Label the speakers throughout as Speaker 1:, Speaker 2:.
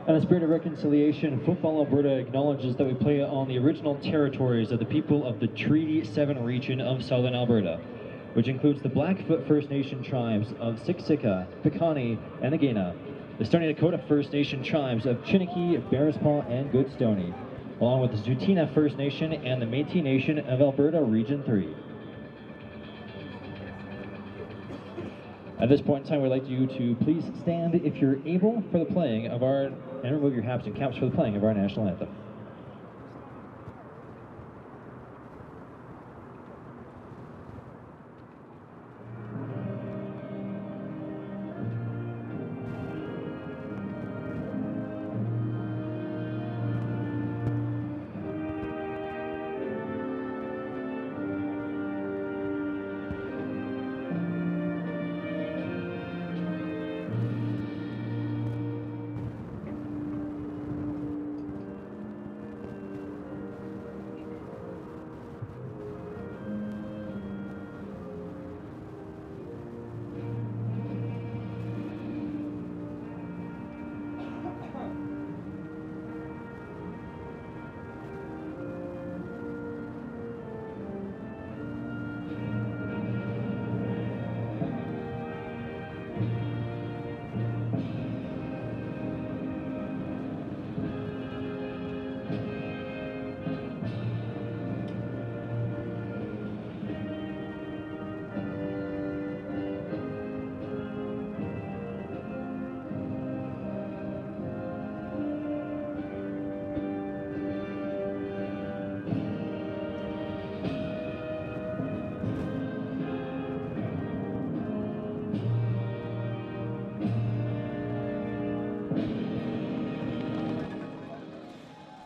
Speaker 1: In a spirit of reconciliation, Football Alberta acknowledges that we play on the original territories of the people of the Treaty 7 region of southern Alberta, which includes the Blackfoot First Nation tribes of Siksika, Piikani, and Agena, the Stoney Nakoda First Nation tribes of Chiniki, Bearspaw, and Goodstoney, along with the Tsuut'ina First Nation and the Métis Nation of Alberta Region 3. At this point in time, we'd like you to please stand if you're able for the playing of our, and remove your hats and caps for the playing of our national anthem.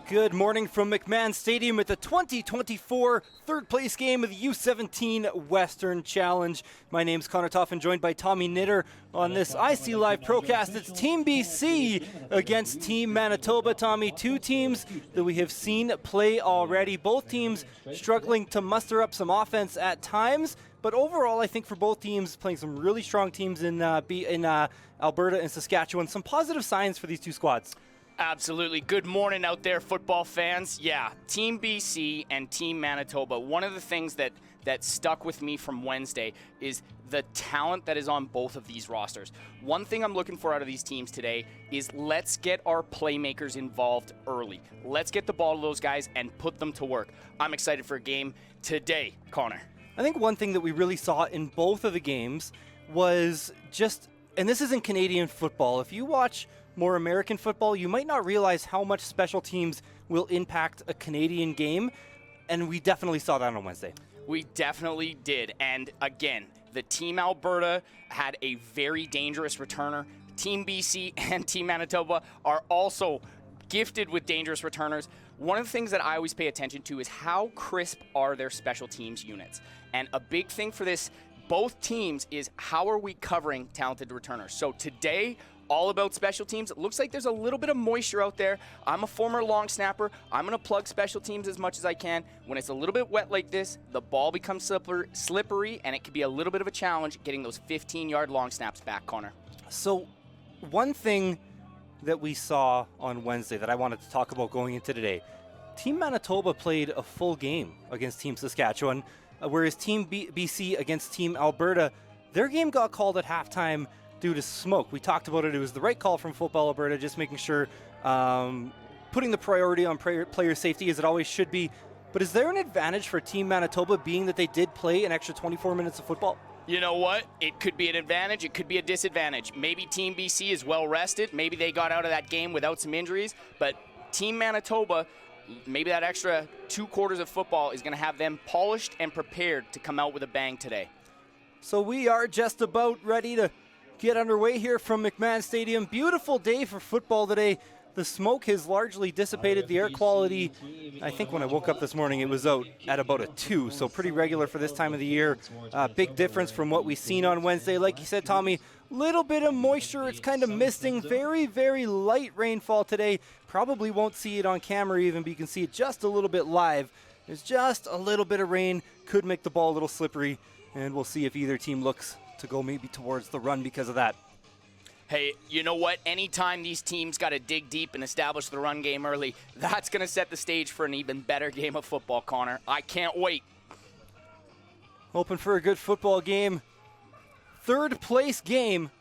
Speaker 2: Good morning from McMahon Stadium at the 2024 third place game of the U17 Western Challenge. My name's Connor Toffin, joined by Tommy Knitter on this IC Live Procast. It's Team BC against Team Manitoba. Tommy, two teams that we have seen play already. Both teams struggling to muster up some offense at times. But overall, I think for both teams, playing some really strong teams in Alberta and Saskatchewan, some positive signs for these two squads.
Speaker 3: Absolutely. Good morning out there, football fans. Yeah, Team BC and Team Manitoba. One of the things that stuck with me from Wednesday is the talent that is on both of these rosters. One thing I'm looking for out of these teams today is let's get our playmakers involved early. Let's get the ball to those guys and put them to work. I'm excited for a game today, Connor.
Speaker 2: I think one thing that we really saw in both of the games was just, and this isn't Canadian football, if you watch more American football, you might not realize how much special teams will impact a Canadian game, and we definitely saw that on Wednesday.
Speaker 3: We definitely did, and again, the Team Alberta had a very dangerous returner. Team BC and Team Manitoba are also gifted with dangerous returners. One of the things that I always pay attention to is how crisp are their special teams units, and a big thing for this, both teams, is how are we covering talented returners. So today, all about special teams. It looks like there's a little bit of moisture out there. I'm a former long snapper. I'm going to plug special teams as much as I can. When it's a little bit wet like this, the ball becomes slippery, and it can be a little bit of a challenge getting those 15-yard long snaps back, Connor.
Speaker 2: So one thing that we saw on Wednesday that I wanted to talk about going into today, Team Manitoba played a full game against Team Saskatchewan, whereas Team BC against Team Alberta, their game got called at halftime due to smoke. We talked about it. It was the right call from Football Alberta, just making sure putting the priority on player safety as it always should be. But is there an advantage for Team Manitoba being that they did play an extra 24 minutes of football?
Speaker 3: You know what? It could be an advantage. It could be a disadvantage. Maybe Team BC is well rested. Maybe they got out of that game without some injuries. But Team Manitoba, maybe that extra 2 quarters of football is going to have them polished and prepared to come out with a bang today.
Speaker 2: So we are just about ready to get underway here from McMahon Stadium. Beautiful day for football today. The smoke has largely dissipated. The air quality, I think when I woke up this morning, it was out at about a 2, so pretty regular for this time of the year. Big difference from what we've seen on Wednesday. Like you said, Tommy, little bit of moisture. It's kind of misting. Very, very light rainfall today. Probably won't see it on camera even, but you can see it just a little bit live. There's just a little bit of rain. Could make the ball a little slippery, and we'll see if either team looks to go maybe towards the run because of that.
Speaker 3: Hey, you know what? Anytime these teams got to dig deep and establish the run game early, that's going to set the stage for an even better game of football, Connor. I can't wait.
Speaker 2: Hoping for a good football game. Third place game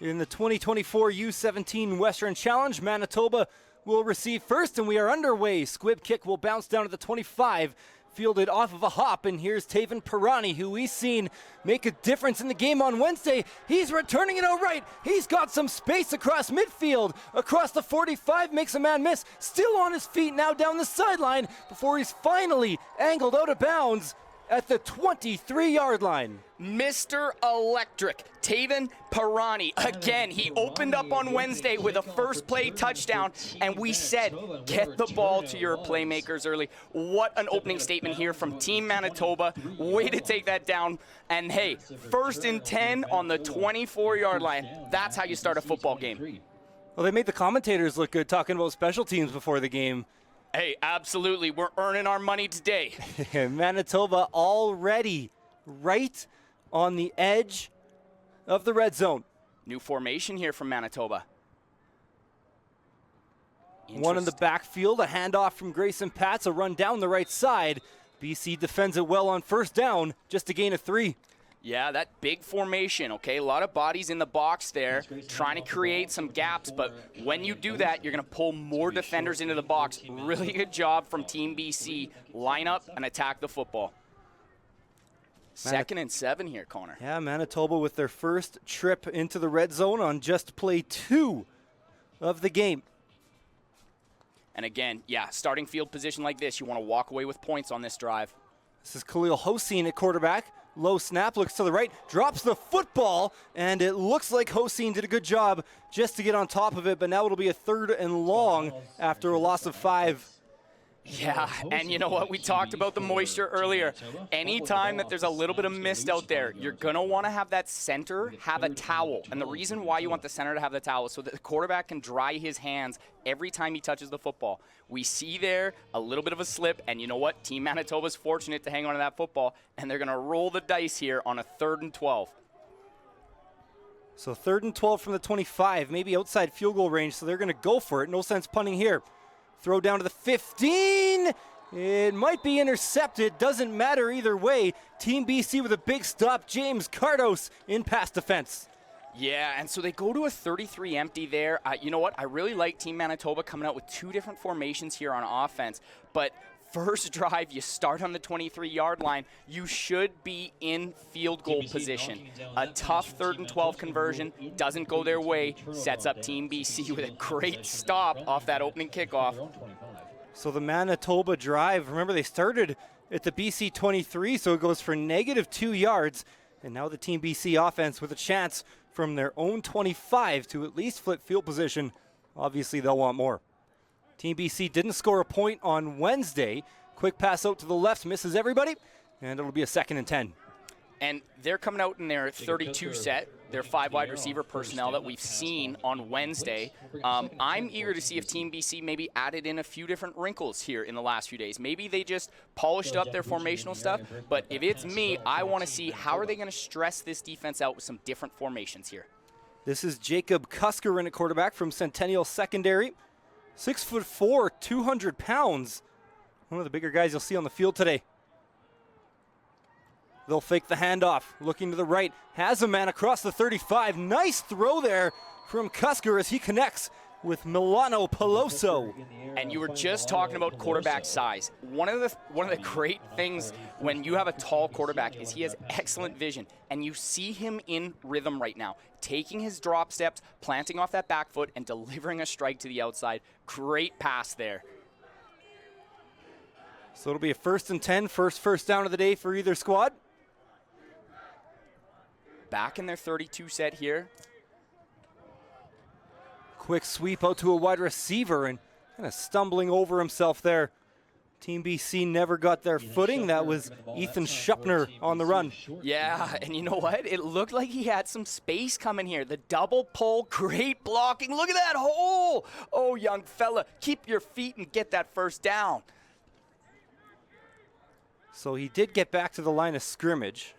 Speaker 2: in the 2024 U17 Western Challenge. Manitoba will receive first, and we are underway. Squib kick will bounce down to the 25, fielded off of a hop, and here's Taven Pirani, who we've seen make a difference in the game on Wednesday. He's returning it outright. He's got some space across midfield. Across the 45, makes a man miss. Still on his feet now down the sideline before he's finally angled out of bounds at the 23-yard line.
Speaker 3: Mr. Electric, Taven Pirani. Again, he opened up on Wednesday with a first play touchdown, and we said, get the ball to your playmakers early. What an opening statement here from Team Manitoba. Way to take that down. And hey, 1st and 10 on the 24-yard line. That's how you start a football game.
Speaker 2: Well, they made the commentators look good talking about special teams before the game.
Speaker 3: Hey, absolutely. We're earning our money today.
Speaker 2: Manitoba already right on the edge of the red zone.
Speaker 3: New formation here from Manitoba.
Speaker 2: One in the backfield, a handoff from Grayson Patz, a run down the right side. BC defends it well on first down, just a gain of 3.
Speaker 3: Yeah, that big formation, okay? A lot of bodies in the box there, trying to create some gaps, but when you do that, you're going to pull more defenders into the box. Really good job from Team BC. Line up and attack the football. 2nd and 7 here, Connor.
Speaker 2: Yeah, Manitoba with their first trip into the red zone on just play 2 of the game.
Speaker 3: And again, yeah, starting field position like this, you want to walk away with points on this drive.
Speaker 2: This is Khalil Hossein at quarterback. Low snap, looks to the right, drops the football, and it looks like Hossein did a good job just to get on top of it, but now it'll be a 3rd and long after a loss of 5.
Speaker 3: Yeah, and you know what? We talked about the moisture earlier. Anytime that there's a little bit of mist out there, you're going to want to have that center have a towel. And the reason why you want the center to have the towel is so that the quarterback can dry his hands every time he touches the football. We see there a little bit of a slip, and you know what? Team Manitoba's fortunate to hang on to that football, and they're going to roll the dice here on a 3rd and 12.
Speaker 2: So 3rd and 12 from the 25, maybe outside field goal range, so they're going to go for it. No sense punting here. Throw down to the 15. It might be intercepted. Doesn't matter either way. Team BC with a big stop. James Cardos in pass defense.
Speaker 3: Yeah, and so they go to a 33 empty there. You know what? I really like Team Manitoba coming out with 2 different formations here on offense. But first drive, you start on the 23-yard line. You should be in field goal position. A tough 3rd and 12 conversion doesn't go their way. Sets up Team BC with a great stop off that opening kickoff.
Speaker 2: So the Manitoba drive, remember they started at the BC 23, so it goes for -2 yards. And now the Team BC offense with a chance from their own 25 to at least flip field position. Obviously, they'll want more. Team BC didn't score a point on Wednesday. Quick pass out to the left, misses everybody, and it'll be a 2nd and 10.
Speaker 3: And they're coming out in their 32 set, their 5 wide receiver personnel that we've seen on Wednesday. I'm eager to see if Team BC maybe added in a few different wrinkles here in the last few days. Maybe they just polished up their formational stuff, but if it's me, I want to see how are they going to stress this defense out with some different formations here.
Speaker 2: This is Jacob Cusker in at quarterback from Centennial Secondary. 6'4", 200 pounds. One of the bigger guys you'll see on the field today. They'll fake the handoff, looking to the right, has a man across the 35. Nice throw there from Cusker as he connects with Milano Peloso.
Speaker 3: And you were just talking about quarterback size. One of the great things when you have a tall quarterback is he has excellent vision, and you see him in rhythm right now, taking his drop steps, planting off that back foot, and delivering a strike to the outside. Great pass there.
Speaker 2: So it'll be a 1st and 10, first down of the day for either squad.
Speaker 3: Back in their 32 set here.
Speaker 2: Quick sweep out to a wide receiver and kind of stumbling over himself there. Team BC never got their footing. That was Ethan Schupner on the run.
Speaker 3: Yeah, and you know what? It looked like he had some space coming here. The double pull, great blocking. Look at that hole. Oh, young fella, keep your feet and get that 1st down.
Speaker 2: So he did get back to the line of scrimmage.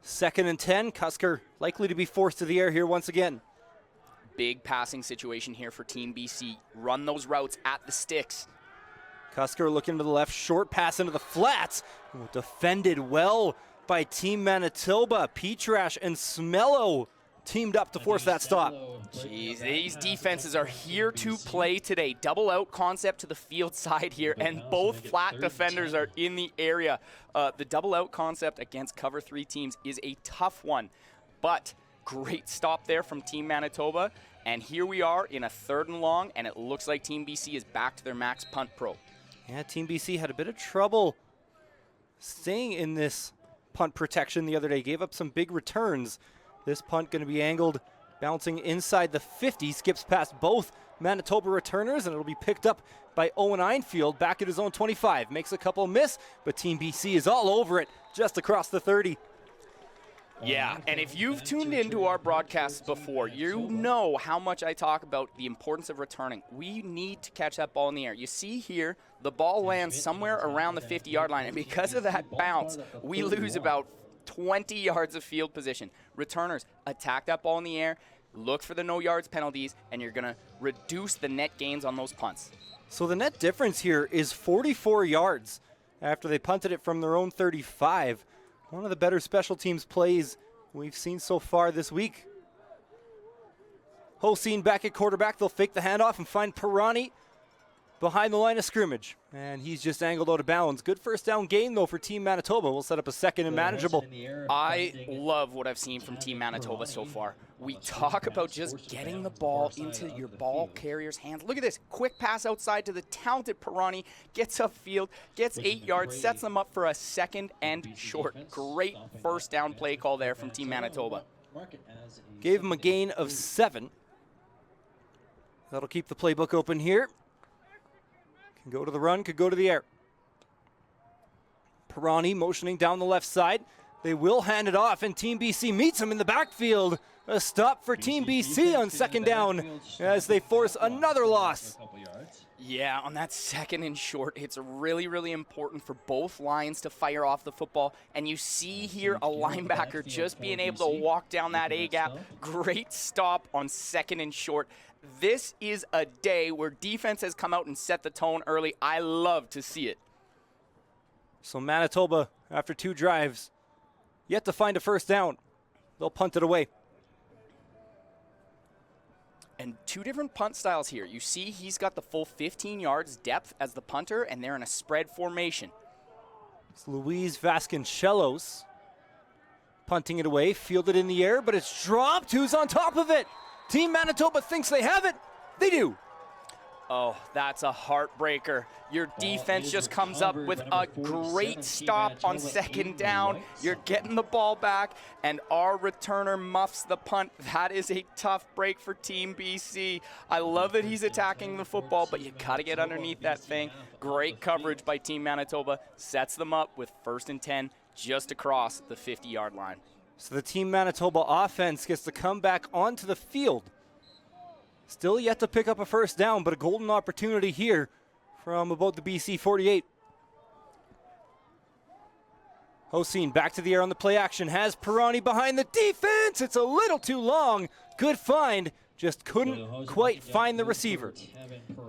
Speaker 2: 2nd and 10, Cusker likely to be forced to the air here once again.
Speaker 3: big passing situation here for Team BC. Run those routes at the sticks.
Speaker 2: Cusker looking to the left, short pass into the flats. Oh, defended well by Team Manitoba. Petrash and Smello teamed up to force that stop.
Speaker 3: Jeez, these defenses are here to play today. Double out concept to the field side here, and both flat defenders are in the area. The double out concept against cover 3 teams is a tough one, but great stop there from Team Manitoba. And here we are in a 3rd and long, and it looks like Team BC is back to their max punt pro.
Speaker 2: Yeah, Team BC had a bit of trouble staying in this punt protection the other day. Gave up some big returns. This punt going to be angled, bouncing inside the 50, skips past both Manitoba returners, and it'll be picked up by Owen Einfield back at his own 25. Makes a couple miss, but Team BC is all over it just across the 30.
Speaker 3: Yeah, and if you've tuned into our broadcasts before, you know how much I talk about the importance of returning. We need to catch that ball in the air. You see here, the ball lands somewhere around the 50-yard line, and because of that bounce, we lose about 20 yards of field position. Returners, attack that ball in the air, look for the no yards penalties, and you're going to reduce the net gains on those punts.
Speaker 2: So the net difference here is 44 yards after they punted it from their own 35. One of the better special teams plays we've seen so far this week. Hoseen back at quarterback. They'll fake the handoff and find Pirani behind the line of scrimmage. And he's just angled out of bounds. Good first down gain, though, for Team Manitoba. We'll set up a 2nd and manageable.
Speaker 3: I love what I've seen from Team Manitoba so far. We talk about just getting the ball into your ball carrier's hands. Look at this. Quick pass outside to the talented Pirani. Gets upfield, gets 8 yards, sets them up for a 2nd and short. Great first down play call there from Team Manitoba.
Speaker 2: Gave him a gain of 7. That'll keep the playbook open here. Can go to the run, could go to the air. Pirani motioning down the left side. They will hand it off, and Team BC meets him in the backfield. A stop for Team BC on 2nd down as they force another loss.
Speaker 3: Yeah, on that 2nd and short, it's really, really important for both lines to fire off the football. And you see here a linebacker just being able to walk down that A-gap. Great stop on 2nd and short. This is a day where defense has come out and set the tone early. I love to see it.
Speaker 2: So Manitoba, after 2 drives, yet to find a first down. They'll punt it away.
Speaker 3: And 2 different punt styles here. You see he's got the full 15 yards depth as the punter, and they're in a spread formation.
Speaker 2: It's Luis Vasconcelos punting it away, fielded in the air, but it's dropped. Who's on top of it? Team Manitoba thinks they have it. They do.
Speaker 3: Oh, that's a heartbreaker. Your defense just comes up with a great stop on 2nd down. You're getting the ball back, and our returner muffs the punt. That is a tough break for Team BC. I love that he's attacking the football, but you got to get underneath that thing. Great coverage by Team Manitoba. Sets them up with 1st and 10 just across the 50-yard line.
Speaker 2: So the Team Manitoba offense gets to come back onto the field. Still yet to pick up a first down, but a golden opportunity here from about the BC 48. Hoseen back to the air on the play action. Has Pirani behind the defense. It's a little too long. Good find. Just couldn't quite find the receiver.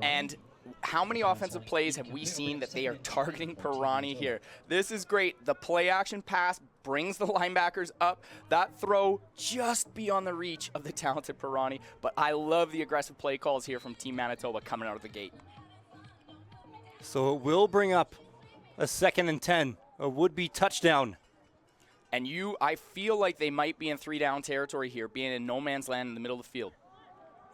Speaker 3: And how many offensive plays have we seen that they are targeting Pirani here? This is great. The play action pass brings the linebackers up. That throw just beyond the reach of the talented Pirani. But I love the aggressive play calls here from Team Manitoba coming out of the gate.
Speaker 2: So it will bring up a 2nd and 10, a would-be touchdown.
Speaker 3: And I feel like they might be in 3-down territory here, being in no man's land in the middle of the field.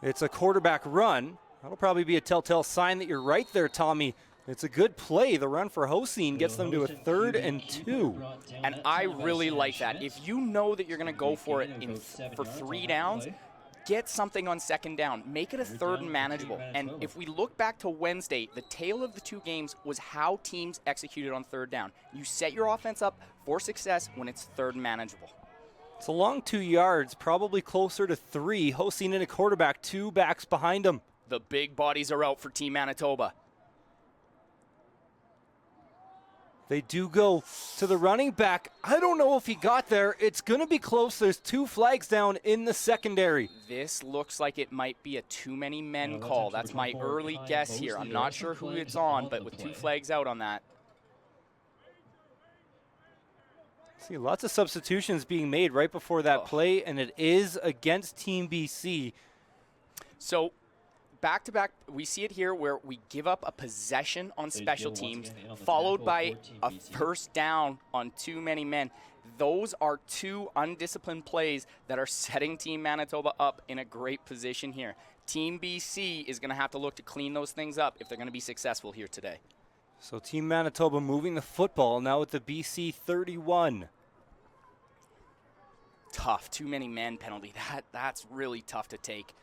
Speaker 2: It's a quarterback run. That'll probably be a telltale sign that you're right there, Tommy. It's a good play. The run for Hoseen gets them to a 3rd and 2.
Speaker 3: And I really like that. If you know that you're going to go for it for 3 downs, get something on 2nd down. Make it a 3rd and manageable. And if we look back to Wednesday, the tale of the 2 games was how teams executed on 3rd down. You set your offense up for success when it's 3rd and manageable.
Speaker 2: It's a long 2 yards, probably closer to 3. Hoseen in a quarterback, 2 backs behind him.
Speaker 3: The big bodies are out for Team Manitoba.
Speaker 2: They do go to the running back. I don't know if he got there. It's going to be close. There's 2 flags down in the secondary.
Speaker 3: This looks like it might be a too many men call. That's my early guess here. I'm not sure who it's on, but with 2 flags out on that.
Speaker 2: See, lots of substitutions being made right before that play, and it is against Team BC.
Speaker 3: So, back-to-back, we see it here where we give up a possession on special teams, followed by a first down on too many men. Those are 2 undisciplined plays that are setting Team Manitoba up in a great position here. Team BC is going to have to look to clean those things up if they're going to be successful here today.
Speaker 2: So Team Manitoba moving the football now with the BC 31.
Speaker 3: Tough, too many men penalty. That's really tough to take.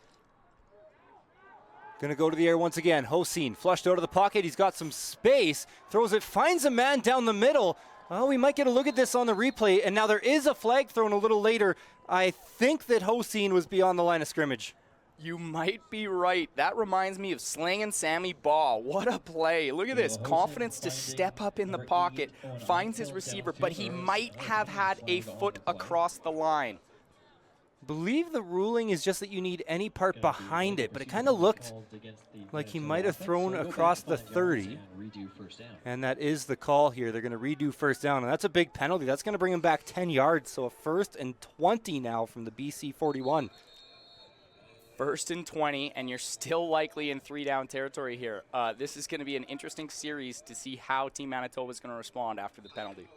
Speaker 2: Going to go to the air once again. Hossein flushed out of the pocket. He's got some space. Throws it, finds a man down the middle. Oh, we might get a look at this on the replay. And now there is a flag thrown a little later. I think that Hossein was beyond the line of scrimmage.
Speaker 3: You might be right. That reminds me of Slangin' Sammy Baugh. What a play. Look at this. Confidence to step up in the pocket. Finds his receiver, but he might have had a foot across the line.
Speaker 2: Believe the ruling is just that you need any part behind it, but it kind of looked like he might have thrown across the 30. And that is the call here. They're going to redo first down, and that's a big penalty. That's going to bring him back 10 yards, so a 1st and 20 now from the BC 41.
Speaker 3: 1st and 20, and you're still likely in 3-down territory here. This is going to be an interesting series to see how Team Manitoba is going to respond after the penalty.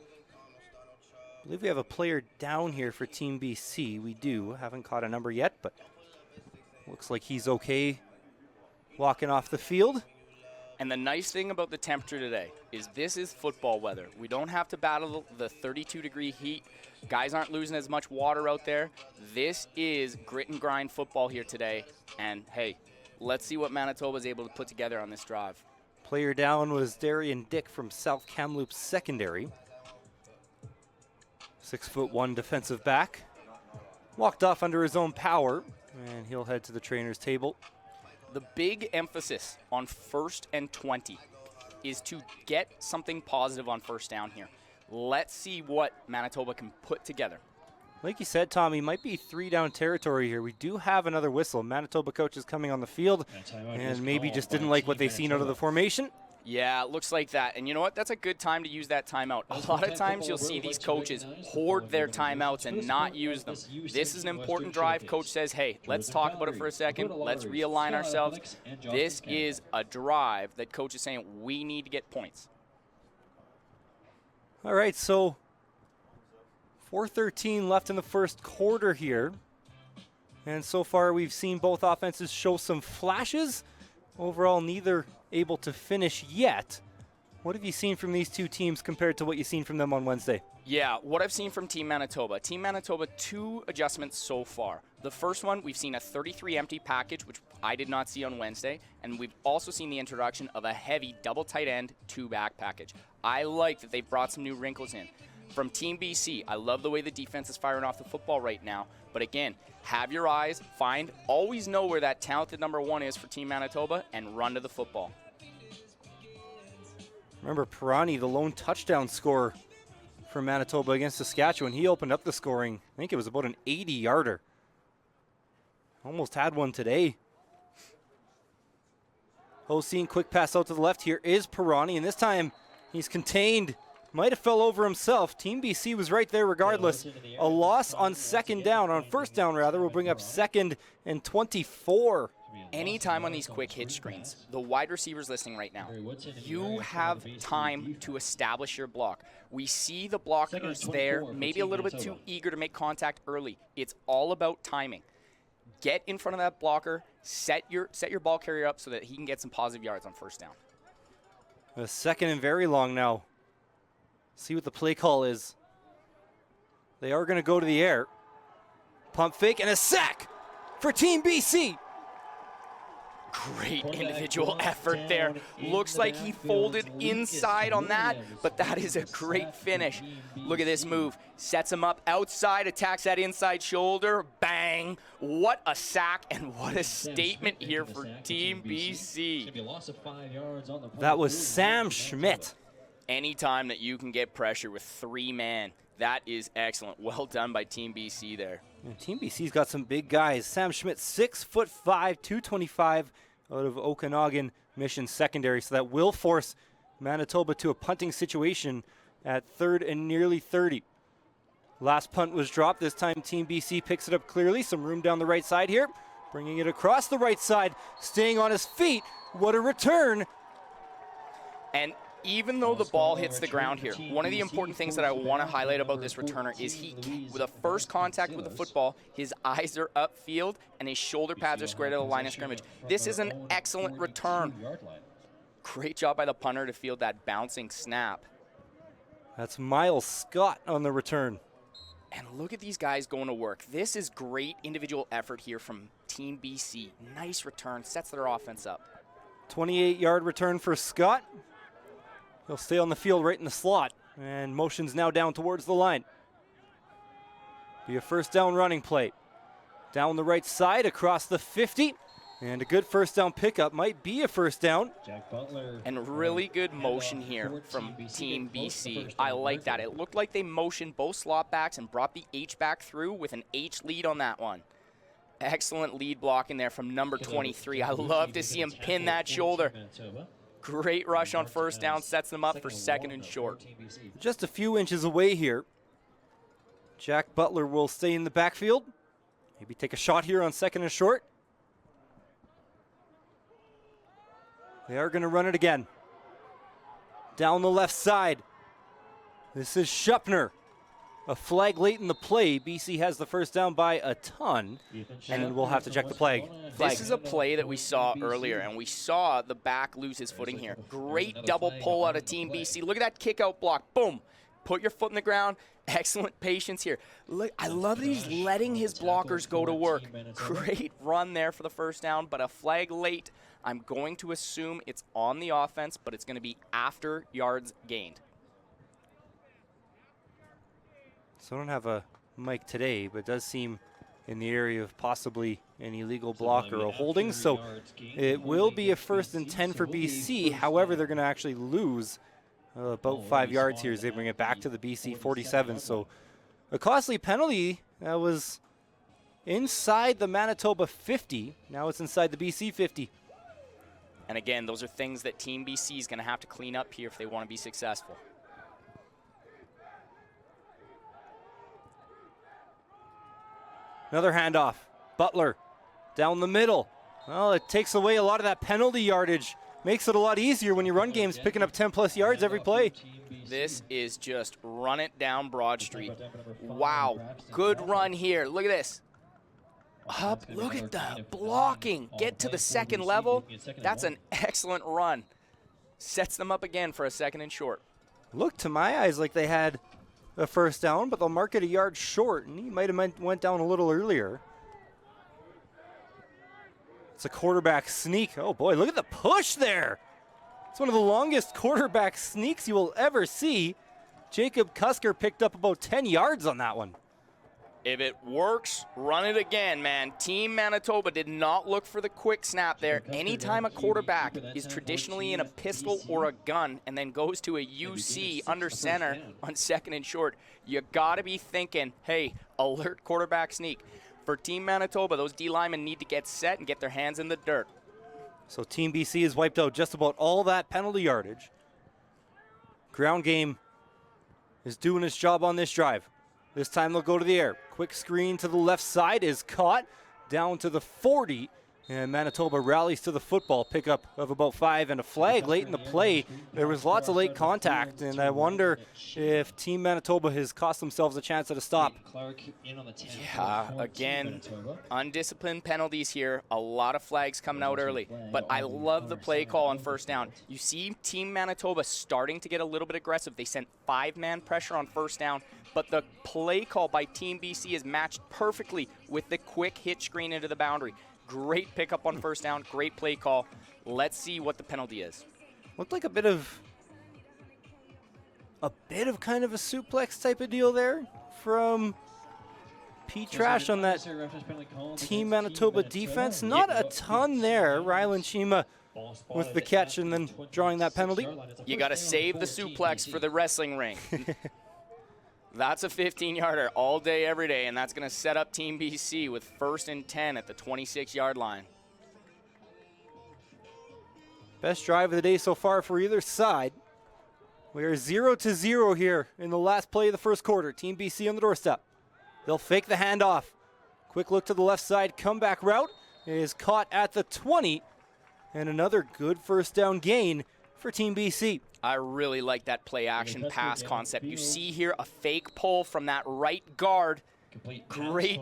Speaker 2: I believe we have a player down here for Team BC. We do. Haven't caught a number yet, but looks like he's okay walking off the field.
Speaker 3: And the nice thing about the temperature today is this is football weather. We don't have to battle the 32-degree heat. Guys aren't losing as much water out there. This is grit and grind football here today. And, hey, let's see what Manitoba is able to put together on this drive.
Speaker 2: Player down was Darian Dick from South Kamloops Secondary. 6'1" defensive back. Walked off under his own power, and he'll head to the trainer's table.
Speaker 3: The big emphasis on 1st and 20 is to get something positive on first down here. Let's see what Manitoba can put together.
Speaker 2: Like you said, Tommy, might be 3-down territory here. We do have another whistle. Manitoba coach is coming on the field, and maybe just didn't like what they've seen out of the formation.
Speaker 3: Yeah, it looks like that. And you know what? That's a good time to use that timeout. A lot of times you'll see these coaches hoard their timeouts and not use them. This is an important drive. Coach says, hey, let's talk about it for a second. Let's realign ourselves. This is a drive that coach is saying we need to get points.
Speaker 2: All right, so 4:13 left in the first quarter here. And so far we've seen both offenses show some flashes. Overall, neither able to finish yet. What have you seen from these 2 teams compared to what you've seen from them on Wednesday?
Speaker 3: Yeah, what I've seen from Team Manitoba. Team Manitoba, 2 adjustments so far. The first one, we've seen a 33 empty package, which I did not see on Wednesday. And we've also seen the introduction of a heavy double tight end 2-back package. I like that they've brought some new wrinkles in. From Team BC, I love the way the defense is firing off the football right now. But again, have your eyes, always know where that talented number 1 is for Team Manitoba, and run to the football.
Speaker 2: Remember Pirani, the lone touchdown scorer for Manitoba against Saskatchewan. He opened up the scoring. I think it was about an 80-yarder. Almost had one today. Hossein, quick pass out to the left. Here is Pirani, and this time he's contained. Might have fell over himself. Team BC was right there regardless. A loss on first down rather, will bring up 2nd and 24.
Speaker 3: Anytime on these quick hitch screens, the wide receivers listening right now, you have time to establish your block. We see the blockers there, maybe a little bit too eager to make contact early. It's all about timing. Get in front of that blocker, set your ball carrier up so that he can get some positive yards on first down.
Speaker 2: A 2nd and very long now. See what the play call is. They are going to go to the air. Pump fake and a sack for Team BC.
Speaker 3: Great individual effort there. Looks like he folded inside on that, but that is a great finish. Look at this move. Sets him up outside, attacks that inside shoulder. Bang. What a sack and what a statement here for Team BC.
Speaker 2: That was Sam Schmidt.
Speaker 3: Anytime that you can get pressure with 3 men, that is excellent. Well done by Team BC there.
Speaker 2: And Team BC's got some big guys. Sam Schmidt, 6'5", 225 out of Okanagan Mission Secondary. So that will force Manitoba to a punting situation at 3rd and nearly 30. Last punt was dropped. This time Team BC picks it up clearly. Some room down the right side here. Bringing it across the right side. Staying on his feet. What a return.
Speaker 3: And even though the ball hits the ground here, one of the important things that I want to highlight about this returner is with a first contact with the football, his eyes are upfield and his shoulder pads are square to the line of scrimmage. This is an excellent return. Great job by the punter to field that bouncing snap.
Speaker 2: That's Miles Scott on the return.
Speaker 3: And look at these guys going to work. This is great individual effort here from Team BC. Nice return, sets their offense up.
Speaker 2: 28-yard return for Scott. He'll stay on the field right in the slot. And motion's now down towards the line. Be a first down running play. Down the right side across the 50. And a good first down pickup might be a first down.
Speaker 1: Jack Butler.
Speaker 3: And really good motion here from Team BC. I like that. It looked like they motioned both slot backs and brought the H back through with an H lead on that one. Excellent lead block in there from number 23. I love to see him pin that shoulder. Great rush on first down, sets them up for 2nd and short.
Speaker 2: Just a few inches away here. Jack Butler will stay in the backfield. Maybe take a shot here on 2nd and short. They are going to run it again. Down the left side. This is Schupner. A flag late in the play. BC has the first down by a ton, and we'll have to check the flag.
Speaker 3: This is a play that we saw earlier, and we saw the back lose his footing here. Great double pull out of Team BC. Look at that kick out block. Boom. Put your foot in the ground. Excellent patience here. Look, I love that he's letting his blockers go to work. Great run there for the first down, but a flag late. I'm going to assume it's on the offense, but it's going to be after yards gained.
Speaker 2: So I don't have a mic today, but it does seem in the area of possibly an illegal block or a holding. So it will be a 1st and 10 for BC. However, they're going to actually lose about 5 yards here as they bring it back to the BC 47. So a costly penalty that was inside the Manitoba 50. Now it's inside the BC 50.
Speaker 3: And again, those are things that Team BC is going to have to clean up here if they want to be successful.
Speaker 2: Another handoff. Butler down the middle. Well, it takes away a lot of that penalty yardage. Makes it a lot easier when your run game's picking up 10-plus yards every play.
Speaker 3: This is just run it down Broad Street. Wow, good run here. Look at this. Up, look at the blocking. Get to the 2nd level. That's an excellent run. Sets them up again for a 2nd and short.
Speaker 2: Looked to my eyes like they had a first down, but they'll mark it a yard short, and he might have went down a little earlier. It's a quarterback sneak. Oh boy, look at the push there. It's one of the longest quarterback sneaks you will ever see. Jacob Cusker picked up about 10 yards on that one.
Speaker 3: If it works, run it again, man. Team Manitoba did not look for the quick snap there. Anytime a quarterback is traditionally in a pistol or a gun and then goes to a UC under center on 2nd and short, you got to be thinking, hey, alert quarterback sneak. For Team Manitoba, those D linemen need to get set and get their hands in the dirt.
Speaker 2: So Team BC has wiped out just about all that penalty yardage. Ground game is doing its job on this drive. This time they'll go to the air. Quick screen to the left side is caught down to the 40. And Manitoba rallies to the football. Pickup of about 5 and a flag late in the play. There was lots of late contact, and I wonder if Team Manitoba has cost themselves a chance at a stop.
Speaker 3: Yeah, again, undisciplined penalties here. A lot of flags coming out early. But I love the play call on first down. You see Team Manitoba starting to get a little bit aggressive. They sent 5-man pressure on first down. But the play call by Team BC is matched perfectly with the quick hit screen into the boundary. Great pickup on first down, great play call. Let's see what the penalty is.
Speaker 2: Looked like a bit of kind of a suplex type of deal there from Pete Trash on that Team Manitoba defense. Not a ton there. Rylan Chima with the catch and then drawing that penalty.
Speaker 3: You got to save the suplex for the wrestling ring. That's a 15-yarder all day, every day, and that's going to set up Team BC with 1st and 10 at the 26-yard line.
Speaker 2: Best drive of the day so far for either side. We are 0-0 here in the last play of the first quarter. Team BC on the doorstep. They'll fake the handoff. Quick look to the left side. Comeback route is caught at the 20. And another good first down gain for Team BC.
Speaker 3: I really like that play action pass concept. You see here a fake pull from that right guard. Great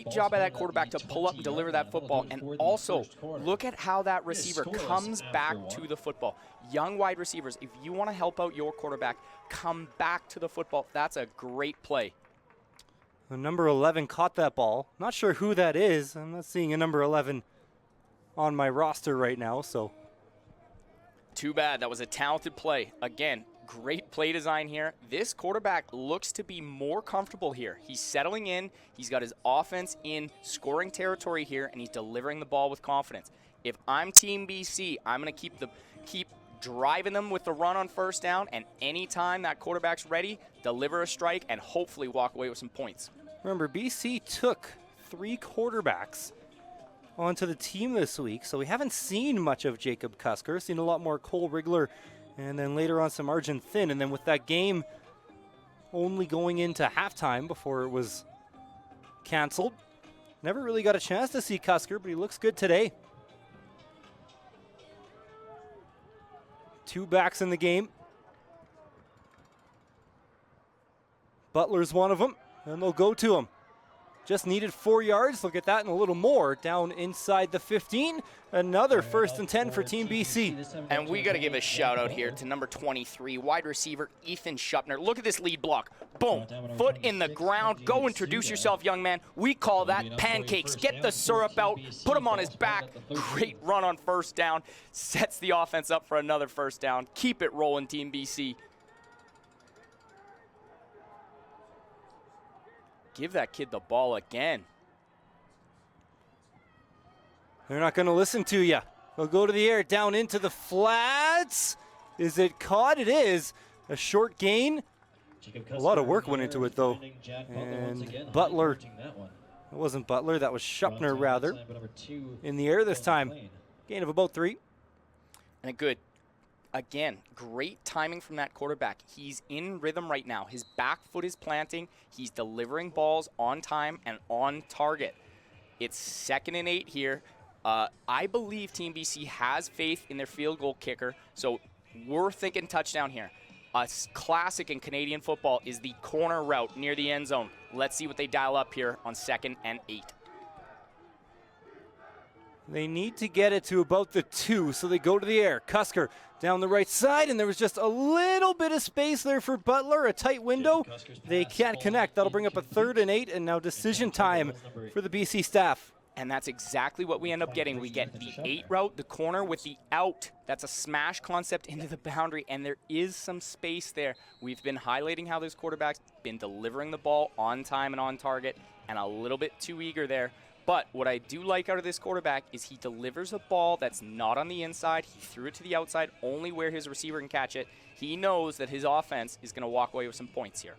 Speaker 3: job by that quarterback to pull up and deliver that football. And also, look at how that receiver comes back to the football. Young wide receivers, if you want to help out your quarterback, come back to the football. That's a great play.
Speaker 2: The number 11 caught that ball. Not sure who that is. I'm not seeing a number 11 on my roster right now, so.
Speaker 3: Too bad. That was a talented play. Again, great play design here. This quarterback looks to be more comfortable here. He's settling in. He's got his offense in scoring territory here, and he's delivering the ball with confidence. If I'm Team BC, I'm going to keep driving them with the run on first down, and anytime that quarterback's ready, deliver a strike and hopefully walk away with some points.
Speaker 2: Remember, BC took 3 quarterbacks onto the team this week, so we haven't seen much of Jacob Cusker. Seen a lot more Cole Rigler, and then later on some Arjun Thin. And then with that game only going into halftime before it was canceled, never really got a chance to see Cusker, but he looks good today. 2 backs in the game. Butler's one of them, and they'll go to him. Just needed 4 yards. They'll get that and a little more down inside the 15. Another 1st and 10 for Team BC.
Speaker 3: And we got to give a shout out here to number 23, wide receiver Ethan Schupner. Look at this lead block. Boom. Foot in the ground. Go introduce yourself, young man. We call that pancakes. Get the syrup out. Put him on his back. Great run on first down. Sets the offense up for another first down. Keep it rolling, Team BC. Give that kid the ball again.
Speaker 2: They're not going to listen to you. They'll go to the air, down into the flats. Is it caught? It is. A short gain. A lot of work went into it, though. And Butler. It wasn't Butler. That was Schupner, rather. In the air this time. Gain of about 3.
Speaker 3: And a good. Again, great timing from that quarterback. He's in rhythm right now. His back foot is planting. He's delivering balls on time and on target. It's 2nd and 8 here. I believe Team BC has faith in their field goal kicker, so we're thinking touchdown here. A classic in Canadian football is the corner route near the end zone. Let's see what they dial up here on 2nd and 8.
Speaker 2: They need to get it to about the 2, so they go to the air. Cusker down the right side, and there was just a little bit of space there for Butler, a tight window. They can't connect. That'll bring up a 3rd and 8, and now decision time for the BC staff.
Speaker 3: And that's exactly what we end up getting. We get the 8 route, the corner with the out. That's a smash concept into the boundary, and there is some space there. We've been highlighting how this quarterback's been delivering the ball on time and on target, and a little bit too eager there. But what I do like out of this quarterback is he delivers a ball that's not on the inside. He threw it to the outside, only where his receiver can catch it. He knows that his offense is going to walk away with some points here.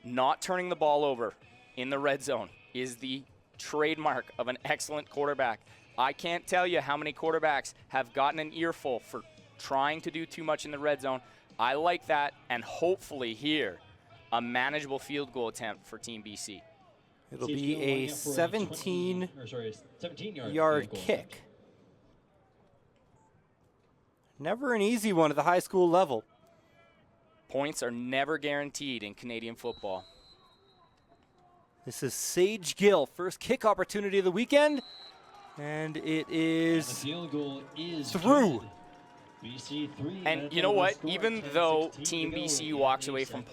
Speaker 3: Not turning the ball over in the red zone is the trademark of an excellent quarterback. I can't tell you how many quarterbacks have gotten an earful for trying to do too much in the red zone. I like that, and hopefully here, a manageable field goal attempt for Team BC.
Speaker 2: It'll be a 17-yard kick. Never an easy one at the high school level.
Speaker 3: Points are never guaranteed in Canadian football.
Speaker 2: This is Sage Gill, first kick opportunity of the weekend, and it is through.
Speaker 3: And you know what? Even though Team BC walks away from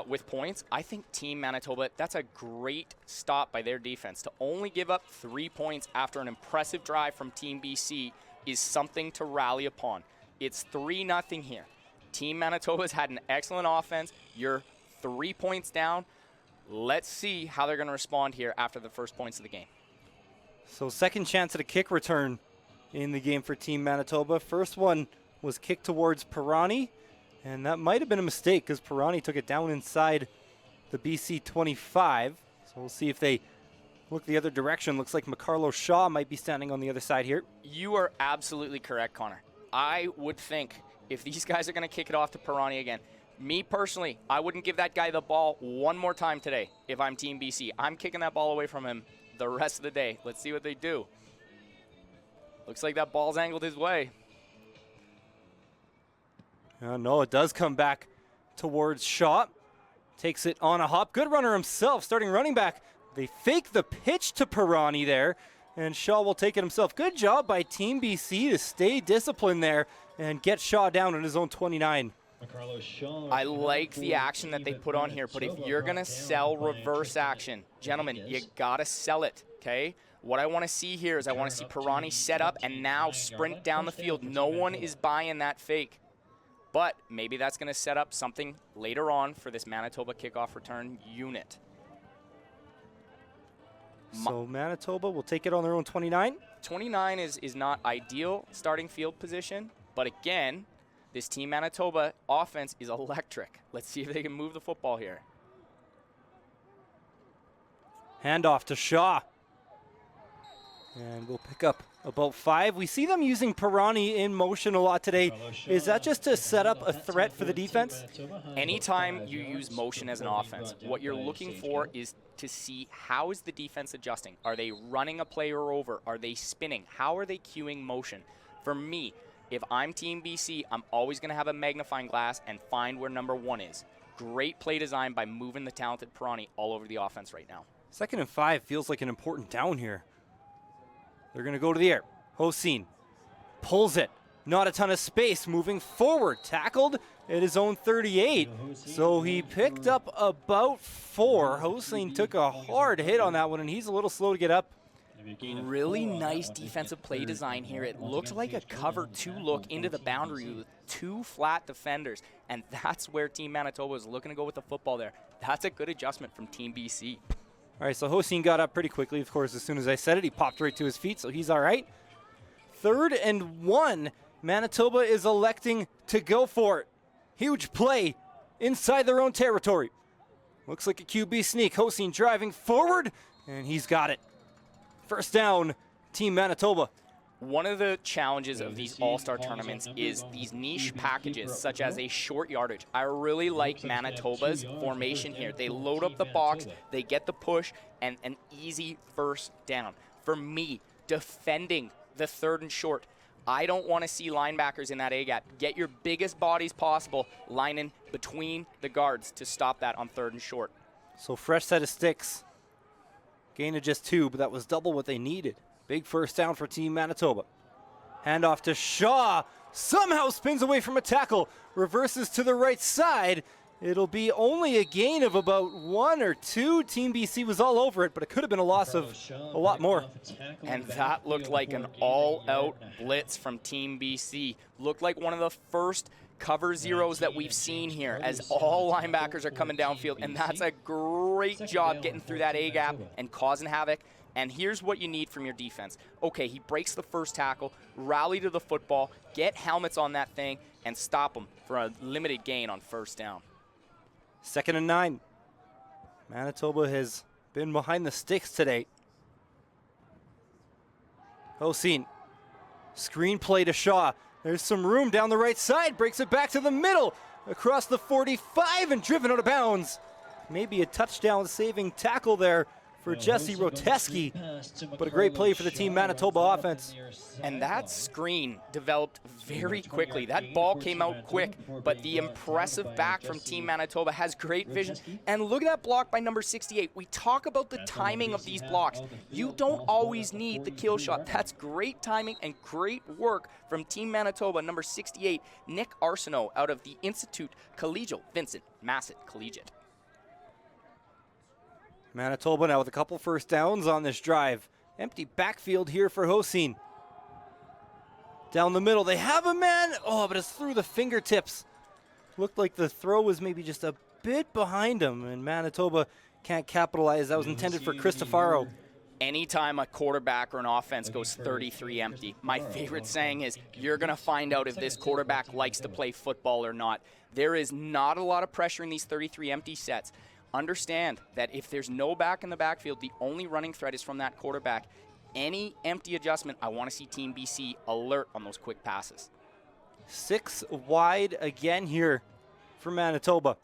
Speaker 3: with points, I think Team Manitoba, that's a great stop by their defense. To only give up 3 points after an impressive drive from Team BC is something to rally upon. It's 3-0 here. Team Manitoba's had an excellent offense. You're 3 points down. Let's see how they're going to respond here after the first points of the game.
Speaker 2: So second chance at a kick return in the game for Team Manitoba. First one was kicked towards Pirani, and that might have been a mistake because Pirani took it down inside the BC 25. So we'll see if they look the other direction. Looks like McCarlo Shaw might be standing on the other side here.
Speaker 3: You are absolutely correct, Connor. I would think if these guys are going to kick it off to Pirani again, me personally, I wouldn't give that guy the ball one more time today if I'm Team BC. I'm kicking that ball away from him the rest of the day. Let's see what they do. Looks like that ball's angled his way.
Speaker 2: No, it does come back towards Shaw. Takes it on a hop. Good runner himself, starting running back. They fake the pitch to Pirani there, and Shaw will take it himself. Good job by Team BC to stay disciplined there and get Shaw down on his own 29.
Speaker 3: I like the action that they put on here, but if you're going to sell reverse action, gentlemen, you got to sell it, okay? What I want to see here is I want to see Pirani set up and now sprint down the field. No one is buying that fake. But maybe that's going to set up something later on for this Manitoba kickoff return unit.
Speaker 2: So Manitoba will take it on their own 29.
Speaker 3: 29 is not ideal starting field position, but again, this Team Manitoba offense is electric. Let's see if they can move the football here.
Speaker 2: Handoff to Shaw. And we'll pick up about 5. We see them using Pirani in motion a lot today. Is that just to set up a threat for the defense?
Speaker 3: Anytime you use motion as an offense, what you're looking for is to see how is the defense adjusting. Are they running a player over? Are they spinning? How are they cueing motion? For me, if I'm Team BC, I'm always going to have a magnifying glass and find where number 1 is. Great play design by moving the talented Pirani all over the offense right now.
Speaker 2: 2nd and 5 feels like an important down here. They're going to go to the air. Hossein pulls it. Not a ton of space. Moving forward. Tackled at his own 38. So he picked up about 4. Hossein took a hard hit on that one, and he's a little slow to get up.
Speaker 3: Really nice defensive play design here. It looked like a cover 2 look into the boundary with 2 flat defenders, and that's where Team Manitoba is looking to go with the football there. That's a good adjustment from Team BC.
Speaker 2: All right, so Hossein got up pretty quickly. Of course, as soon as I said it, he popped right to his feet, so he's all right. 3rd and 1. Manitoba is electing to go for it. Huge play inside their own territory. Looks like a QB sneak. Hossein driving forward, and he's got it. First down, Team Manitoba.
Speaker 3: One of the challenges of these all-star tournaments is these niche packages, such as a short yardage. I really like Manitoba's formation here. They load up the box, they get the push, and an easy first down. For me, defending the 3rd and short, I don't want to see linebackers in that A-gap. Get your biggest bodies possible lining between the guards to stop that on 3rd and short.
Speaker 2: So fresh set of sticks. Gain of just 2, but that was double what they needed. Big first down for Team Manitoba. Handoff to Shaw. Somehow spins away from a tackle. Reverses to the right side. It'll be only a gain of about 1 or 2. Team BC was all over it, but it could have been a loss of a lot more.
Speaker 3: And that looked like an all-out blitz from Team BC. Looked like one of the first cover zeros that we've seen here as all linebackers are coming downfield, and that's a great job getting through that A-gap and causing havoc. And here's what you need from your defense. Okay, he breaks the first tackle, rally to the football, get helmets on that thing, and stop him for a limited gain on first down.
Speaker 2: 2nd and 9. Manitoba has been behind the sticks today. Hossein, screen play to Shaw. There's some room down the right side, breaks it back to the middle, across the 45 and driven out of bounds. Maybe a touchdown saving tackle there for Jesse Roteski, but a great play for the Team Manitoba offense.
Speaker 3: And that screen developed very quickly. That ball came out quick, but the impressive back from Team Manitoba has great vision. And look at that block by number 68. We talk about the timing of these blocks. You don't always need the kill shot. That's great timing and great work from Team Manitoba, number 68, Nick Arsenault out of the Institute Collegial Vincent Massett Collegiate.
Speaker 2: Manitoba now with a couple first downs on this drive. Empty backfield here for Hossein. Down the middle, they have a man. Oh, but it's through the fingertips. Looked like the throw was maybe just a bit behind him, and Manitoba can't capitalize. That was intended for Cristofaro.
Speaker 3: Anytime a quarterback or an offense goes 33 empty, my favorite saying is, you're going to find out if this quarterback likes to play football or not. There is not a lot of pressure in these 33 empty sets. Understand that if there's no back in the backfield, the only running threat is from that quarterback. Any empty adjustment, I want to see Team BC alert on those quick passes.
Speaker 2: 6 wide again here for Manitoba.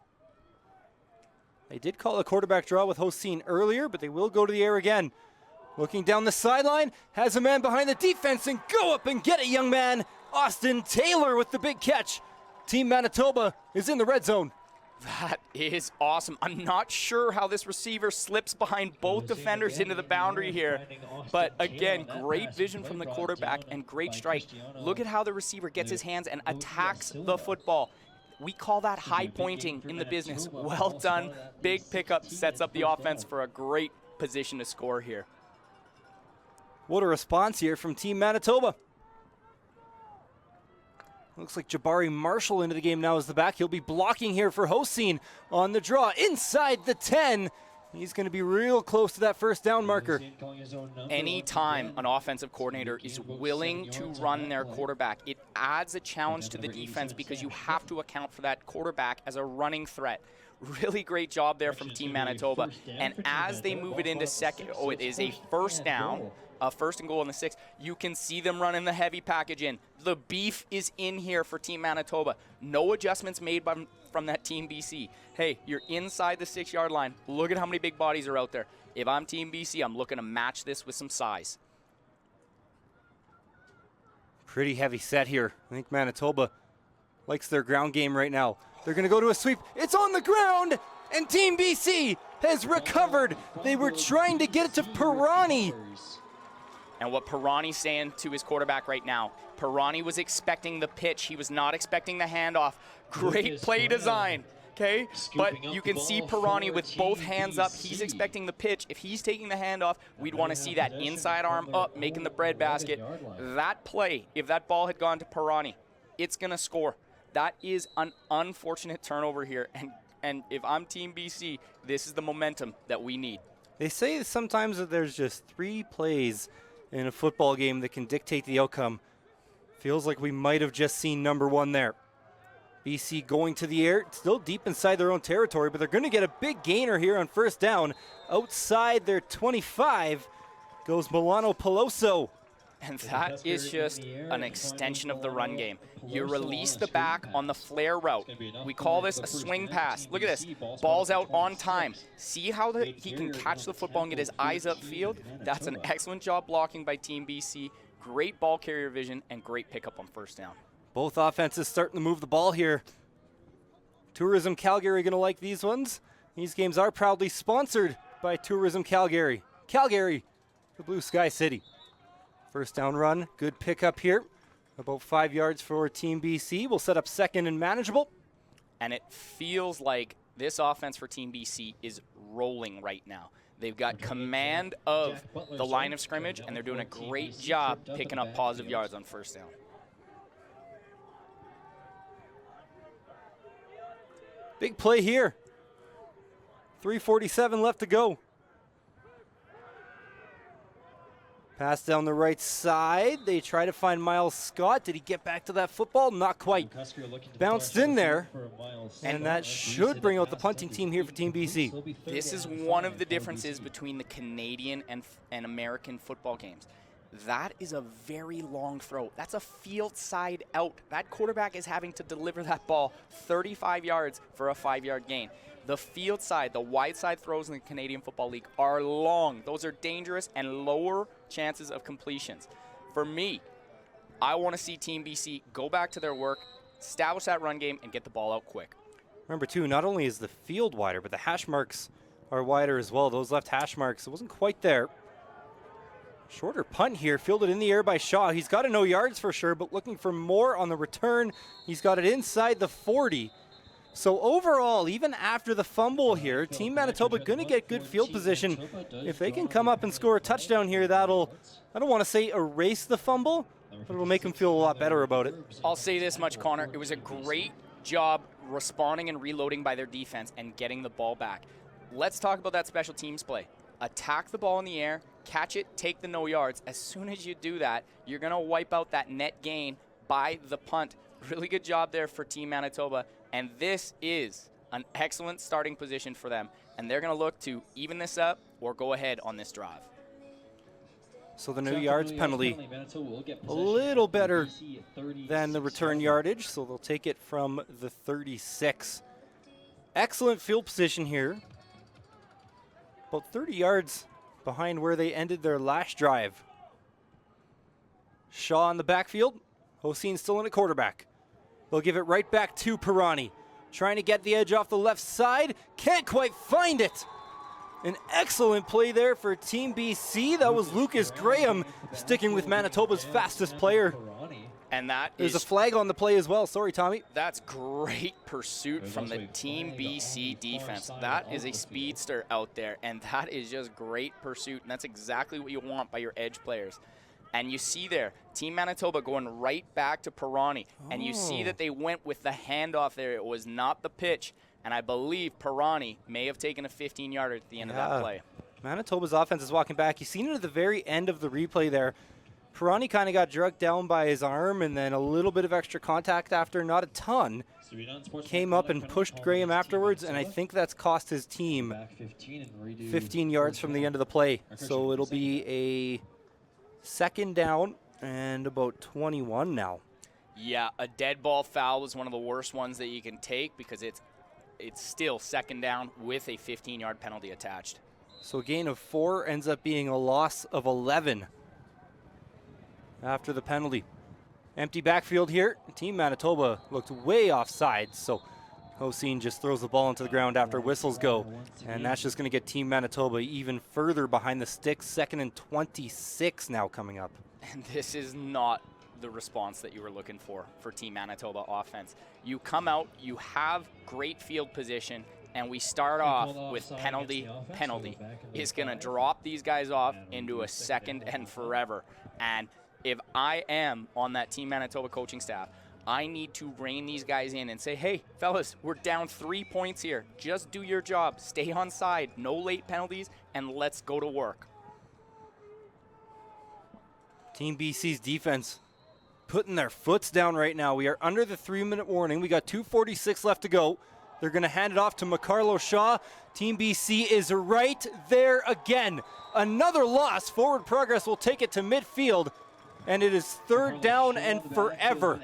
Speaker 2: They did call a quarterback draw with Hosteen earlier, but they will go to the air again. Looking down the sideline, has a man behind the defense, and go up and get it, young man. Austin Taylor with the big catch. Team Manitoba is in the red zone.
Speaker 3: That is awesome. I'm not sure how this receiver slips behind both defenders into the boundary here. But again, great vision from the quarterback and great strike. Look at how the receiver gets his hands and attacks the football. We call that high pointing in the business. Well done. Big pickup sets up the offense for a great position to score here.
Speaker 2: What a response here from Team Manitoba. Looks like Jabari Marshall into the game now as the back. He'll be blocking here for Hosteen on the draw inside the 10. He's going to be real close to that first down marker.
Speaker 3: Anytime an offensive coordinator is willing to run their quarterback, it adds a challenge to the defense because you have to account for that quarterback as a running threat. Really great job there from Team Manitoba. And as they move it into second, it is a first down. First and goal in the 6. You can see them running the heavy package in. The beef is in here for Team Manitoba. No adjustments made from that Team BC. Hey, you're inside the 6-yard line. Look at how many big bodies are out there. If I'm Team BC, I'm looking to match this with some size.
Speaker 2: Pretty heavy set here. I think Manitoba likes their ground game right now. They're going to go to a sweep. It's on the ground, and Team BC has recovered. They were trying to get it to Pirani.
Speaker 3: And what Pirani's saying to his quarterback right now, Pirani was expecting the pitch. He was not expecting the handoff. Great play design, okay? But you can see Pirani with both hands up. He's expecting the pitch. If he's taking the handoff, we'd want to see that inside arm up, making the breadbasket. That play, if that ball had gone to Pirani, it's going to score. That is an unfortunate turnover here. And if I'm Team BC, this is the momentum that we need.
Speaker 2: They say sometimes that there's just 3 plays in a football game that can dictate the outcome. Feels like we might have just seen number 1 there. BC going to the air, still deep inside their own territory, but they're going to get a big gainer here on first down. Outside their 25 goes Milano Peloso.
Speaker 3: And that is just an extension of the run game. You release the back on the flare route. We call this a swing pass. Look at this. Ball's out on time. See how he can catch the football and get his eyes upfield? That's an excellent job blocking by Team BC. Great ball carrier vision and great pickup on first down.
Speaker 2: Both offenses starting to move the ball here. Tourism Calgary going to like these ones. These games are proudly sponsored by Tourism Calgary. Calgary, the Blue Sky City. First down run, good pickup here. About 5 yards for Team BC. We'll set up second and manageable.
Speaker 3: And it feels like this offense for Team BC is rolling right now. They've got command of the line of scrimmage, and they're doing a great job picking up positive yards on first down.
Speaker 2: Big play here. 3:47 left to go. Pass down the right side. They try to find Miles Scott. Did he get back to that football? Not quite. Bounced in there. And that should bring out the punting team here for Team BC.
Speaker 3: This is one of the differences between the Canadian and American football games. That is a very long throw. That's a field side out. That quarterback is having to deliver that ball 35 yards for a 5-yard gain. The field side, the wide side throws in the Canadian Football League are long. Those are dangerous and lower chances of completions. For me, I want to see Team BC go back to their work, establish that run game, and get the ball out quick.
Speaker 2: Remember, too, not only is the field wider, but the hash marks are wider as well. Those left hash marks, it wasn't quite there. Shorter punt here, fielded in the air by Shaw. He's got to know yards for sure, but looking for more on the return. He's got it inside the 40. So overall, even after the fumble here, Team Manitoba going to get good field position. If they can come up and score a touchdown here, that'll, I don't want to say erase the fumble, but it'll make them feel a lot better about it.
Speaker 3: I'll say this much, Connor. It was a great job responding and reloading by their defense and getting the ball back. Let's talk about that special teams play. Attack the ball in the air, catch it, take the no yards. As soon as you do that, you're going to wipe out that net gain by the punt. Really good job there for Team Manitoba, and this is an excellent starting position for them, and they're going to look to even this up or go ahead on this drive.
Speaker 2: So the no yards penalty, a little better than the return yardage, so they'll take it from the 36. Excellent field position here. About 30 yards behind where they ended their last drive. Shaw in the backfield. Hoseen still in at quarterback. They'll give it right back to Pirani. Trying to get the edge off the left side. Can't quite find it. An excellent play there for Team BC. That was Lucas Graham sticking with Manitoba's fastest player.
Speaker 3: And
Speaker 2: there's a flag on the play as well. Sorry, Tommy.
Speaker 3: That's great pursuit from the Team BC defense. That is a speedster out there, and that is just great pursuit, and that's exactly what you want by your edge players. And you see there, Team Manitoba going right back to Pirani, and you see that they went with the handoff there. It was not the pitch, and I believe Pirani may have taken a 15-yarder at the end of that play.
Speaker 2: Manitoba's offense is walking back. You seen it at the very end of the replay there. Pirani kind of got drugged down by his arm, and then a little bit of extra contact after, not a ton. Came up and pushed Graham afterwards, and I think that's cost his team 15 yards from the end of the play. So it'll be a second down and about 21 now.
Speaker 3: Yeah, a dead ball foul was one of the worst ones that you can take because it's still second down with a 15-yard penalty attached.
Speaker 2: So a gain of 4 ends up being a loss of 11 after the penalty. Empty backfield here. Team Manitoba looked way offside, so Hoseen just throws the ball into the ground after whistles go. And that's just going to get Team Manitoba even further behind the sticks. 2nd and 26 now coming up.
Speaker 3: And this is not the response that you were looking for Team Manitoba offense. You come out, you have great field position, and we start off with penalty. It's going to drop these guys off into a 2nd and forever. And if I am on that Team Manitoba coaching staff, I need to rein these guys in and say, hey, fellas, we're down 3 points here. Just do your job. Stay on side. No late penalties, and let's go to work.
Speaker 2: Team BC's defense putting their foots down right now. We are under the 3-minute warning. We got 2:46 left to go. They're going to hand it off to McCarlo Shaw. Team BC is right there again. Another loss. Forward progress will take it to midfield. And it is 3rd down and forever.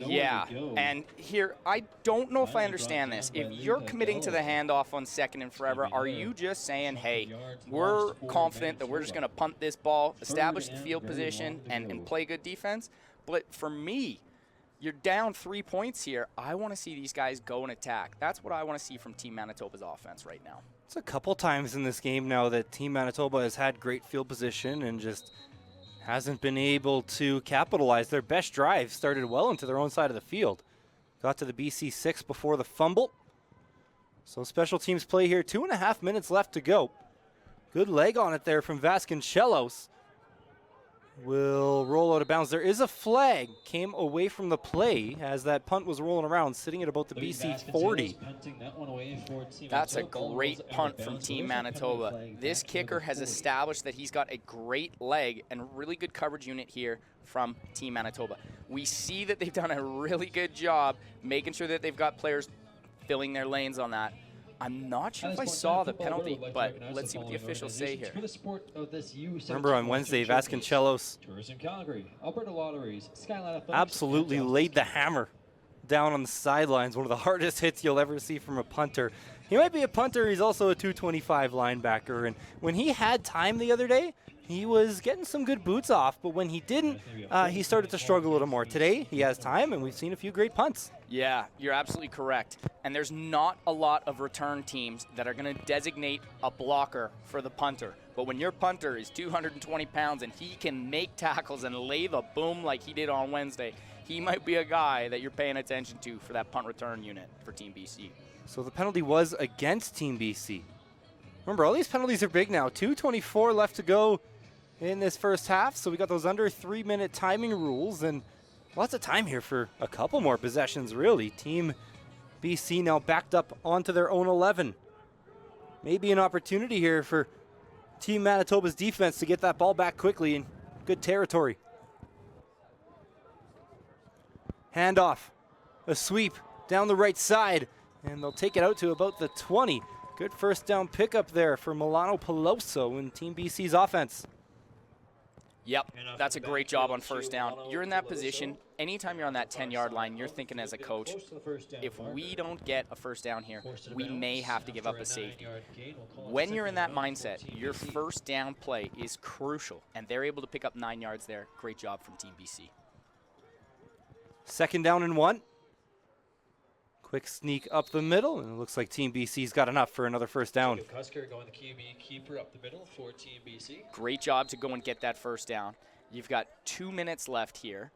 Speaker 3: Yeah, and here, I don't know if I understand this. If you're committing to the handoff on 2nd and forever, are you just saying, hey, we're confident that we're just going to punt this ball, establish the field position, and play good defense? But for me, you're down 3 points here. I want to see these guys go and attack. That's what I want to see from Team Manitoba's offense right now.
Speaker 2: It's a couple times in this game now that Team Manitoba has had great field position and just hasn't been able to capitalize. Their best drive started well into their own side of the field. Got to the BC 6 before the fumble. So special teams play here. 2.5 minutes left to go. Good leg on it there from Vasconcelos. Will roll out of bounds. There is a flag. Came away from the play as that punt was rolling around, sitting at about the BC 40.
Speaker 3: That's a great punt from Team Manitoba. This kicker has established that he's got a great leg and really good coverage unit here from Team Manitoba. We see that they've done a really good job making sure that they've got players filling their lanes on that. I'm not sure if I saw the penalty, but let's see what the officials say here.
Speaker 2: Remember on Wednesday, Vasconcelos absolutely laid the hammer down on the sidelines. One of the hardest hits you'll ever see from a punter. He might be a punter, he's also a 225 linebacker. And when he had time the other day, he was getting some good boots off, but when he didn't, he started to struggle a little more. Today, he has time, and we've seen a few great punts.
Speaker 3: Yeah, you're absolutely correct. And there's not a lot of return teams that are going to designate a blocker for the punter. But when your punter is 220 pounds and he can make tackles and lay the boom like he did on Wednesday, he might be a guy that you're paying attention to for that punt return unit for Team BC.
Speaker 2: So the penalty was against Team BC. Remember, all these penalties are big now. 2:24 left to go in this first half, so we got those under 3-minute timing rules, and lots of time here for a couple more possessions, really. Team BC now backed up onto their own 11. Maybe an opportunity here for Team Manitoba's defense to get that ball back quickly in good territory. Handoff, a sweep down the right side, and they'll take it out to about the 20. Good first down pickup there for Milano Peloso in Team BC's offense.
Speaker 3: Yep, that's a great job on first down. You're in that position. Anytime you're on that 10-yard line, you're thinking as a coach, if we don't get a first down here, we may have to give up a safety. When you're in that mindset, your first down play is crucial, and they're able to pick up 9 yards there. Great job from Team BC.
Speaker 2: Second down and 1. Quick sneak up the middle, and it looks like Team BC's got enough for another first down.
Speaker 1: Cusker going the QB keeper up the middle for Team BC.
Speaker 3: Great job to go and get that first down. You've got 2 minutes left here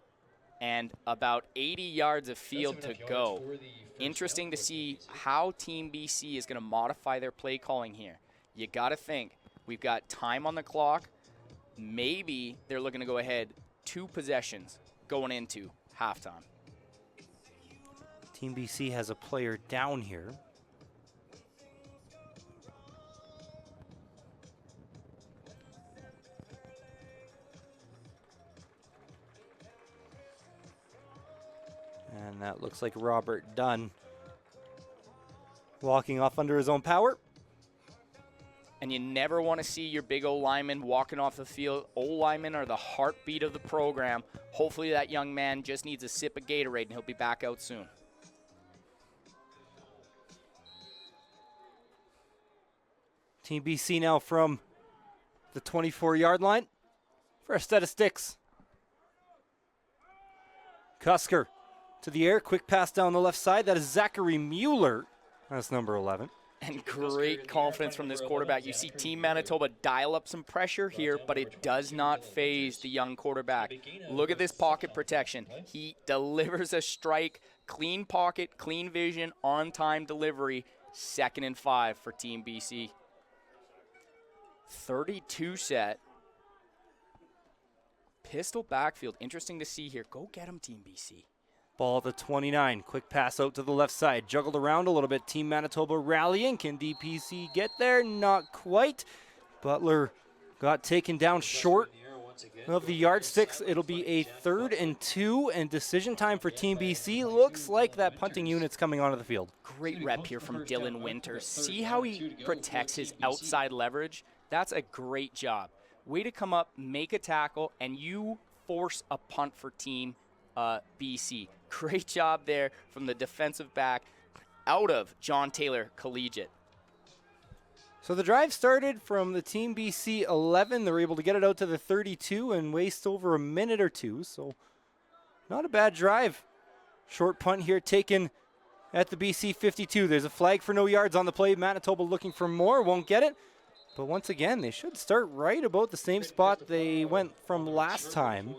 Speaker 3: and about 80 yards of field to go. Interesting to see how Team BC is going to modify their play calling here. You got to think, we've got time on the clock. Maybe they're looking to go ahead 2 possessions going into halftime.
Speaker 2: Team BC has a player down here. And that looks like Robert Dunn walking off under his own power.
Speaker 3: And you never want to see your big O-lineman walking off the field. O-linemen are the heartbeat of the program. Hopefully that young man just needs a sip of Gatorade and he'll be back out soon.
Speaker 2: Team BC now from the 24-yard line for a set of sticks. Cusker to the air, quick pass down the left side. That is Zachary Mueller. That's number 11.
Speaker 3: And great confidence from this quarterback. You see Team Manitoba dial up some pressure here, but it does not phase the young quarterback. Look at this pocket protection. He delivers a strike, clean pocket, clean vision, on-time delivery. 2nd and 5 for Team BC. 32 set. Pistol backfield. Interesting to see here. Go get him, Team BC.
Speaker 2: Ball at the 29. Quick pass out to the left side. Juggled around a little bit. Team Manitoba rallying. Can DPC get there? Not quite. Butler got taken down short of the yardsticks. It'll be a 3rd and 2, and decision time for Team BC. Looks like that punting unit's coming onto the field.
Speaker 3: Great rep here from Dylan Winters. See how he protects his outside leverage? That's a great job. Way to come up, make a tackle, and you force a punt for Team BC. Great job there from the defensive back out of John Taylor Collegiate.
Speaker 2: So the drive started from the Team BC 11. They were able to get it out to the 32 and waste over a minute or two. So not a bad drive. Short punt here taken at the BC 52. There's a flag for no yards on the play. Manitoba looking for more. Won't get it. But once again, they should start right about the same spot they went from last time.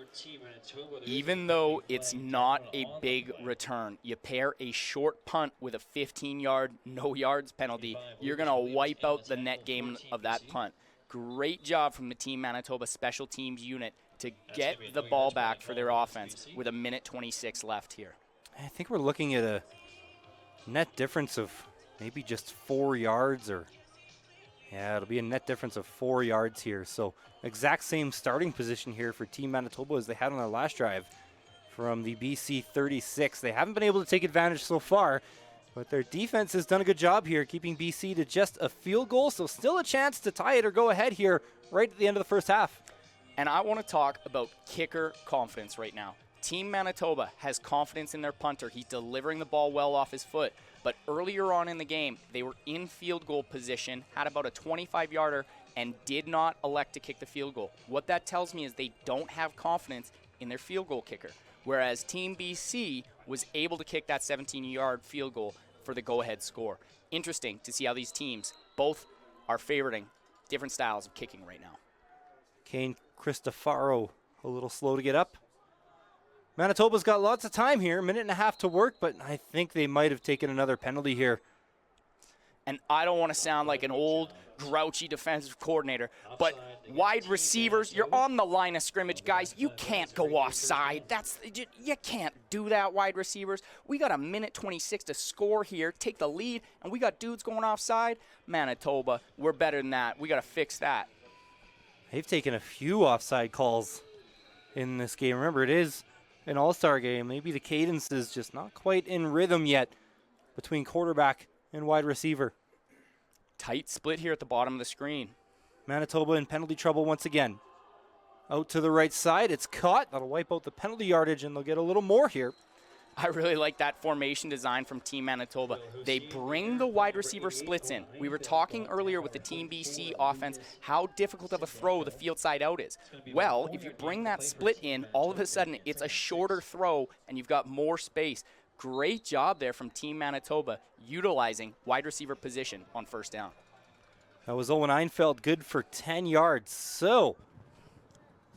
Speaker 3: Even though it's not a big return, you pair a short punt with a 15-yard no yards penalty, you're going to wipe out the net game of that punt. Great job from the Team Manitoba special teams unit to get the ball back for their offense with 1:26 left here.
Speaker 2: I think we're looking at a net difference of maybe just 4 yards or... yeah, it'll be a net difference of 4 yards here. So exact same starting position here for Team Manitoba as they had on their last drive from the BC 36. They haven't been able to take advantage so far, but their defense has done a good job here, keeping BC to just a field goal. So still a chance to tie it or go ahead here right at the end of the first half.
Speaker 3: And I want to talk about kicker confidence right now. Team Manitoba has confidence in their punter. He's delivering the ball well off his foot. But earlier on in the game, they were in field goal position, had about a 25-yarder, and did not elect to kick the field goal. What that tells me is they don't have confidence in their field goal kicker, whereas Team BC was able to kick that 17-yard field goal for the go-ahead score. Interesting to see how these teams both are favoriting different styles of kicking right now.
Speaker 2: Kane Cristofaro a little slow to get up. Manitoba's got lots of time here, a minute and a half to work, but I think they might have taken another penalty here.
Speaker 3: And I don't want to sound like an old, grouchy defensive coordinator, but wide receivers, you're on the line of scrimmage, guys. You can't go offside. You can't do that, wide receivers. We got 1:26 to score here, take the lead, and we got dudes going offside. Manitoba, we're better than that. We got to fix that.
Speaker 2: They've taken a few offside calls in this game. Remember, it is an all-star game. Maybe the cadence is just not quite in rhythm yet between quarterback and wide receiver.
Speaker 3: Tight split here at the bottom of the screen.
Speaker 2: Manitoba in penalty trouble once again. Out to the right side, it's caught. That'll wipe out the penalty yardage, and they'll get a little more here.
Speaker 3: I really like that formation design from Team Manitoba. They bring the wide receiver splits in. We were talking earlier with the Team BC offense how difficult of a throw the field side out is. Well, if you bring that split in, all of a sudden it's a shorter throw and you've got more space. Great job there from Team Manitoba utilizing wide receiver position on first down.
Speaker 2: That was Owen Einfeld, good for 10 yards. So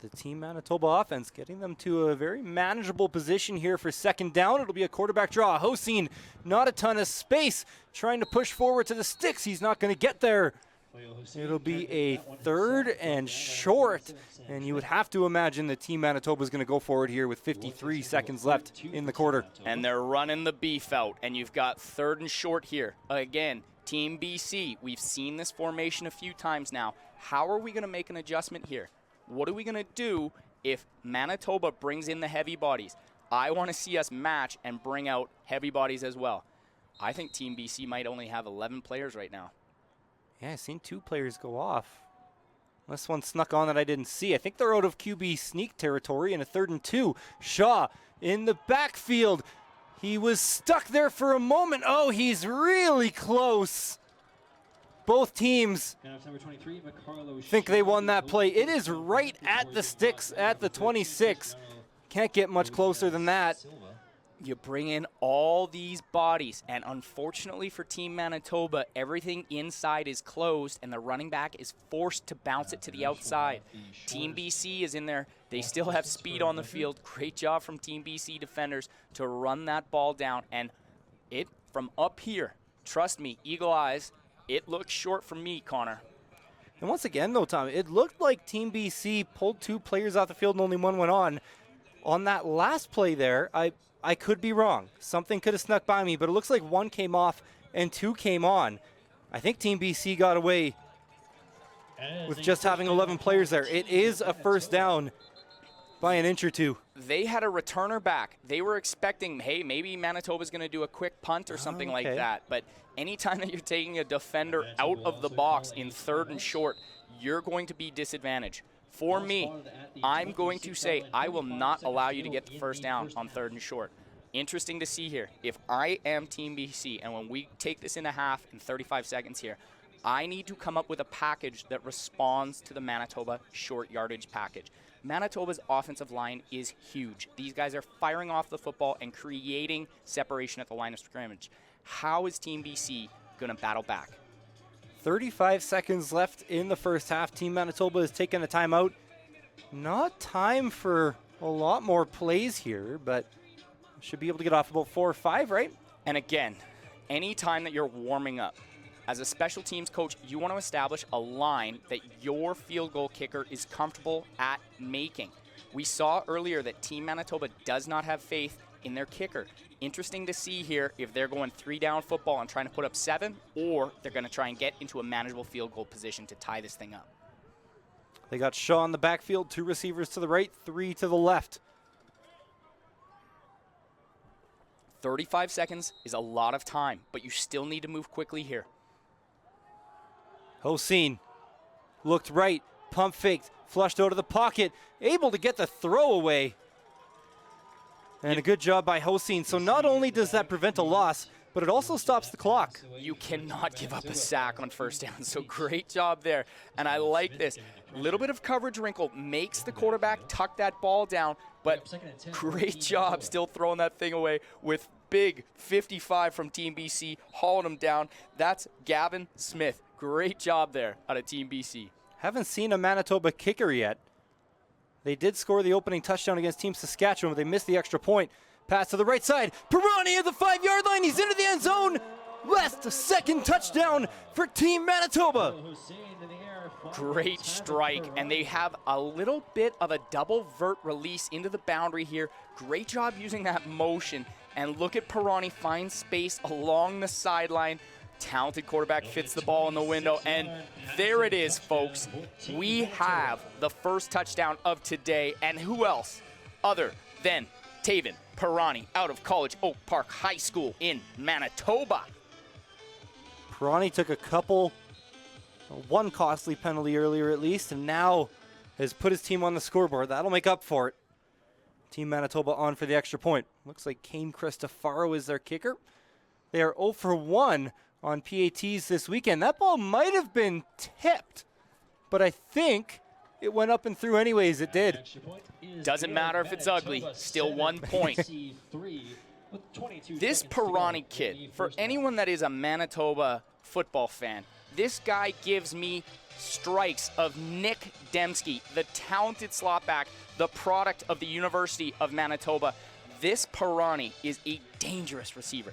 Speaker 2: the Team Manitoba offense getting them to a very manageable position here for second down. It'll be a quarterback draw. Hoseen, not a ton of space, trying to push forward to the sticks. He's not going to get there. It'll be a third and short, and you would have to imagine that Team Manitoba is going to go forward here with 53 seconds left in the quarter.
Speaker 3: And they're running the beef out, and you've got third and short here. Again, Team BC, we've seen this formation a few times now. How are we going to make an adjustment here? What are we going to do if Manitoba brings in the heavy bodies? I want to see us match and bring out heavy bodies as well. I think Team BC might only have 11 players right now.
Speaker 2: Yeah, I've seen 2 players go off. Unless one snuck on that I didn't see. I think they're out of QB sneak territory in a 3rd and 2. Shaw in the backfield. He was stuck there for a moment. Oh, he's really close. Both teams think they won that play. It is right at the sticks at the 26. Can't get much closer than that.
Speaker 3: You bring in all these bodies, and unfortunately for Team Manitoba, everything inside is closed, and the running back is forced to bounce it to the outside. Team BC is in there. They still have speed on the field. Great job from Team BC defenders to run that ball down, and it from up here, trust me, eagle eyes, it looks short for me, Connor.
Speaker 2: And once again, though, Tom, it looked like Team BC pulled 2 players off the field and only one went on. On that last play there, I could be wrong. Something could have snuck by me, but it looks like 1 came off and 2 came on. I think Team BC got away with just having 11 players there. It is a first down by an inch or 2.
Speaker 3: They had a returner back. They were expecting, hey, maybe Manitoba's going to do a quick punt or something like that. But anytime that you're taking a defender out of the box in 3rd and short, you're going to be disadvantaged. For me, I'm going to say I will not allow you to get the first down on 3rd and short. Interesting to see here. If I am Team BC, and when we take this in a half in 35 seconds here, I need to come up with a package that responds to the Manitoba short yardage package. Manitoba's offensive line is huge. These guys are firing off the football and creating separation at the line of scrimmage. How is Team BC going to battle back?
Speaker 2: 35 seconds left in the first half. Team Manitoba has taken a timeout. Not time for a lot more plays here, but should be able to get off about 4 or 5, right?
Speaker 3: And again, any time that you're warming up, as a special teams coach, you want to establish a line that your field goal kicker is comfortable at making. We saw earlier that Team Manitoba does not have faith in their kicker. Interesting to see here if they're going 3-down football and trying to put up 7, or they're going to try and get into a manageable field goal position to tie this thing up.
Speaker 2: They got Shaw in the backfield, 2 receivers to the right, 3 to the left.
Speaker 3: 35 seconds is a lot of time, but you still need to move quickly here.
Speaker 2: Hoseen looked right, pump faked, flushed out of the pocket, able to get the throw away. And a good job by Hoseen. So not only does that prevent a loss, but it also stops the clock.
Speaker 3: You cannot give up a sack on first down, so great job there. And I like this. A little bit of coverage wrinkle makes the quarterback tuck that ball down, but great job still throwing that thing away with big 55 from Team BC, hauling him down. That's Gavin Smith. Great job there out of Team BC.
Speaker 2: Haven't seen a Manitoba kicker yet. They did score the opening touchdown against Team Saskatchewan, but they missed the extra point. Pass to the right side. Pirani at the 5-yard line. He's into the end zone. Last second touchdown for Team Manitoba.
Speaker 3: Great strike, and they have a little bit of a double vert release into the boundary here. Great job using that motion. And look at Pirani find space along the sideline. Talented quarterback fits the ball in the window, and there it is, folks. We have the first touchdown of today, and who else other than Taven Pirani out of College Oak Park High School in Manitoba.
Speaker 2: Pirani took one costly penalty earlier at least, and now has put his team on the scoreboard. That'll make up for it. Team Manitoba on for the extra point. Looks like Kane Cristofaro is their kicker. They are 0 for 1 on PATs this weekend. That ball might have been tipped, but I think it went up and through anyways. It did.
Speaker 3: Doesn't matter if it's ugly, still 1 point. This Pirani kid, for anyone that is a Manitoba football fan, this guy gives me strikes of Nick Dembski, the talented slot back, the product of the University of Manitoba. This Pirani is a dangerous receiver.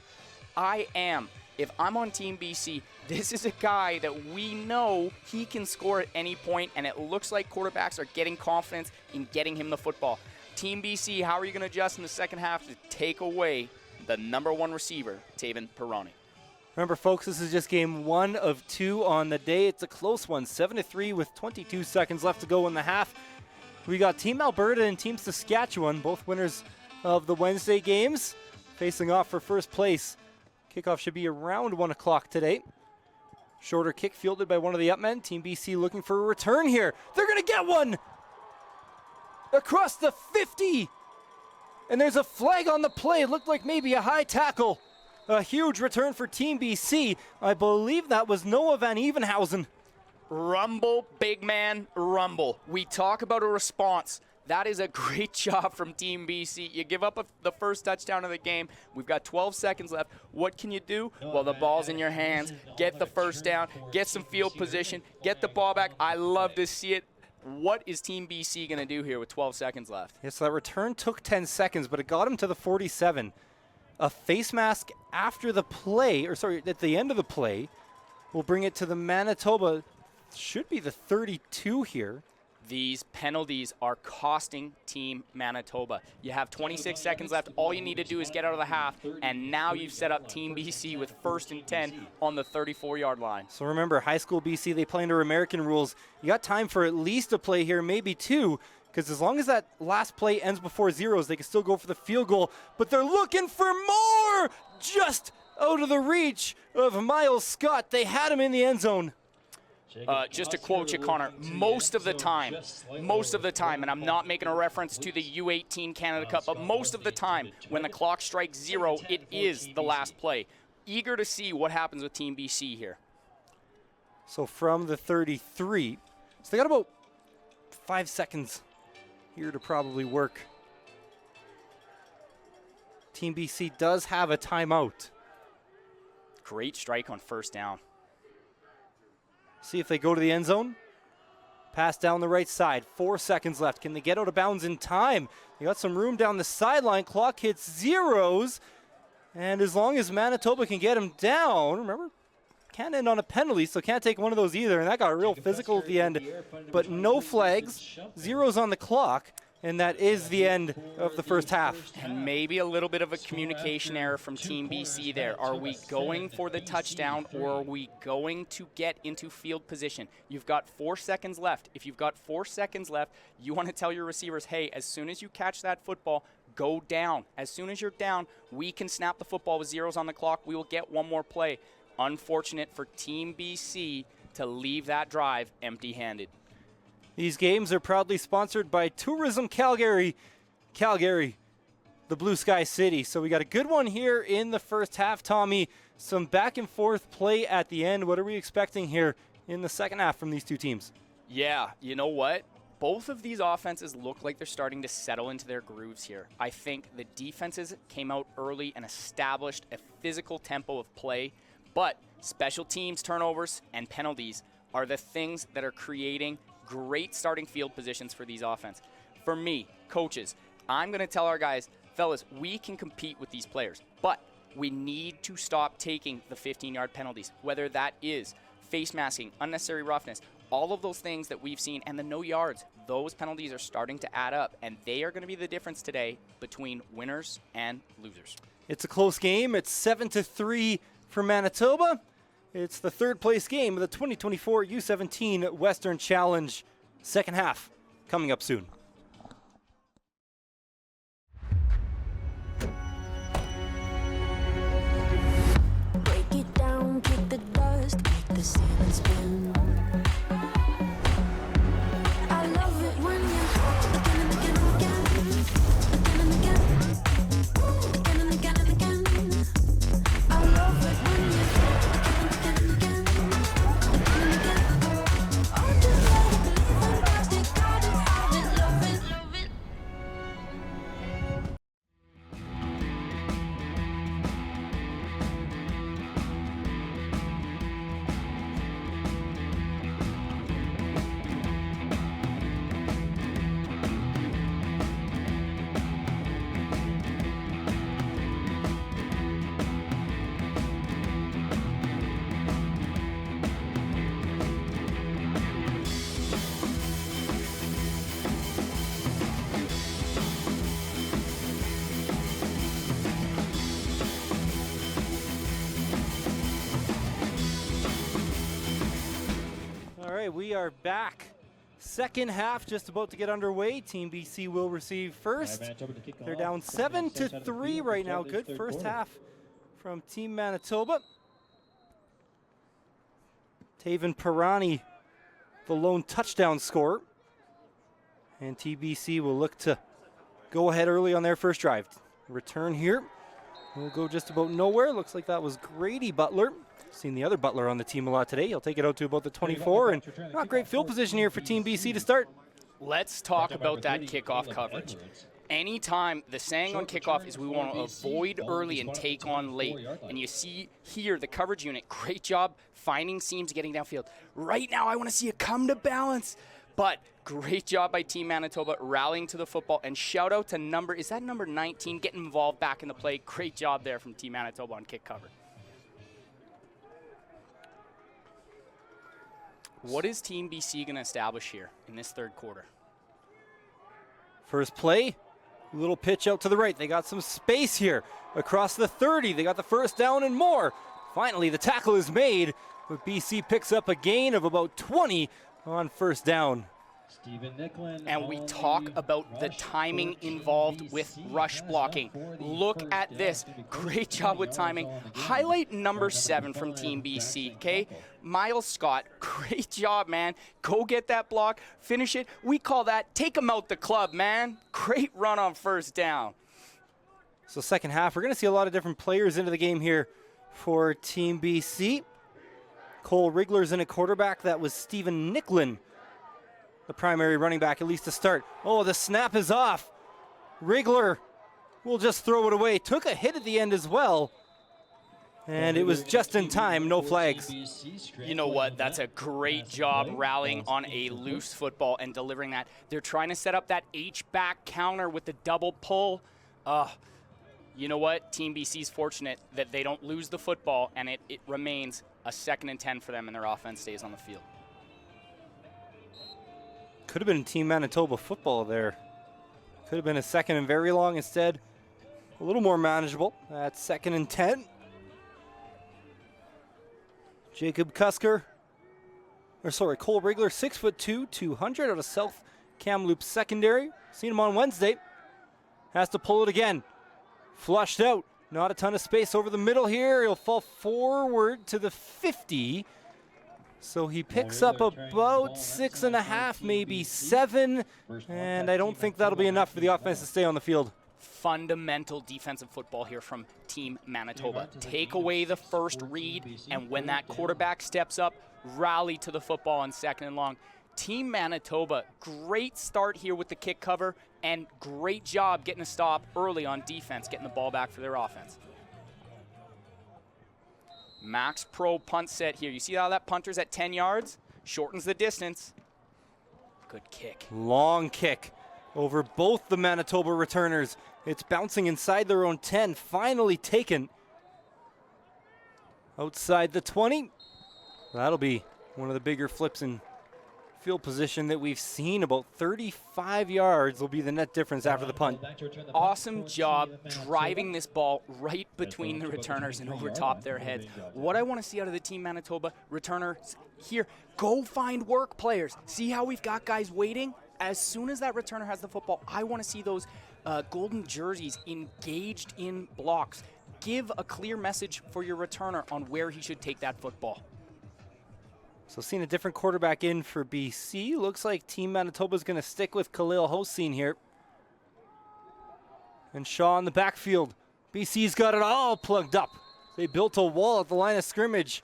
Speaker 3: If I'm on Team BC, this is a guy that we know he can score at any point, and it looks like quarterbacks are getting confidence in getting him the football. Team BC, how are you going to adjust in the second half to take away the #1 receiver, Taven Pirani?
Speaker 2: Remember, folks, this is just game 1 of 2 on the day. It's a close one, 7-3 with 22 seconds left to go in the half. We got Team Alberta and Team Saskatchewan, both winners of the Wednesday games, facing off for first place. Kickoff should be around 1 o'clock today. Shorter kick fielded by one of the upmen. Team BC looking for a return here. They're going to get one! Across the 50! And there's a flag on the play. It looked like maybe a high tackle. A huge return for Team BC. I believe that was Noah Van Evenhausen.
Speaker 3: Rumble, big man, rumble. We talk about a response. That is a great job from Team BC. You give up the first touchdown of the game. We've got 12 seconds left. What can you do? Well, the ball's in your hands. Get the first down. Get some field position. Get the ball back. I love to see it. What is Team BC going to do here with 12 seconds left?
Speaker 2: Yes, that return took 10 seconds, but it got him to the 47. A face mask after the play, at the end of the play, will bring it to the Manitoba. Should be the 32 here.
Speaker 3: These penalties are costing Team Manitoba. You have 26 seconds left. All you need to do is get out of the half, and now you've set up Team BC with 1st and 10 on the 34-yard line.
Speaker 2: So remember, high school BC, they play under American rules. You got time for at least a play here, maybe 2, because as long as that last play ends before zeros, they can still go for the field goal. But they're looking for more! Just out of the reach of Miles Scott. They had him in the end zone.
Speaker 3: Just to quote you, Connor, most of the time, and I'm not making a reference to the U18 Canada Cup, but most of the time, when the clock strikes 0, it is the last play. Eager to see what happens with Team BC here.
Speaker 2: So from the 33, so they got about 5 seconds here to probably work. Team BC does have a timeout.
Speaker 3: Great strike on first down.
Speaker 2: See if they go to the end zone. Pass down the right side. 4 seconds left. Can they get out of bounds in time? They got some room down the sideline. Clock hits zeros. And as long as Manitoba can get him down, remember, can't end on a penalty, so can't take one of those either. And that got real physical at the end. But no flags, zeros on the clock. And that is the end of the first half.
Speaker 3: And maybe a little bit of a communication error from Team BC there. Are we going for the touchdown, or are we going to get into field position? You've got 4 seconds left. If you've got 4 seconds left, you want to tell your receivers, hey, as soon as you catch that football, go down. As soon as you're down, we can snap the football with zeros on the clock. We will get one more play. Unfortunate for Team BC to leave that drive empty-handed.
Speaker 2: These games are proudly sponsored by Tourism Calgary. Calgary, the Blue Sky City. So we got a good one here in the first half, Tommy. Some back and forth play at the end. What are we expecting here in the second half from these two teams?
Speaker 3: Yeah, you know what? Both of these offenses look like they're starting to settle into their grooves here. I think the defenses came out early and established a physical tempo of play, but special teams turnovers and penalties are the things that are creating great starting field positions for these offense. For me, coaches, I'm going to tell our guys, fellas, we can compete with these players, but we need to stop taking the 15-yard penalties, whether that is face masking, unnecessary roughness, all of those things that we've seen, and the no yards. Those penalties are starting to add up, and they are going to be the difference today between winners and losers.
Speaker 2: It's a close game. It's 7-3 for Manitoba. It's the third place game of the 2024 U17 Western Challenge. Second half coming up soon.
Speaker 4: Break it down, kick the dust, make the sand spin. I love it when you again and again and again, again and again, again and again and again. I love it when you again and again and again, again and again. Oh, just let it believe and got it, have it, love it, love it.
Speaker 2: All right, we are back. Second half just about to get underway. Team BC will receive first. They're down 7-3 right now. Good first half from Team Manitoba. Taven Pirani, the lone touchdown scorer. And TBC will look to go ahead early on their first drive. Return here will go just about nowhere. Looks like that was Grady Butler. Seen the other Butler on the team a lot today. He'll take it out to about the 24, and not great field position here for Team BC to start.
Speaker 3: Let's talk about that kickoff coverage. Anytime, the saying on kickoff is we want to avoid early and take on late. And you see here the coverage unit, great job finding seams, getting downfield. Right now, I want to see it come to balance. But great job by Team Manitoba rallying to the football. And shout out to number 19, getting involved back in the play. Great job there from Team Manitoba on kick cover. What is Team BC going to establish here in this third quarter?
Speaker 2: First play, little pitch out to the right. They got some space here across the 30. They got the first down and more. Finally, the tackle is made, but BC picks up a gain of about 20 on first down.
Speaker 3: And we talk about the timing involved with rush blocking. Look at this. Great job with timing. Highlight number 7 from Team BC, okay? Miles Scott, great job, man. Go get that block, finish it. We call that take him out the club, man. Great run on first down.
Speaker 2: So second half, we're going to see a lot of different players into the game here for Team BC. Cole Rigler's in a quarterback. That was Stephen Nicklin, the primary running back, at least to start. Oh, the snap is off. Rigler will just throw it away. Took a hit at the end as well. And it was just in time, no flags.
Speaker 3: You know what? That's a great job rallying on a loose football and delivering that. They're trying to set up that H-back counter with the double pull. You know what? Team BC's fortunate that they don't lose the football, and it remains a 2nd and 10 for them, and their offense stays on the field.
Speaker 2: Could have been Team Manitoba football there. Could have been a 2nd and very long instead. A little more manageable. That's 2nd and 10. Jacob Cusker, Cole Rigler, 6'2", 200 out of South Kamloops Secondary. Seen him on Wednesday. Has to pull it again. Flushed out. Not a ton of space over the middle here. He'll fall forward to the 50. So he picks up about 6.5, maybe 7. And I don't think that'll be enough for the offense to stay on the field.
Speaker 3: Fundamental defensive football here from Team Manitoba. Take away the first read, and when that quarterback steps up, rally to the football on 2nd and long. Team Manitoba, great start here with the kick cover, and great job getting a stop early on defense, getting the ball back for their offense. Max Pro punt set here. You see how that punter's at 10 yards? Shortens the distance. Good kick.
Speaker 2: Long kick over both the Manitoba returners. It's bouncing inside their own 10. Finally taken outside the 20. That'll be one of the bigger flips in field position that we've seen. About 35 yards will be the net difference after the punt.
Speaker 3: Awesome job driving this ball right between the returners and over top their heads. What I want to see out of the Team Manitoba returners here, go find work, players. See how we've got guys waiting? As soon as that returner has the football, I want to see those golden jerseys engaged in blocks. Give a clear message for your returner on where he should take that football.
Speaker 2: So seeing a different quarterback in for BC. Looks like Team Manitoba is going to stick with Khalil Hossein here. And Shaw in the backfield. BC's got it all plugged up. They built a wall at the line of scrimmage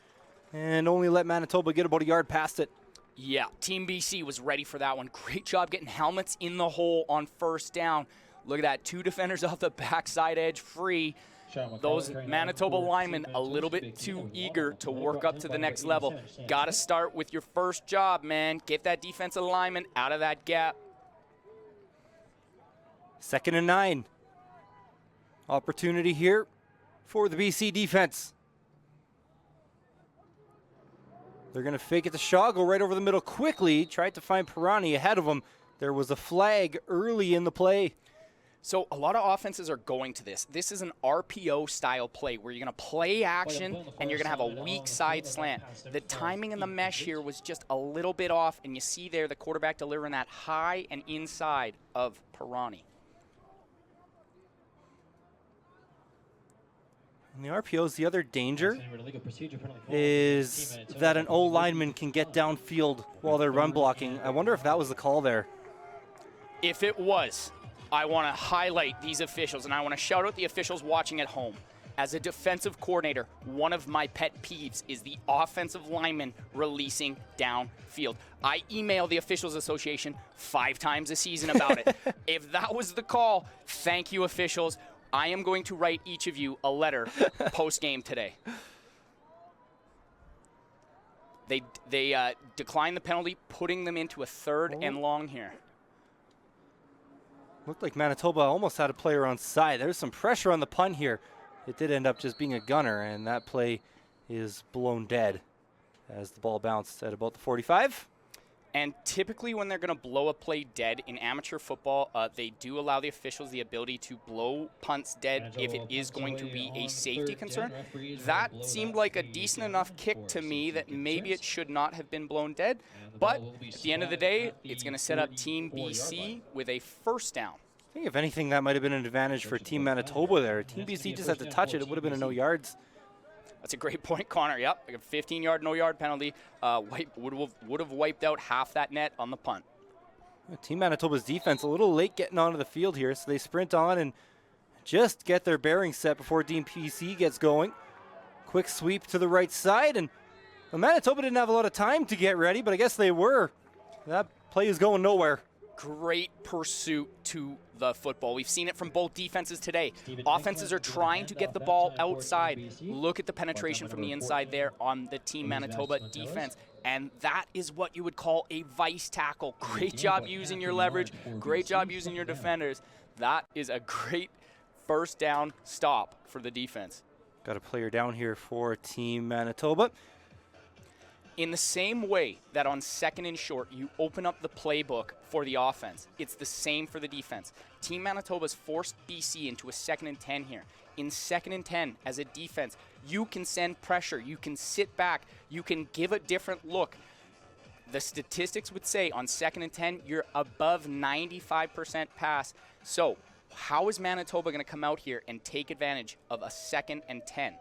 Speaker 2: and only let Manitoba get about a yard past it.
Speaker 3: Yeah, Team BC was ready for that one. Great job getting helmets in the hole on first down. Look at that, 2 defenders off the backside edge free. Those Manitoba linemen a little bit too eager to work up to the next level. Got to start with your first job, man. Get that defensive lineman out of that gap.
Speaker 2: 2nd and 9. Opportunity here for the BC defense. They're going to fake it to Shaw, go right over the middle quickly. Tried to find Pirani ahead of him. There was a flag early in the play.
Speaker 3: So a lot of offenses are going to this. This is an RPO style play where you're going to play action and you're going to have a weak side slant. The timing in the mesh here was just a little bit off, and you see there the quarterback delivering that high and inside of Pirani.
Speaker 2: And the RPO's the other danger is that an O lineman can get downfield while they're run blocking. I wonder if that was the call there.
Speaker 3: If it was, I want to highlight these officials, and I want to shout out the officials watching at home. As a defensive coordinator, one of my pet peeves is the offensive lineman releasing downfield. I email the Officials Association 5 times a season about it. If that was the call, thank you, officials. I am going to write each of you a letter post-game today. They declined the penalty, putting them into a 3rd and long here.
Speaker 2: Looked like Manitoba almost had a player on side. There's some pressure on the punt here. It did end up just being a gunner, and that play is blown dead as the ball bounced at about the 45.
Speaker 3: And typically when they're going to blow a play dead in amateur football, they do allow the officials the ability to blow punts dead if it is going to be a safety concern. That seemed like a decent enough kick to me that maybe it should not have been blown dead. But at the end of the day, it's going to set up Team BC with a 1st down.
Speaker 2: I think if anything, that might have been an advantage for Team Manitoba there. Team BC just had to touch it. It would have been a no yards.
Speaker 3: That's a great point, Connor. Yep, like a 15-yard, no-yard penalty would have wiped out half that net on the punt.
Speaker 2: Team Manitoba's defense a little late getting onto the field here, so they sprint on and just get their bearings set before Team BC gets going. Quick sweep to the right side, and Manitoba didn't have a lot of time to get ready, but I guess they were. That play is going nowhere.
Speaker 3: Great pursuit to the football. We've seen it from both defenses today. Offenses are trying to get the ball outside. Look at the penetration from the inside there on the Team Manitoba defense. And that is what you would call a vice tackle. Great job using your leverage. Great job using your defenders. That is a great 1st down stop for the defense.
Speaker 2: Got a player down here for Team Manitoba.
Speaker 3: In the same way that on 2nd and short, you open up the playbook for the offense, it's the same for the defense. Team Manitoba's forced BC into a 2nd and 10 here. In 2nd and 10, as a defense, you can send pressure, you can sit back, you can give a different look. The statistics would say on 2nd and 10, you're above 95% pass. So how is Manitoba going to come out here and take advantage of a 2nd and 10?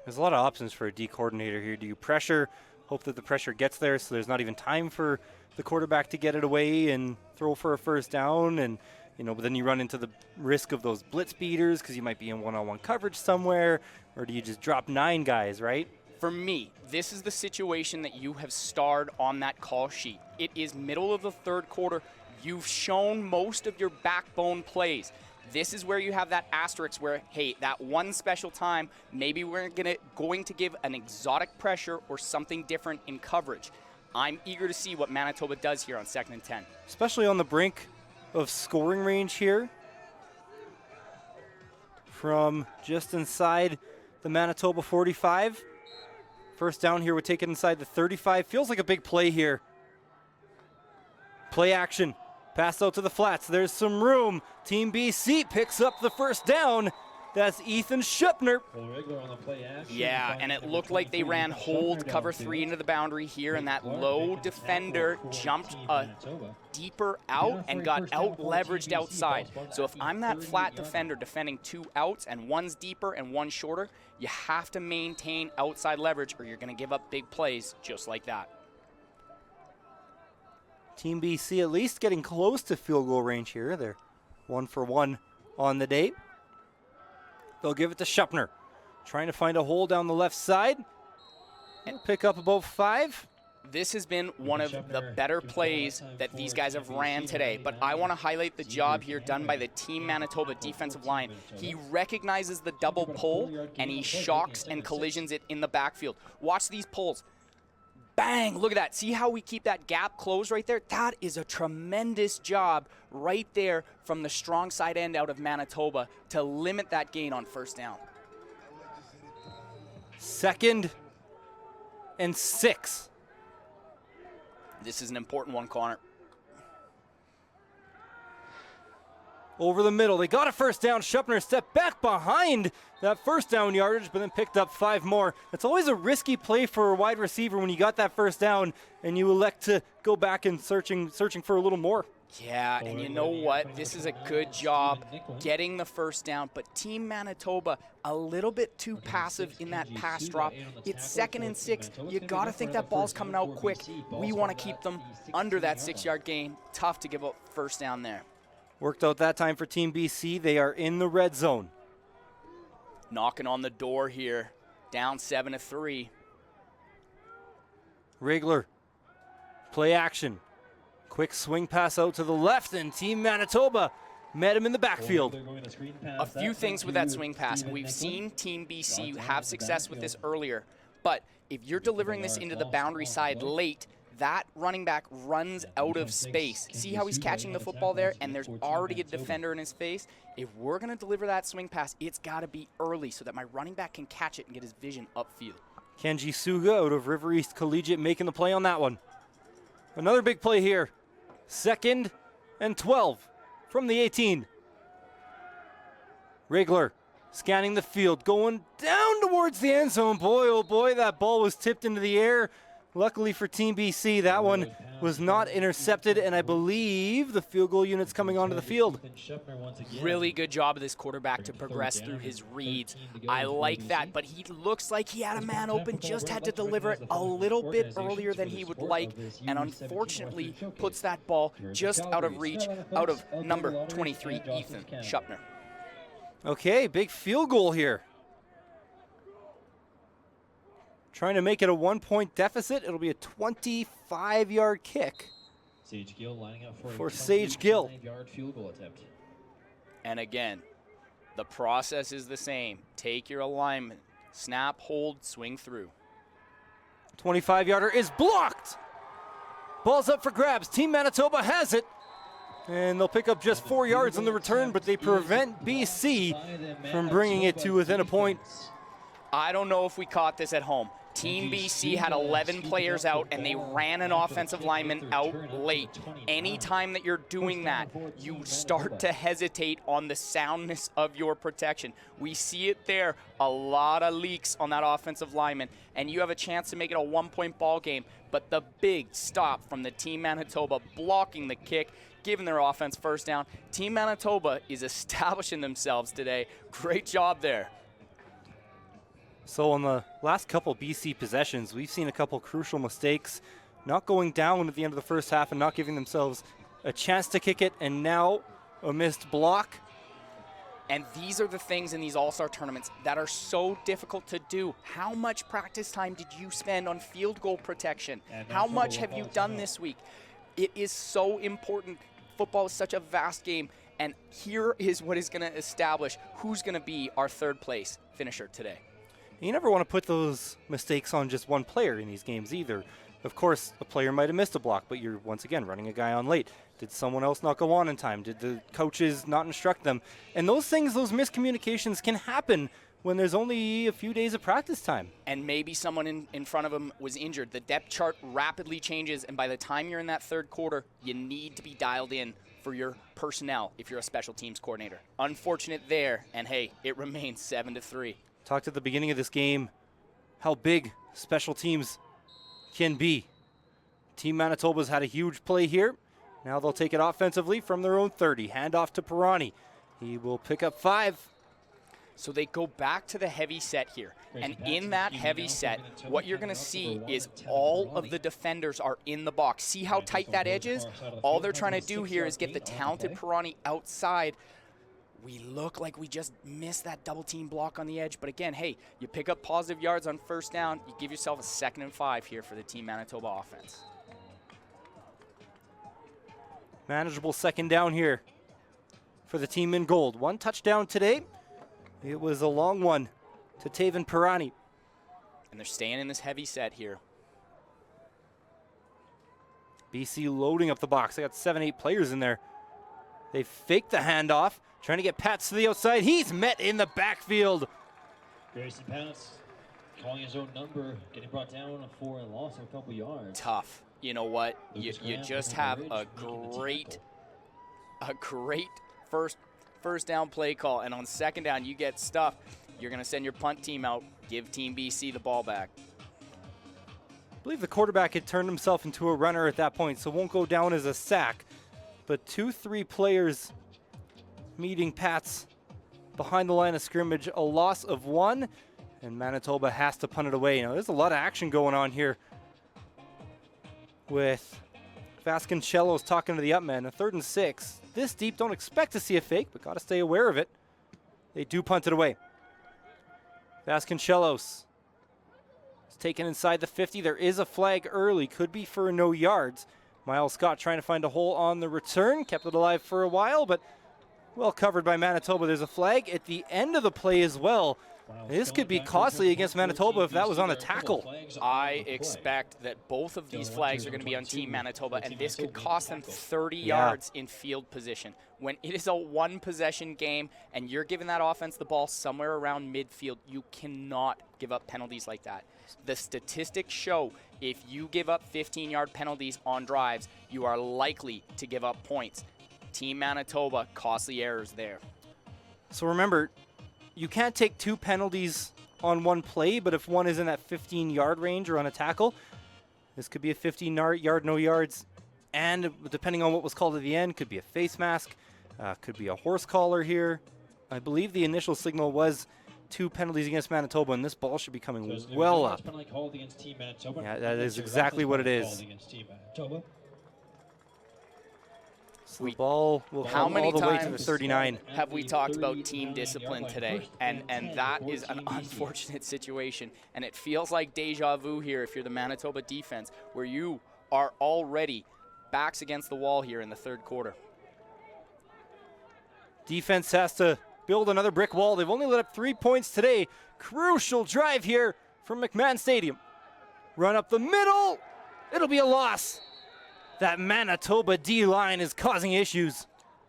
Speaker 2: There's a lot of options for a D coordinator here. Do you pressure? Hope that the pressure gets there so there's not even time for the quarterback to get it away and throw for a 1st down, and but then you run into the risk of those blitz beaters because you might be in one-on-one coverage somewhere, or do you just drop 9 guys, right?
Speaker 3: For me, this is the situation that you have starred on that call sheet. It is middle of the 3rd quarter. You've shown most of your backbone plays. This is where you have that asterisk where, hey, that one special time, maybe we're going to give an exotic pressure or something different in coverage. I'm eager to see what Manitoba does here on 2nd and 10.
Speaker 2: Especially on the brink of scoring range here. From just inside the Manitoba 45. 1st down here would take it inside the 35. Feels like a big play here. Play action. Pass out to the flats. There's some room. Team BC picks up the first down. That's Ethan Schupner.
Speaker 3: Yeah, and it looked like they ran hold cover 3 into the boundary here, and that low defender jumped deeper out and got out leveraged outside. So if I'm that flat defender defending 2 outs and one's deeper and one shorter, you have to maintain outside leverage or you're going to give up big plays just like that.
Speaker 2: Team BC at least getting close to field goal range here. They're 1 for 1 on the day. They'll give it to Schupner. Trying to find a hole down the left side. And pick up about 5.
Speaker 3: This has been one of the better plays that these guys have ran today, but I want to highlight the job here done by the Team Manitoba defensive line. He recognizes the double pull, and he shocks and collisions it in the backfield. Watch these pulls. Bang, look at that. See how we keep that gap closed right there? That is a tremendous job right there from the strong side end out of Manitoba to limit that gain on first down.
Speaker 2: 2nd and 6.
Speaker 3: This is an important one, Connor.
Speaker 2: Over the middle, they got a first down. Schupner stepped back behind that first down yardage, but then picked up 5 more. It's always a risky play for a wide receiver when you got that first down and you elect to go back and searching for a little more.
Speaker 3: Yeah, and you know what? This is a good job getting the first down, but Team Manitoba a little bit too passive in that pass drop. It's 2nd and 6. You got to think that ball's coming out quick. We want to keep them under that 6-yard gain. Tough to give up first down there.
Speaker 2: Worked out that time for Team BC. They are in the red zone.
Speaker 3: Knocking on the door here. Down 7-3.
Speaker 2: Rigler. Play action. Quick swing pass out to the left, and Team Manitoba met him in the backfield.
Speaker 3: A few things with that swing pass. We've seen Team BC have success with this earlier, but if you're delivering this into the boundary side late, that running back runs out of space. See how he's catching the football there, and there's already a defender in his face? If we're going to deliver that swing pass, it's got to be early so that my running back can catch it and get his vision upfield.
Speaker 2: Kenji Suga out of River East Collegiate making the play on that one. Another big play here. 2nd and 12 from the 18. Rigler scanning the field, going down towards the end zone. Boy, oh boy, that ball was tipped into the air. Luckily for Team BC, that one was not intercepted, and I believe the field goal unit's coming onto the field.
Speaker 3: Really good job of this quarterback to progress through his reads. I like that, but he looks like he had a man open, just had to deliver it a little bit earlier than he would like, and unfortunately puts that ball just out of reach, out of number 23, Ethan Schupner.
Speaker 2: Okay, big field goal here. Trying to make it a 1-point deficit. It'll be a 25-yard kick.
Speaker 1: Sage Gill lining up
Speaker 2: for Sage Gill.
Speaker 1: 25-yard field goal attempt.
Speaker 3: And again, the process is the same. Take your alignment, snap, hold, swing through.
Speaker 2: 25-yarder is blocked. Ball's up for grabs. Team Manitoba has it. And they'll pick up just 4 yards on the return, but they prevent BC from bringing it to within a point.
Speaker 3: I don't know if we caught this at home. Team BC had 11 players out, and they ran an offensive lineman out late. Anytime that you're doing that, you start to hesitate on the soundness of your protection. We see it there, a lot of leaks on that offensive lineman, and you have a chance to make it a 1-point ball game. But the big stop from the Team Manitoba blocking the kick, giving their offense first down. Team Manitoba is establishing themselves today. Great job there.
Speaker 2: So on the last couple BC possessions, we've seen a couple crucial mistakes, not going down at the end of the first half and not giving themselves a chance to kick it, and now a missed block.
Speaker 3: And these are the things in these all-star tournaments that are so difficult to do. How much practice time did you spend on field goal protection? How much have you done this week? It is so important. Football is such a vast game, and here is what is going to establish who's going to be our third place finisher today.
Speaker 2: You never want to put those mistakes on just one player in these games either. Of course, a player might have missed a block, but you're once again running a guy on late. Did someone else not go on in time? Did the coaches not instruct them? And those things, those miscommunications can happen when there's only a few days of practice time.
Speaker 3: And maybe someone in front of him was injured. The depth chart rapidly changes, and by the time you're in that third quarter, you need to be dialed in for your personnel if you're a special teams coordinator. Unfortunate there, and hey, it remains 7-3.
Speaker 2: Talked at the beginning of this game how big special teams can be. Team Manitoba's had a huge play here. Now they'll take it offensively from their own 30. Hand off to Pirani. He will pick up 5.
Speaker 3: So they go back to the heavy set here. And in that heavy set, what you're going to see is all of the defenders are in the box. See how tight that edge is? All they're trying to do here is get the talented Pirani outside. We look like we just missed that double team block on the edge. But again, hey, you pick up positive yards on first down. You give yourself a 2nd and 5 here for the Team Manitoba offense.
Speaker 2: Manageable 2nd down here for the team in gold. 1 touchdown today. It was a long one to Taven Pirani.
Speaker 3: And they're staying in this heavy set here.
Speaker 2: BC loading up the box. They got 7-8 players in there. They faked the handoff, trying to get Pats to the outside. He's met in the backfield.
Speaker 1: Grayson Pats calling his own number, getting brought down for a loss of a couple yards.
Speaker 3: Tough. You know what? You just have a great first down play call, and on 2nd down you get stuffed. You're going to send your punt team out, give Team BC the ball back.
Speaker 2: I believe the quarterback had turned himself into a runner at that point, so won't go down as a sack. But 2-3 players meeting Pats behind the line of scrimmage, a loss of 1, and Manitoba has to punt it away. Now, there's a lot of action going on here with Vasconcellos talking to the up man. A 3rd and 6. This deep, don't expect to see a fake, but got to stay aware of it. They do punt it away. Vasconcellos is taken inside the 50. There is a flag early, could be for no yards. Miles Scott trying to find a hole on the return, kept it alive for a while, but well covered by Manitoba. There's a flag at the end of the play as well. This could be costly against Manitoba if that was on a tackle.
Speaker 3: I expect that both of these flags are going to be on Team Manitoba, and this could cost them 30 yards in field position. When it is a 1-possession game and you're giving that offense the ball somewhere around midfield, you cannot give up penalties like that. The statistics show if you give up 15-yard penalties on drives, you are likely to give up points. Team Manitoba, costly errors there.
Speaker 2: So remember, you can't take 2 penalties on 1 play, but if one is in that 15-yard range or on a tackle, this could be a 15-yard, no yards, and depending on what was called at the end, could be a face mask, could be a horse collar here. I believe the initial signal was 2 penalties against Manitoba, and this ball should be coming well up. Yeah, that is exactly what it is. So the ball will come all the way to the 39.
Speaker 3: Have we talked about team discipline today? And that is an unfortunate situation. And it feels like deja vu here if you're the Manitoba defense, where you are already backs against the wall here in the 3rd quarter.
Speaker 2: Defense has to build another brick wall. They've only let up 3 points today. Crucial drive here from McMahon Stadium. Run up the middle. It'll be a loss. That Manitoba D-line is causing issues.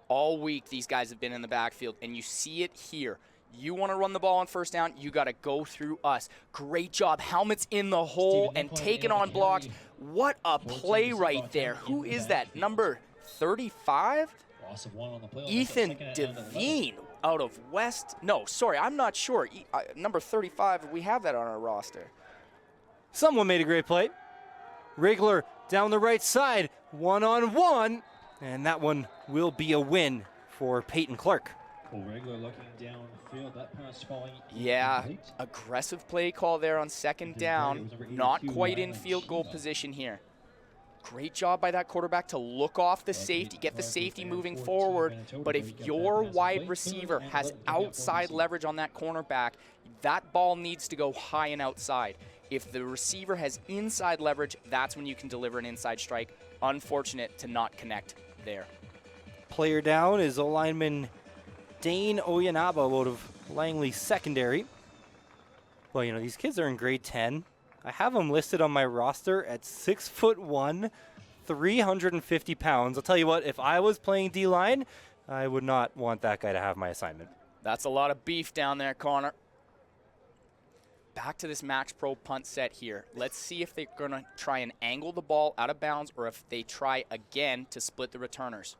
Speaker 3: All week, these guys have been in the backfield, and you see it here. You want to run the ball on 1st down, you got to go through us. Great job. Helmets in the hole and taking on blocks. What a play right there. Who is that? Number 35? Ethan Devine out of West. No, sorry, I'm not sure. Number 35, we have that on our roster.
Speaker 2: Someone made a great play. Rigler down the right side, 1-on-1, and that one will be a win for Peyton Clark.
Speaker 1: Rigler looking downfield, that pass falling.
Speaker 3: Yeah, aggressive play call there on 2nd down, not quite in field goal position here. Great job by that quarterback to look off the safety, get the safety moving forward, but if your wide receiver has outside leverage on that cornerback, that ball needs to go high and outside. If the receiver has inside leverage, that's when you can deliver an inside strike. Unfortunate to not connect there.
Speaker 2: Player down is O-lineman Dane Oyanaba out of Langley Secondary. Well, you know, these kids are in grade 10. I have them listed on my roster at 6'1", 350 pounds. I'll tell you what, if I was playing D-line, I would not want that guy to have my assignment.
Speaker 3: That's a lot of beef down there, Connor. back to this Max Pro punt set here. Let's see if they're going to try and angle the ball out of bounds or if they try again to split the returners.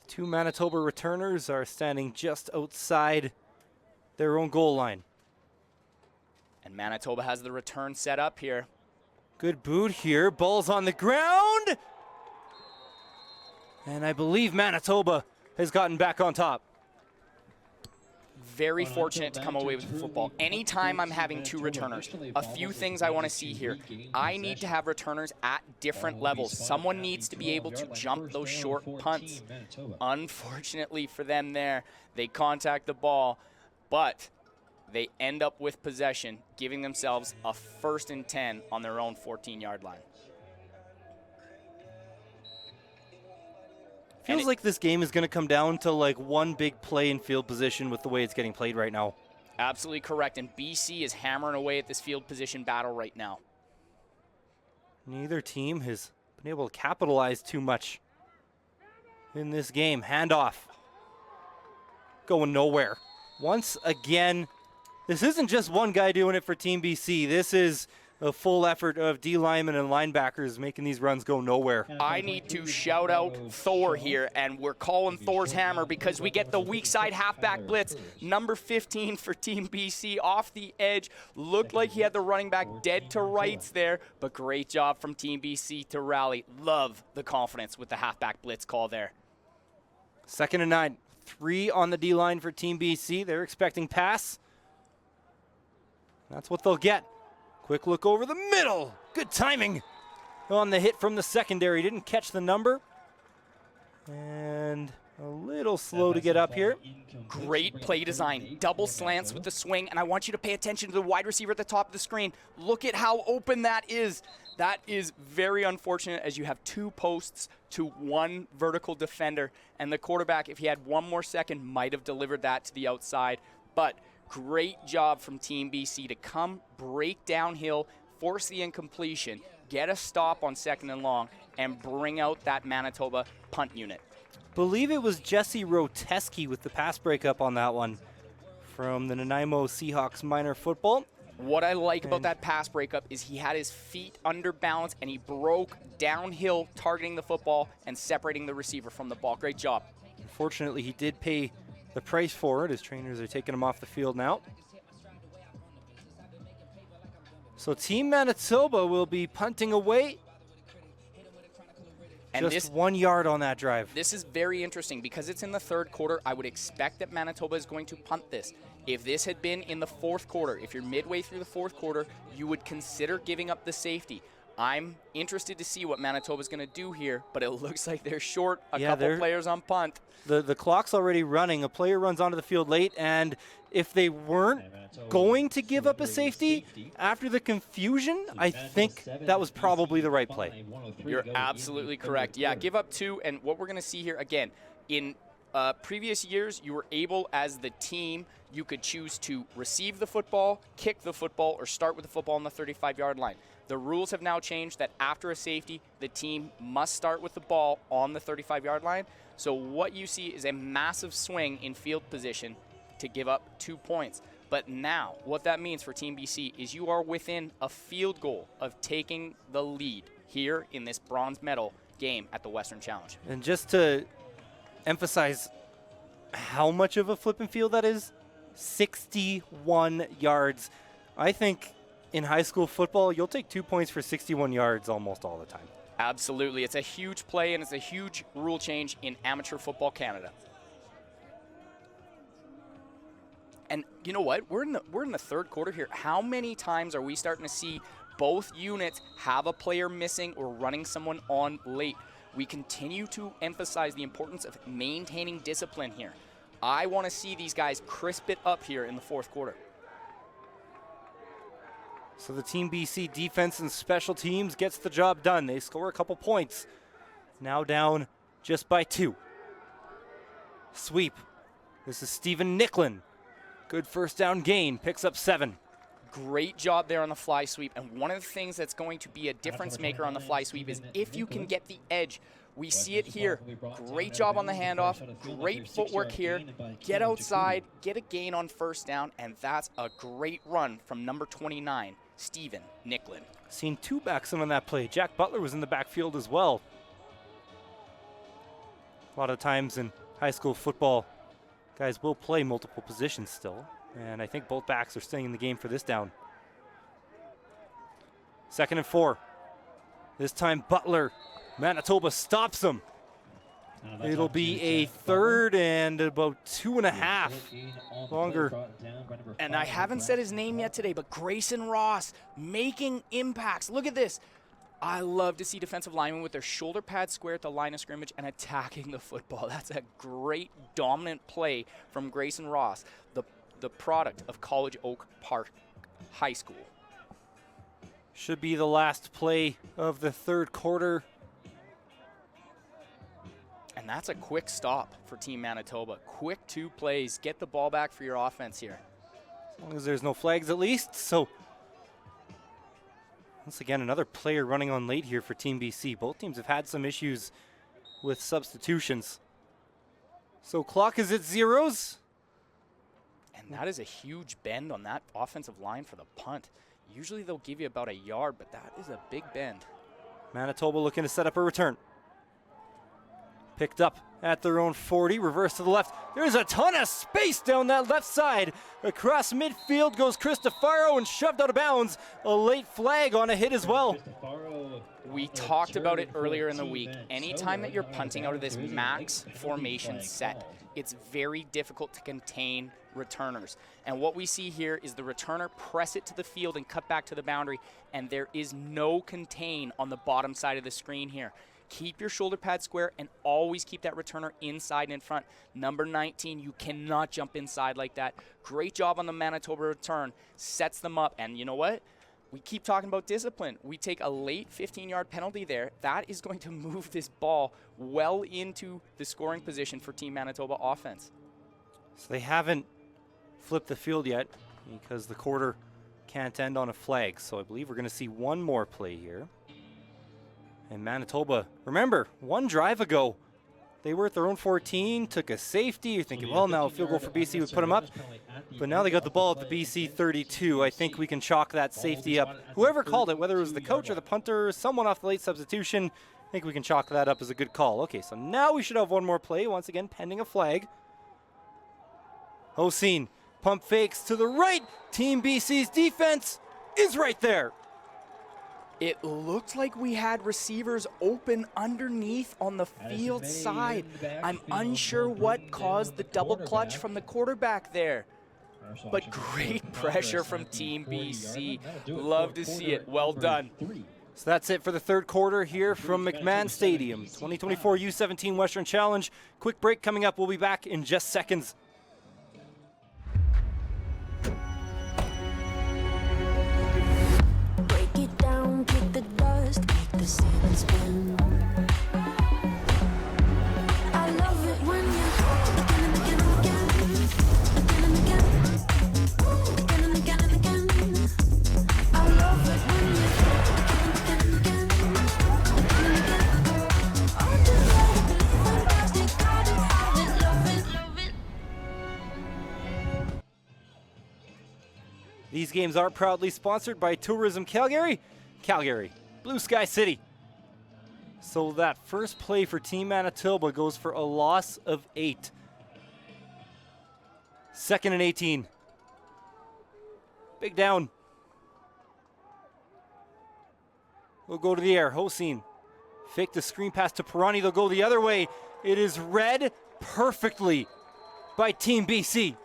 Speaker 2: Two Manitoba returners are standing just outside their own goal line.
Speaker 3: And Manitoba has the return set up here.
Speaker 2: Good boot here. Ball's on the ground. And I believe Manitoba has gotten back on top.
Speaker 3: Very fortunate to come away with the football. Anytime I'm having two returners, a few things I want to see here. I need to have returners at different levels. Someone needs to be able to jump those short punts. Unfortunately for them there, they contact the ball, but they end up with possession, giving themselves a 1st and 10 on their own 14-yard line.
Speaker 2: Feels like this game is going to come down to like one big play in field position with the way it's getting played right now.
Speaker 3: Absolutely correct, and BC is hammering away at this field position battle right now.
Speaker 2: Neither team has been able to capitalize too much in this game. Handoff. Going nowhere. Once again, this isn't just one guy doing it for Team BC. This is a full effort of D linemen and linebackers making these runs go nowhere.
Speaker 3: I need to shout out Thor here, and we're calling Thor's hammer because we get the weak side halfback blitz. Number 15 for Team BC off the edge. Looked like he had the running back dead to rights there, but great job from Team BC to rally. Love the confidence with the halfback blitz call there.
Speaker 2: 2nd and 9. 3 on the D line for Team BC. They're expecting pass. That's what they'll get. Quick look over the middle. Good timing on the hit from the secondary. Didn't catch the number. And a little slow to get up here.
Speaker 3: Great play design. Double slants with the swing. And I want you to pay attention to the wide receiver at the top of the screen. Look at how open that is. That is very unfortunate as you have 2 posts to 1 vertical defender. And the quarterback, if he had 1 more second, might have delivered that to the outside. But great job from Team BC to come, break downhill, force the incompletion, get a stop on 2nd and long, and bring out that Manitoba punt unit.
Speaker 2: Believe it was Jesse Roteski with the pass breakup on that one from the Nanaimo Seahawks minor football.
Speaker 3: What I like about that pass breakup is he had his feet under balance and he broke downhill, targeting the football and separating the receiver from the ball. Great job.
Speaker 2: Unfortunately, he did pay the price for it. His trainers are taking him off the field now. So Team Manitoba will be punting away. And just 1 yard on that drive.
Speaker 3: This is very interesting because it's in the 3rd quarter. I would expect that Manitoba is going to punt this. If this had been in the 4th quarter, if you're midway through the 4th quarter, you would consider giving up the safety. I'm interested to see what Manitoba's going to do here, but it looks like they're short a couple players on punt.
Speaker 2: The clock's already running. A player runs onto the field late, and if they weren't going to give up a safety after the confusion, I think that was probably the right play.
Speaker 3: You're absolutely correct. Yeah, give up 2, and what we're going to see here, again, in previous years, you were able, as the team, you could choose to receive the football, kick the football, or start with the football on the 35-yard line. The rules have now changed that after a safety, the team must start with the ball on the 35-yard line. So what you see is a massive swing in field position to give up 2 points. But now, what that means for Team BC is you are within a field goal of taking the lead here in this bronze medal game at the Western Challenge.
Speaker 2: And just to emphasize how much of a flipping field that is, 61 yards. I think in high school football, you'll take 2 points for 61 yards almost all the time.
Speaker 3: Absolutely. It's a huge play, and it's a huge rule change in amateur football Canada. And you know what? We're in the 3rd quarter here. How many times are we starting to see both units have a player missing or running someone on late? We continue to emphasize the importance of maintaining discipline here. I want to see these guys crisp it up here in the 4th quarter.
Speaker 2: So the Team BC defense and special teams gets the job done. They score a couple points. Now down just by 2. Sweep. This is Stephen Nicklin. Good 1st down gain. Picks up 7.
Speaker 3: Great job there on the fly sweep. And one of the things that's going to be a difference maker on the fly sweep is if you can get the edge. We see it here. Great job on the handoff. Great footwork here. Get outside, get a gain on first down, and that's a great run from number 29, Steven Nicklin.
Speaker 2: Seen two backs in on that play. Jack Butler was in the backfield as well. A lot of times in high school football, guys will play multiple positions still. And I think both backs are staying in the game for this down. 2nd and 4. This time Butler. Manitoba stops them. It'll be a 3rd and about 2.5 longer.
Speaker 3: And I haven't said his name yet today, but Grayson Ross making impacts. Look at this. I love to see defensive linemen with their shoulder pads square at the line of scrimmage and attacking the football. That's a great dominant play from Grayson Ross, the product of College Oak Park High School.
Speaker 2: Should be the last play of the 3rd quarter.
Speaker 3: And that's a quick stop for Team Manitoba. Quick 2 plays. Get the ball back for your offense here.
Speaker 2: As long as there's no flags at least. So once again, another player running on late here for Team BC. Both teams have had some issues with substitutions. So clock is at 0s.
Speaker 3: And that is a huge bend on that offensive line for the punt. Usually they'll give you about a yard, but that is a big bend.
Speaker 2: Manitoba looking to set up a return. Picked up at their own 40, reverse to the left. There's a ton of space down that left side. Across midfield goes Cristofaro and shoved out of bounds. A late flag on a hit as well.
Speaker 3: We talked about it earlier in the week. Anytime that you're punting out of this max formation set, it's very difficult to contain returners. And what we see here is the returner press it to the field and cut back to the boundary, and there is no contain on the bottom side of the screen here. Keep your shoulder pad square and always keep that returner inside and in front. Number 19, you cannot jump inside like that. Great job on the Manitoba return. Sets them up. And you know what? We keep talking about discipline. We take a late 15-yard penalty there. That is going to move this ball well into the scoring position for Team Manitoba offense.
Speaker 2: So they haven't flipped the field yet because the quarter can't end on a flag. So I believe we're going to see one more play here. And Manitoba, remember, one drive ago, they were at their own 14, took a safety. You're thinking, well, now a field goal for BC would put them up. But now they got the ball at the BC 32. I think we can chalk that safety up. Whoever called it, whether it was the coach or the punter, someone off the late substitution, I think we can chalk that up as a good call. Okay, so now we should have one more play, once again, pending a flag. Hoseen, pump fakes to the right. Team BC's defense is right there.
Speaker 3: It looked like we had receivers open underneath on the field side. I'm unsure what caused the double clutch from the quarterback there. But great pressure from Team BC. Love to see it. Well done.
Speaker 2: So that's it for the 3rd quarter here from McMahon Stadium. 2024 U17 Western Challenge. Quick break coming up. We'll be back in just seconds.
Speaker 4: Kick the dust, make the sand spin. I love it when you again and again and again, again and again, again and again and again. I love it when you again and again, again and again. I'm just like a fantastic, got it, have it, love it, love it.
Speaker 2: These games are proudly sponsored by Tourism Calgary. Calgary, Blue Sky City. So that first play for Team Manitoba goes for a loss of 8. 2nd and 18. Big down. We'll go to the air. Hoseen. Fake the screen pass to Pirani. They'll go the other way. It is read perfectly by Team BC.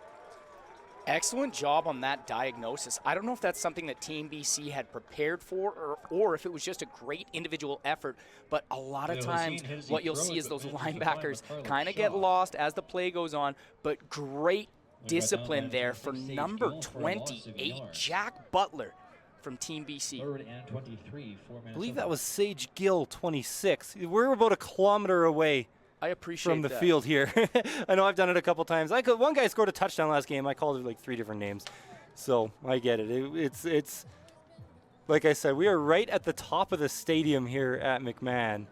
Speaker 3: Excellent job on that diagnosis. I don't know if that's something that Team BC had prepared for or if it was just a great individual effort, but a lot of times what you'll see is those linebackers kind of get lost as the play goes on, but great discipline there for number 28, Jack Butler from Team BC.
Speaker 2: I believe that was Sage Gill, 26. We're about a kilometer away
Speaker 3: I appreciate
Speaker 2: from the
Speaker 3: that.
Speaker 2: field here. I know I've done it a couple times. One guy scored a touchdown last game. I called it like 3 different names. So I get it. It's like I said, we are right at the top of the stadium here at McMahon,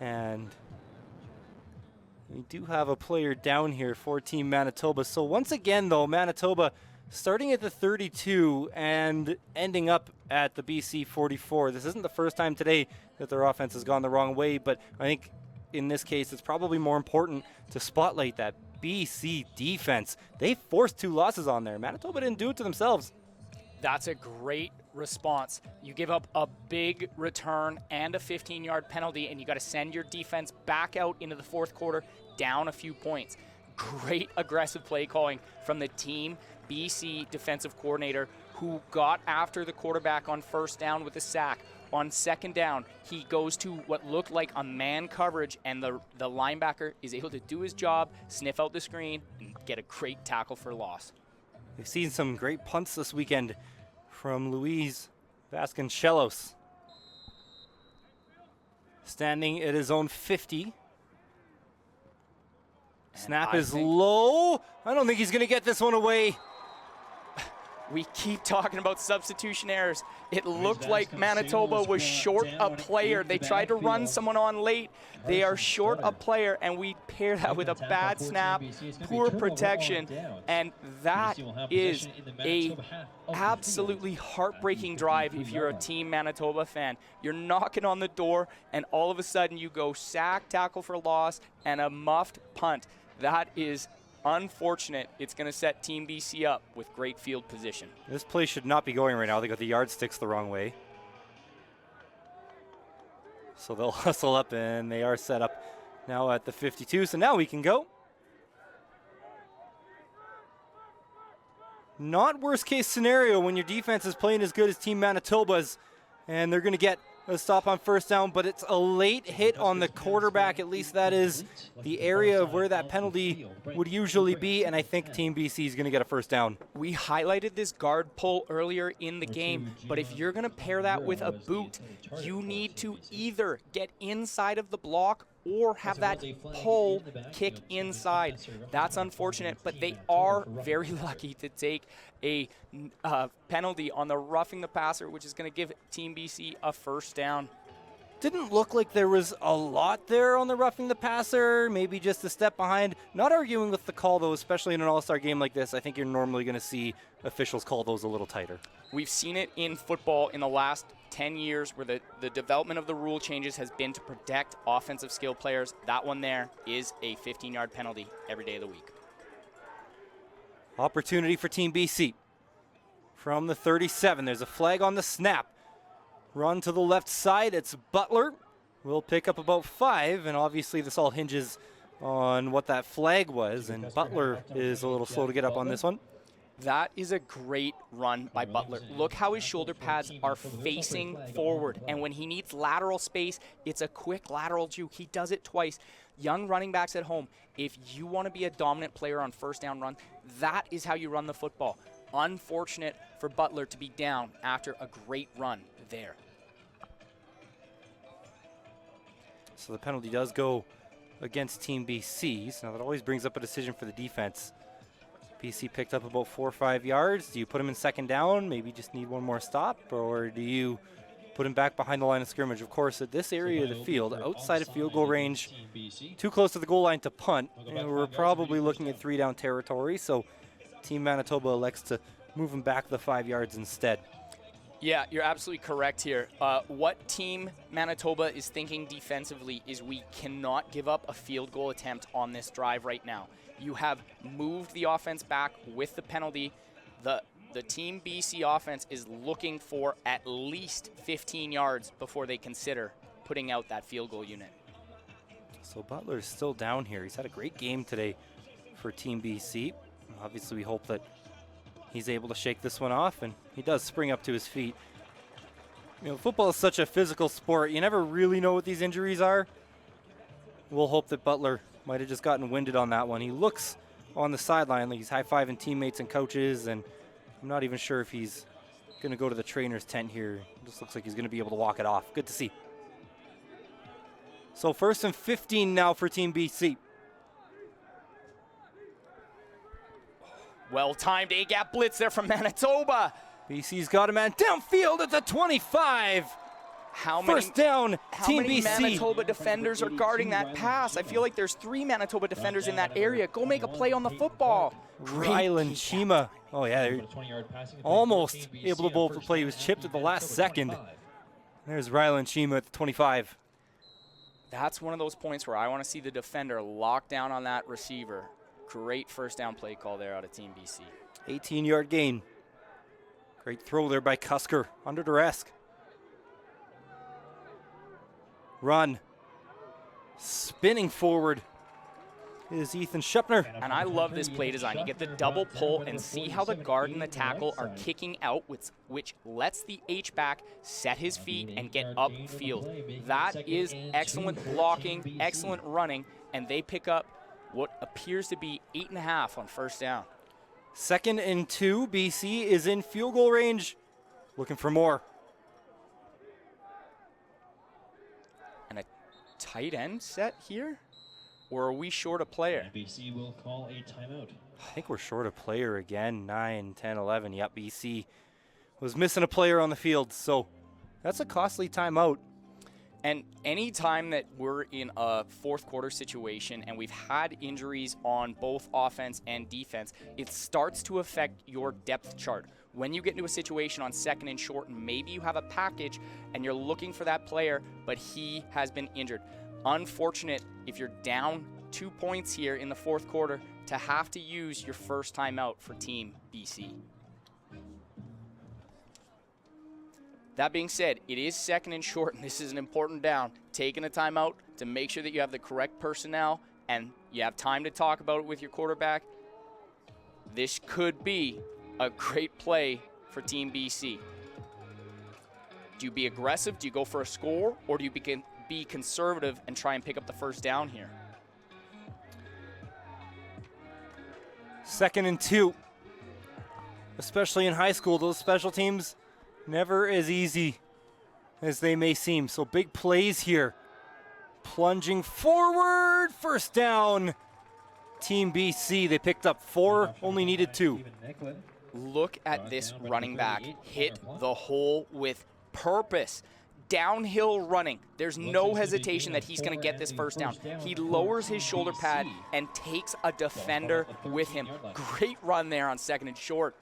Speaker 2: and we do have a player down here for Team Manitoba. So once again, though, Manitoba starting at the 32 and ending up at the BC 44. This isn't the first time today that their offense has gone the wrong way, but I think in this case it's probably more important to spotlight that BC defense. They forced 2 losses on there. Manitoba didn't do it to themselves.
Speaker 3: That's a great response. You give up a big return and a 15-yard penalty, and you got to send your defense back out into the fourth quarter, down a few points. Great aggressive play calling from the Team BC defensive coordinator, who got after the quarterback on first down with a sack. On second down, he goes to what looked like a man coverage, and the linebacker is able to do his job, sniff out the screen, and get a great tackle for loss.
Speaker 2: We've seen some great punts this weekend from Luis Vasconcelos. Standing at his own 50. Snap is low. I don't think he's going to get this one away.
Speaker 3: We keep talking about substitution errors. It looked like Manitoba was short a player. They tried to run someone on late. They are short a player, and we pair that with a bad snap, poor protection, and that is a absolutely heartbreaking drive if you're a Team Manitoba fan. You're knocking on the door, and all of a sudden you go sack, tackle for loss, and a muffed punt. That is unfortunate. It's going to set Team BC up with great field position.
Speaker 2: This play should not be going right now. They got the yardsticks the wrong way. So they'll hustle up, and they are set up now at the 52. So now we can go. Not worst case scenario when your defense is playing as good as Team Manitoba's, and they're going to get a stop on first down, but it's a late hit on the quarterback. At least that is the area of where that penalty would usually be, and I think Team BC is going to get a first down.
Speaker 3: We highlighted this guard pull earlier in the game, but if you're going to pair that with a boot, you need to either get inside of the block or have that pull kick inside. That's unfortunate, but they are very lucky to take a penalty on the roughing the passer, which is going to give Team BC a first down.
Speaker 2: Didn't look like there was a lot there on the roughing the passer, maybe just a step behind. Not arguing with the call, though, especially in an all-star game like this. I think you're normally going to see officials call those a little tighter.
Speaker 3: We've seen it in football in the last 10 years where the development of the rule changes has been to protect offensive skill players. That one there is a 15-yard penalty every day of the week.
Speaker 2: Opportunity for Team BC. From the 37, there's a flag on the snap. Run to the left side, it's Butler. We'll pick up about 5, and obviously this all hinges on what that flag was, and Butler is a little slow to get up on this one.
Speaker 3: That is a great run by Butler. Look how his shoulder pads are facing forward, and when he needs lateral space, it's a quick lateral juke. He does it twice. Young running backs at home, if you want to be a dominant player on first down run, that is how you run the football. Unfortunate for Butler to be down after a great run there.
Speaker 2: So the penalty does go against Team BC. So now that always brings up a decision for the defense. BC picked up about 4 or 5 yards. Do you put him in second down? Maybe just need one more stop? Or do you put him back behind the line of scrimmage? Of course, at this area of the field, outside of field goal range, too close to the goal line to punt. And we're probably looking at 3-down territory. So Team Manitoba elects to move him back the 5 yards instead.
Speaker 3: Yeah, you're absolutely correct here. What Team Manitoba is thinking defensively is we cannot give up a field goal attempt on this drive right now. You have moved the offense back with the penalty. The Team BC offense is looking for at least 15 yards before they consider putting out that field goal unit.
Speaker 2: So Butler's still down here. He's had a great game today for Team BC. Obviously, we hope that he's able to shake this one off, and he does spring up to his feet. You know, football is such a physical sport. You never really know what these injuries are. We'll hope that Butler might have just gotten winded on that one. He looks on the sideline like he's high-fiving teammates and coaches, and I'm not even sure if he's going to go to the trainer's tent here. It just looks like he's going to be able to walk it off. Good to see. So 1st and 15 now for Team BC.
Speaker 3: Well-timed A-gap blitz there from Manitoba.
Speaker 2: BC's got a man downfield at the 25. First down, Team
Speaker 3: many
Speaker 2: BC.
Speaker 3: Manitoba defenders are guarding that pass? I feel like there's 3 Manitoba defenders in that area. Go make a play on the football.
Speaker 2: Rylan Chima. Oh yeah, they're almost able to bowl for play. He was chipped at the last second. There's Rylan Chima at the 25.
Speaker 3: That's one of those points where I want to see the defender lock down on that receiver. Great first down play call there out of Team BC.
Speaker 2: 18-yard gain. Great throw there by Cusker. Under duress. Run. Spinning forward is Ethan Shepner.
Speaker 3: And I love this play design. You get the double pull and see how the guard and the tackle are kicking out, which lets the H-back set his feet and get upfield. That is excellent blocking, excellent running, and they pick up what appears to be 8.5 on first down.
Speaker 2: 2nd and 2. BC is in field goal range. Looking for more.
Speaker 3: And a tight end set here? Or are we short a player?
Speaker 1: BC will call a timeout.
Speaker 2: I think we're short a player again. 9, 10, 11. Yep, BC was missing a player on the field, so that's a costly timeout.
Speaker 3: And any time that we're in a fourth quarter situation and we've had injuries on both offense and defense, it starts to affect your depth chart. When you get into a situation on 2nd and short, and maybe you have a package and you're looking for that player, but he has been injured. Unfortunate if you're down 2 points here in the fourth quarter to have to use your first timeout for Team BC. That being said, it is 2nd and short, and this is an important down. Taking a timeout to make sure that you have the correct personnel and you have time to talk about it with your quarterback. This could be a great play for Team BC. Do you be aggressive? Do you go for a score? Or do you be conservative and try and pick up the first down here?
Speaker 2: 2nd and 2. Especially in high school, those special teams never as easy as they may seem. So big plays here. Plunging forward, first down. Team BC, they picked up 4, only needed 2.
Speaker 3: Look at this running back. Hit the hole with purpose. Downhill running. There's no hesitation that he's going to get this first down. He lowers his shoulder pad and takes a defender with him. Great run there on 2nd and short.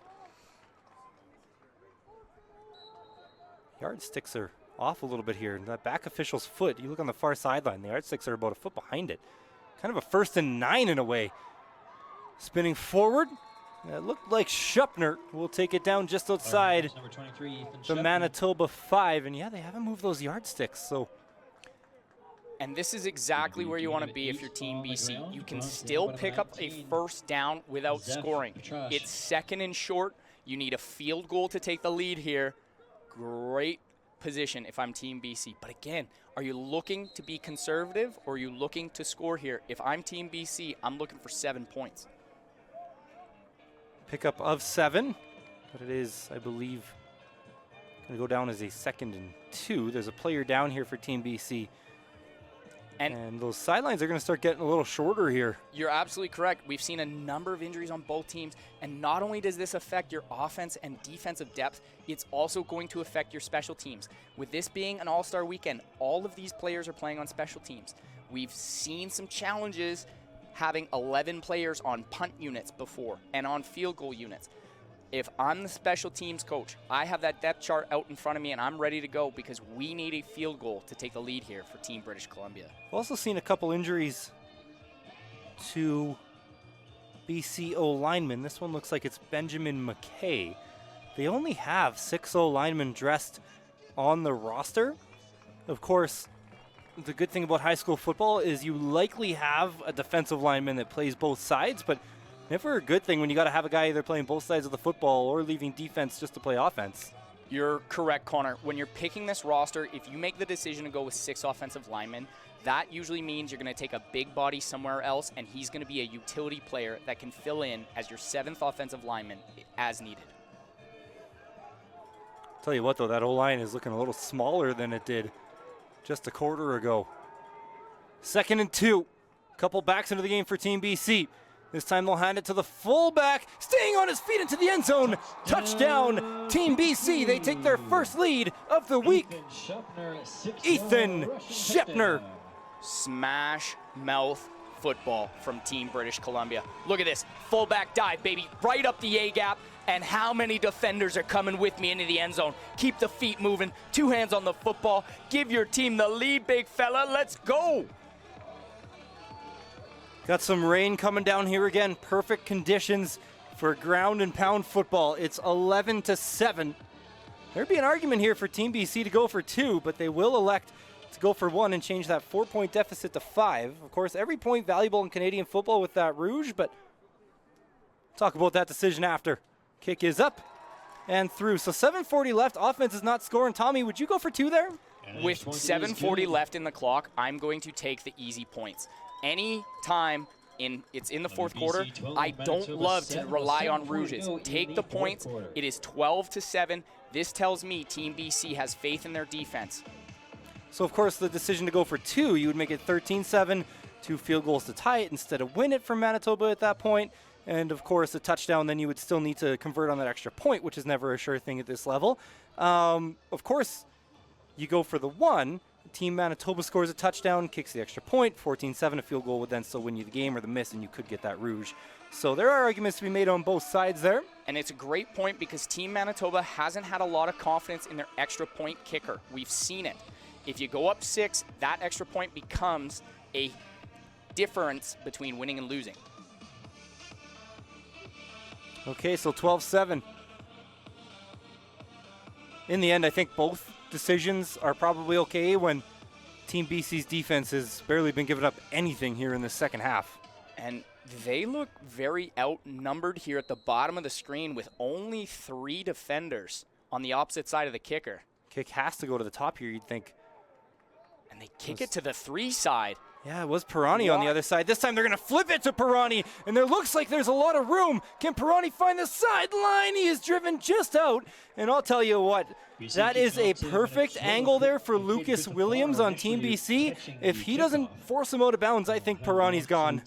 Speaker 2: Yardsticks are off a little bit here. That back official's foot, you look on the far sideline, the yardsticks are about a foot behind it. Kind of a 1st and 9 in a way. Spinning forward. It looked like Shupner will take it down just outside the Manitoba 5. And yeah, they haven't moved those yardsticks, so.
Speaker 3: And this is exactly where you want to be if you're Team BC. You can still pick up a first down without scoring. It's 2nd and short. You need a field goal to take the lead here. Great position if I'm Team BC. But again, are you looking to be conservative or are you looking to score here? If I'm Team BC, I'm looking for 7 points.
Speaker 2: Pickup of 7, but it is, I believe, going to go down as a 2nd and 2. There's a player down here for Team BC. And those sidelines are going to start getting a little shorter here.
Speaker 3: You're absolutely correct. We've seen a number of injuries on both teams, and not only does this affect your offense and defensive depth, it's also going to affect your special teams. With this being an all-star weekend, all of these players are playing on special teams. We've seen some challenges having 11 players on punt units before and on field goal units. If I'm the special teams coach, I have that depth chart out in front of me and I'm ready to go because we need a field goal to take the lead here for Team British Columbia.
Speaker 2: We've also seen a couple injuries to BCO linemen. This one looks like it's Benjamin McKay. They only have 6 O linemen dressed on the roster. Of course, the good thing about high school football is you likely have a defensive lineman that plays both sides, but never a good thing when you got to have a guy either playing both sides of the football or leaving defense just to play offense.
Speaker 3: You're correct, Connor. When you're picking this roster, if you make the decision to go with 6 offensive linemen, that usually means you're going to take a big body somewhere else, and he's going to be a utility player that can fill in as your 7th offensive lineman as needed.
Speaker 2: Tell you what, though, that O-line is looking a little smaller than it did just a quarter ago. 2nd and 2. Couple backs into the game for Team BC. This time they'll hand it to the fullback, staying on his feet into the end zone. Touchdown, Team BC. They take their first lead of the week. Ethan Shepner.
Speaker 3: Smash mouth football from Team British Columbia. Look at this, fullback dive, baby, right up the A-gap. And how many defenders are coming with me into the end zone? Keep the feet moving, 2 hands on the football. Give your team the lead, big fella. Let's go.
Speaker 2: Got some rain coming down here again. Perfect conditions for ground and pound football. It's 11-7. There'd be an argument here for Team BC to go for 2, but they will elect to go for 1 and change that 4-point deficit to 5. Of course, every point valuable in Canadian football with that rouge, but talk about that decision after. Kick is up and through. So 7:40 left. Offense is not scoring. Tommy, would you go for 2 there?
Speaker 3: With 7:40 left in the clock, I'm going to take the easy points. Any time it's in the fourth quarter, I don't love to rely on rouges. Take the points. It is 12-7. This tells me Team BC has faith in their defense.
Speaker 2: So, of course, the decision to go for 2, you would make it 13-7, 2 field goals to tie it instead of win it for Manitoba at that point. And, of course, a touchdown, then you would still need to convert on that extra point, which is never a sure thing at this level. Of course, you go for the 1. Team Manitoba scores a touchdown, kicks the extra point. 14-7, a field goal would then still win you the game, or the miss, and you could get that rouge. So there are arguments to be made on both sides there.
Speaker 3: And it's a great point because Team Manitoba hasn't had a lot of confidence in their extra point kicker. We've seen it. If you go up 6, that extra point becomes a difference between winning and losing.
Speaker 2: Okay, so 12-7. In the end, I think both decisions are probably okay when Team BC's defense has barely been giving up anything here in the second half.
Speaker 3: And they look very outnumbered here at the bottom of the screen with only 3 defenders on the opposite side of the kicker.
Speaker 2: Kick has to go to the top here, you'd think.
Speaker 3: And they kick it to the 3 side.
Speaker 2: Yeah, it was Pirani on the other side. This time they're going to flip it to Pirani, and there looks like there's a lot of room. Can Pirani find the sideline? He is driven just out, and I'll tell you what, that is a perfect angle there for Lucas Williams on Team BC. If he doesn't force him out of bounds, I think Pirani's gone.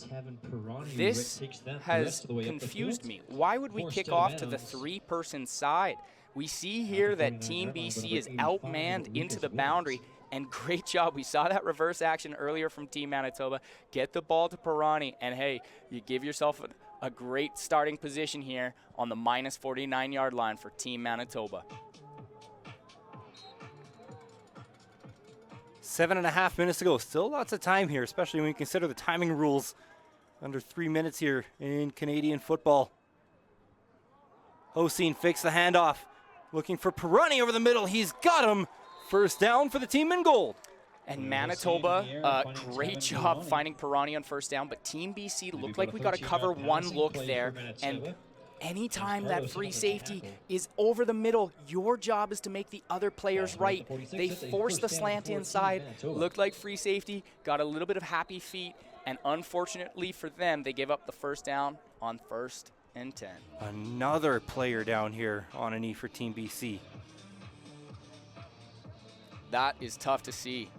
Speaker 3: This has confused me. Why would we kick off to the 3-person side? We see here that Team BC is outmanned into the boundary. And great job. We saw that reverse action earlier from Team Manitoba. Get the ball to Pirani, and hey, you give yourself a great starting position here on the minus 49-yard line for Team Manitoba.
Speaker 2: 7.5 minutes to go. Still lots of time here, especially when you consider the timing rules. Under 3 minutes here in Canadian football. Hossein fakes the handoff. Looking for Pirani over the middle. He's got him. First down for the team in gold.
Speaker 3: And Manitoba, great job finding Pirani on first down, but Team BC looked like we got to cover 1 look there. And anytime that free safety is over the middle, your job is to make the other players right. They forced the slant inside, looked like free safety, got a little bit of happy feet, and unfortunately for them, they gave up the first down on 1st and 10.
Speaker 2: Another player down here on a knee for Team BC.
Speaker 3: That is tough to see.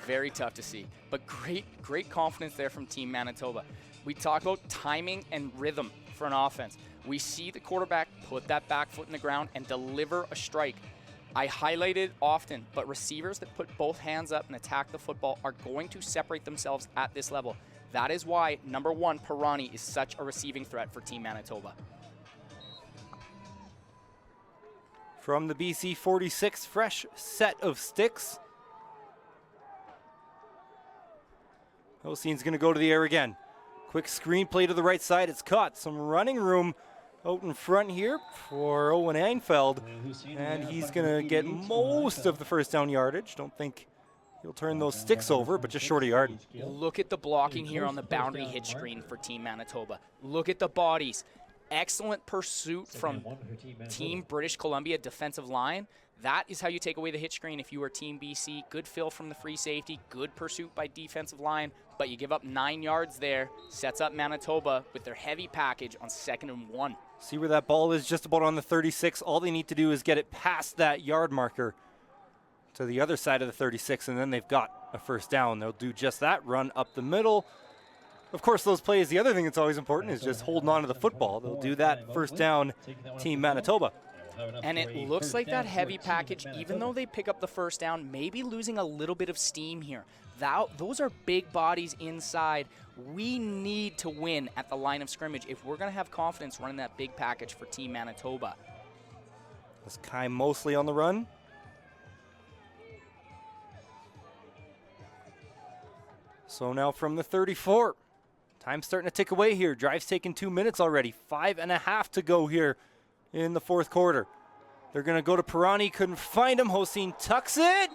Speaker 3: Very tough to see. But great confidence there from Team Manitoba. We talk about timing and rhythm for an offense. We see the quarterback put that back foot in the ground and deliver a strike. I highlight it often, but receivers that put both hands up and attack the football are going to separate themselves at this level. That is why, number 1, Pirani is such a receiving threat for Team Manitoba.
Speaker 2: From the BC 46, fresh set of sticks. Hossein's going to go to the air again. Quick screen play to the right side. It's caught. Some running room out in front here for Owen Einfeld. And he's going to get most of the first down yardage. Don't think he'll turn those sticks over, but just short a yard.
Speaker 3: Look at the blocking here on the boundary hitch screen for Team Manitoba. Look at the bodies. Excellent pursuit from Team British Columbia defensive line. That is how you take away the hitch screen if you are Team BC. Good fill from the free safety, good pursuit by defensive line, but you give up 9 yards there. Sets up Manitoba with their heavy package on 2nd and 1.
Speaker 2: See where that ball is, just about on the 36. All they need to do is get it past that yard marker to the other side of the 36, and then they've got a first down. They'll do just that, run up the middle. Of course, those plays, the other thing that's always important is just holding on to the football. They'll do that first down, Team Manitoba.
Speaker 3: And it looks like that heavy package, even though they pick up the first down, maybe losing a little bit of steam here. Those are big bodies inside. We need to win at the line of scrimmage if we're going to have confidence running that big package for Team Manitoba.
Speaker 2: Is Kai mostly on the run? So now from the 34. Time's starting to tick away here. Drive's taking 2 minutes already. 5.5 to go here in the fourth quarter. They're going to go to Pirani. Couldn't find him. Hossein tucks it.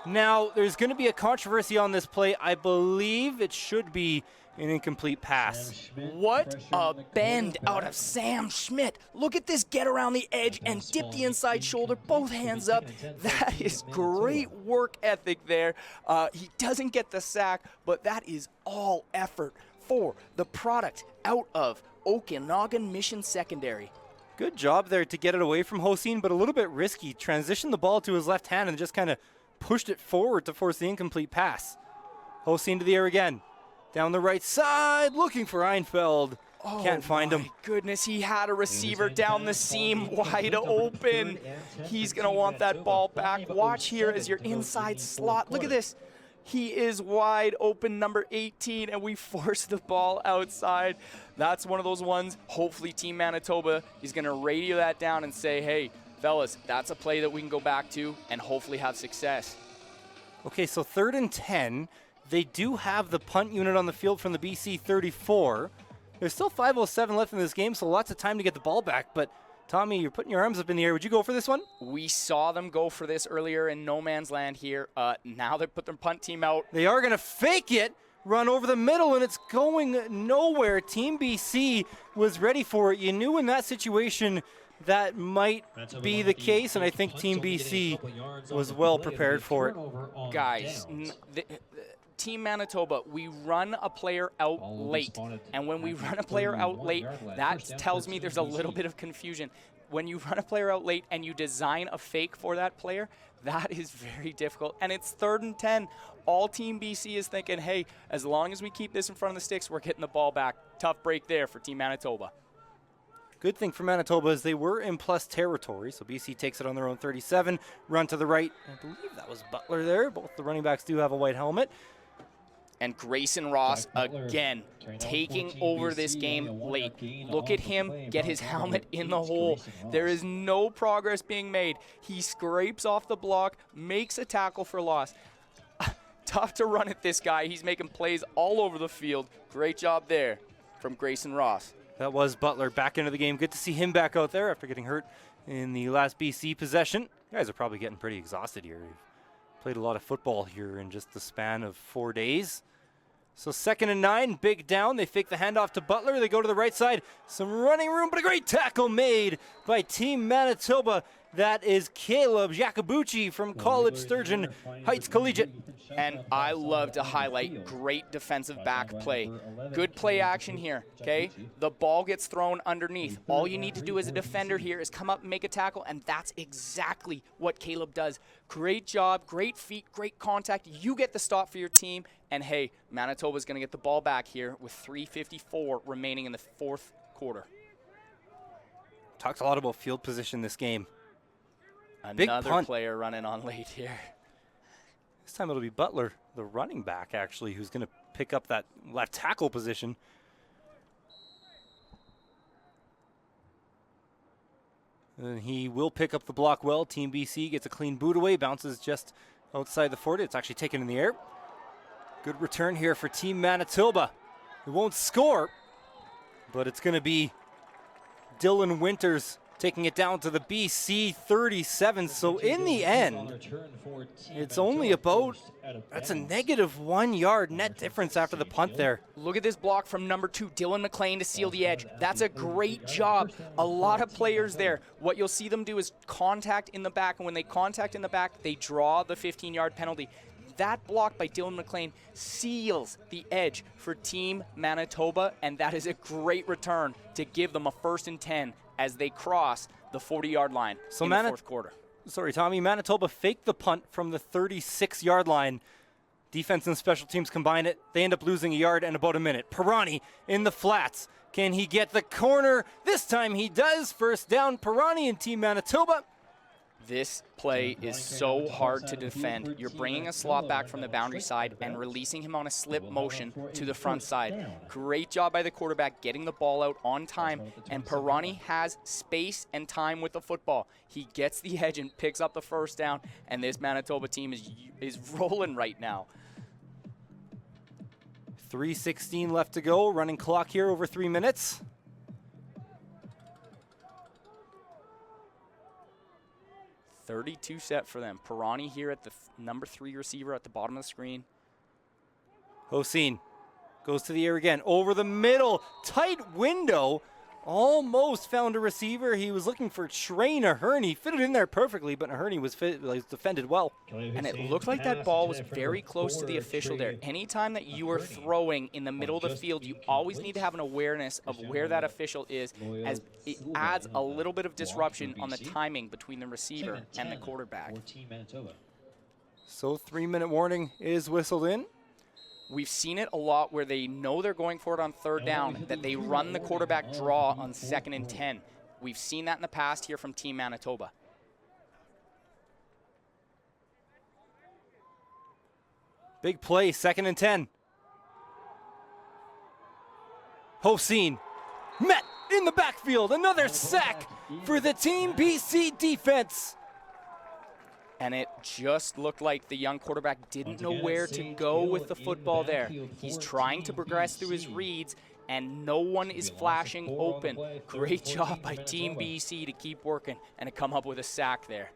Speaker 2: Now, there's going to be a controversy on this play. I believe it should be an incomplete pass.
Speaker 3: What a bend out of Sam Schmidt. Look at this get around the edge and dip the inside shoulder, both hands up. That is great work ethic there. He doesn't get the sack, but that is all effort for the product out of Okanagan Mission Secondary.
Speaker 2: Good job there to get it away from Hossein, but a little bit risky. Transitioned the ball to his left hand and just kind of pushed it forward to force the incomplete pass. Hossein to the air again. Down the right side, looking for Einfeld. Can't find him.
Speaker 3: My goodness, he had a receiver down the seam wide open. He's going to want that ball back. Watch here as your inside slot. Look at this. He is wide open, number 18, and we force the ball outside. That's one of those ones. Hopefully Team Manitoba is going to radio that down and say, hey, fellas, that's a play that we can go back to and hopefully have success.
Speaker 2: Okay, so 3rd and 10. They do have the punt unit on the field from the BC 34. There's still 5:07 left in this game, so lots of time to get the ball back. But, Tommy, you're putting your arms up in the air. Would you go for this one?
Speaker 3: We saw them go for this earlier in no man's land here. Now they put their punt team out.
Speaker 2: They are going to fake it, run over the middle, and it's going nowhere. Team BC was ready for it. You knew in that situation that might be the case, and I think Team BC was well prepared for it.
Speaker 3: Guys, Team Manitoba, we run a player out late. And when we run a player out late, that tells me there's a little bit of confusion. When you run a player out late and you design a fake for that player, that is very difficult. And it's 3rd and 10. All Team BC is thinking, hey, as long as we keep this in front of the sticks, we're getting the ball back. Tough break there for Team Manitoba.
Speaker 2: Good thing for Manitoba is they were in plus territory, so BC takes it on their own 37. Run to the right. I believe that was Butler there. Both the running backs do have a white helmet.
Speaker 3: And Grayson Ross, again, taking over this game late. Look at him get his helmet in the hole. There is no progress being made. He scrapes off the block, makes a tackle for loss. Tough to run at this guy. He's making plays all over the field. Great job there from Grayson Ross.
Speaker 2: That was Butler back into the game. Good to see him back out there after getting hurt in the last BC possession. You guys are probably getting pretty exhausted here. You've played a lot of football here in just the span of 4 days. So 2nd and 9, big down. They fake the handoff to Butler. They go to the right side. Some running room, but a great tackle made by Team Manitoba. That is Caleb Jacobucci from College Sturgeon Heights Collegiate.
Speaker 3: And I love to highlight great defensive back play. Good play action here, okay? The ball gets thrown underneath. All you need to do as a defender here is come up and make a tackle, and that's exactly what Caleb does. Great job, great feet, great contact. You get the stop for your team, and hey, Manitoba's going to get the ball back here with 3:54 remaining in the fourth quarter.
Speaker 2: Talked a lot about field position this game.
Speaker 3: Another player running on late here.
Speaker 2: This time it'll be Butler, the running back, actually, who's going to pick up that left tackle position. And he will pick up the block well. Team BC gets a clean boot away, bounces just outside the 40. It's actually taken in the air. Good return here for Team Manitoba. It won't score, but it's going to be Dylan Winters taking it down to the BC 37. So in the end, it's only about, that's a -1 yard net difference after the punt there.
Speaker 3: Look at this block from number 2, Dylan McLean, to seal the edge. That's a great job. A lot of players there. What you'll see them do is contact in the back, and when they contact in the back, they draw the 15-yard penalty. That block by Dylan McLean seals the edge for Team Manitoba, and that is a great return to give them a 1st and 10 as they cross the 40-yard line in the fourth quarter.
Speaker 2: Sorry, Tommy. Manitoba faked the punt from the 36-yard line. Defense and special teams combine it. They end up losing a yard and about a minute. Pirani in the flats. Can he get the corner? This time he does. First down, Pirani and Team Manitoba.
Speaker 3: This play is so hard to defend. You're bringing a slot back from the boundary side and releasing him on a slip motion to the front side. Great job by the quarterback getting the ball out on time, and Pirani has space and time with the football. He gets the edge and picks up the first down, and this Manitoba team is rolling right now.
Speaker 2: 3:16 left to go. Running clock here over 3 minutes.
Speaker 3: .32 set for them. Pirani here at the number 3 receiver at the bottom of the screen.
Speaker 2: Hossein goes to the air again. Over the middle. Tight window. Almost found a receiver. He was looking for Trey Naherney. Fitted in there perfectly, but Naherney was defended well.
Speaker 3: And it looked like that ball was very close to the official there. Anytime that you are throwing in the middle of the field, you always need to have an awareness of where that official is, as it adds a little bit of disruption on the timing between the receiver and the quarterback.
Speaker 2: So 3-minute warning is whistled in.
Speaker 3: We've seen it a lot where they know they're going for it on third down, that they run the quarterback draw on 2nd and 10. We've seen that in the past here from Team Manitoba.
Speaker 2: Big play, 2nd and 10. Hossein met in the backfield. Another sack for the Team BC defense.
Speaker 3: And it just looked like the young quarterback didn't know where to go with the football there. He's trying to progress through his reads, and no one is flashing open. Great job by Team BC to keep working and to come up with a sack there.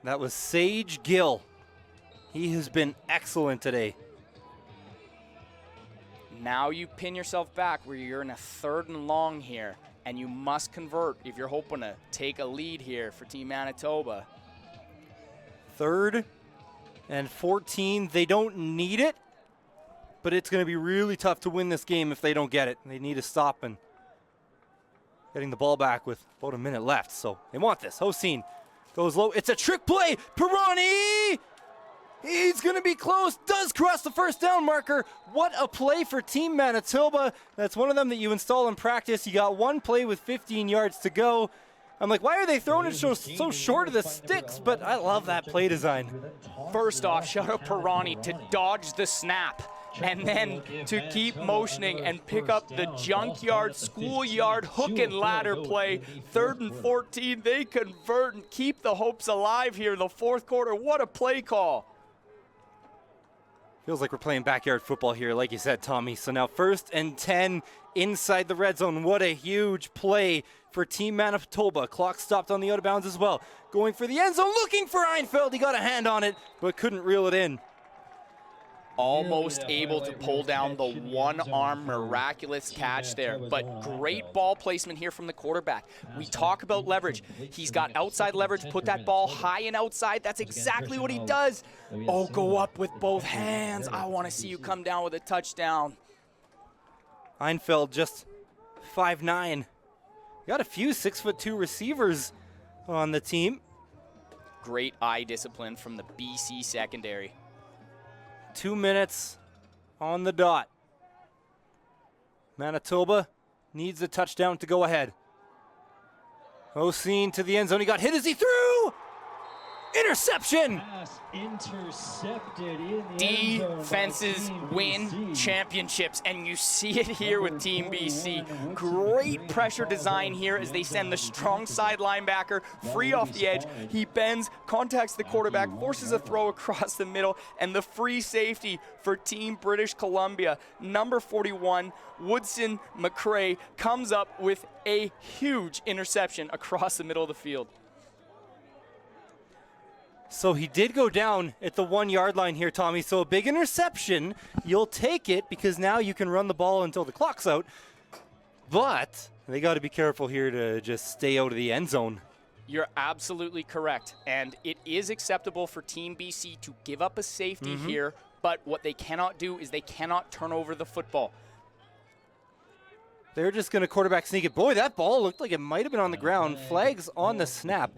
Speaker 2: That was Sage Gill. He has been excellent today.
Speaker 3: Now you pin yourself back where you're in a 3rd and long here, and you must convert if you're hoping to take a lead here for Team Manitoba.
Speaker 2: 3rd and 14. They don't need it, but it's going to be really tough to win this game if they don't get it. They need to stop and getting the ball back with about a minute left, so they want this. Hossein goes low. It's a trick play. Pirani! He's going to be close. Does cross the first down marker. What a play for Team Manitoba. That's one of them that you install in practice. You got one play with 15 yards to go. I'm like, why are they throwing it so short of the sticks? But I love that play design.
Speaker 3: First off, shout out Pirani to dodge the snap and then to keep motioning and pick up the junkyard, schoolyard, hook and ladder play. 3rd and 14, they convert and keep the hopes alive here in the 4th quarter. What a play call.
Speaker 2: Feels like we're playing backyard football here, like you said, Tommy. So now 1st and 10 inside the red zone. What a huge play for Team Manitoba. Clock stopped on the out of bounds as well. Going for the end zone, looking for Einfeld. He got a hand on it, but couldn't reel it in.
Speaker 3: Almost able to pull down the one-arm miraculous catch there, but great ball placement here from the quarterback. We talk about leverage. He's got outside leverage, put that ball high and outside. That's exactly what he does. Oh, go up with both hands. I want to see you come down with a touchdown.
Speaker 2: Einfeld just 5'9". Got a few 6'2" receivers on the team.
Speaker 3: Great eye discipline from the BC secondary.
Speaker 2: 2 minutes on the dot. Manitoba needs a touchdown to go ahead. Hossein to the end zone. He got hit as he threw. Interception.
Speaker 1: Intercepted in the end zone by
Speaker 3: Defenses
Speaker 1: Team
Speaker 3: win
Speaker 1: BC.
Speaker 3: championships, and you see it here with Team BC. Great pressure design here as they send the strong side linebacker free off the edge. He bends, contacts the quarterback, forces a throw across the middle, and the free safety for Team British Columbia. Number 41, Woodson McCrae, comes up with a huge interception across the middle of the field.
Speaker 2: So he did go down at the 1 yard line here, Tommy. So a big interception. You'll take it because now you can run the ball until the clock's out. But they got to be careful here to just stay out of the end zone.
Speaker 3: You're absolutely correct. And it is acceptable for Team BC to give up a safety here, but what they cannot do is they cannot turn over the football.
Speaker 2: They're just going to quarterback sneak it. Boy, that ball looked like it might have been on the ground. Flags on the snap.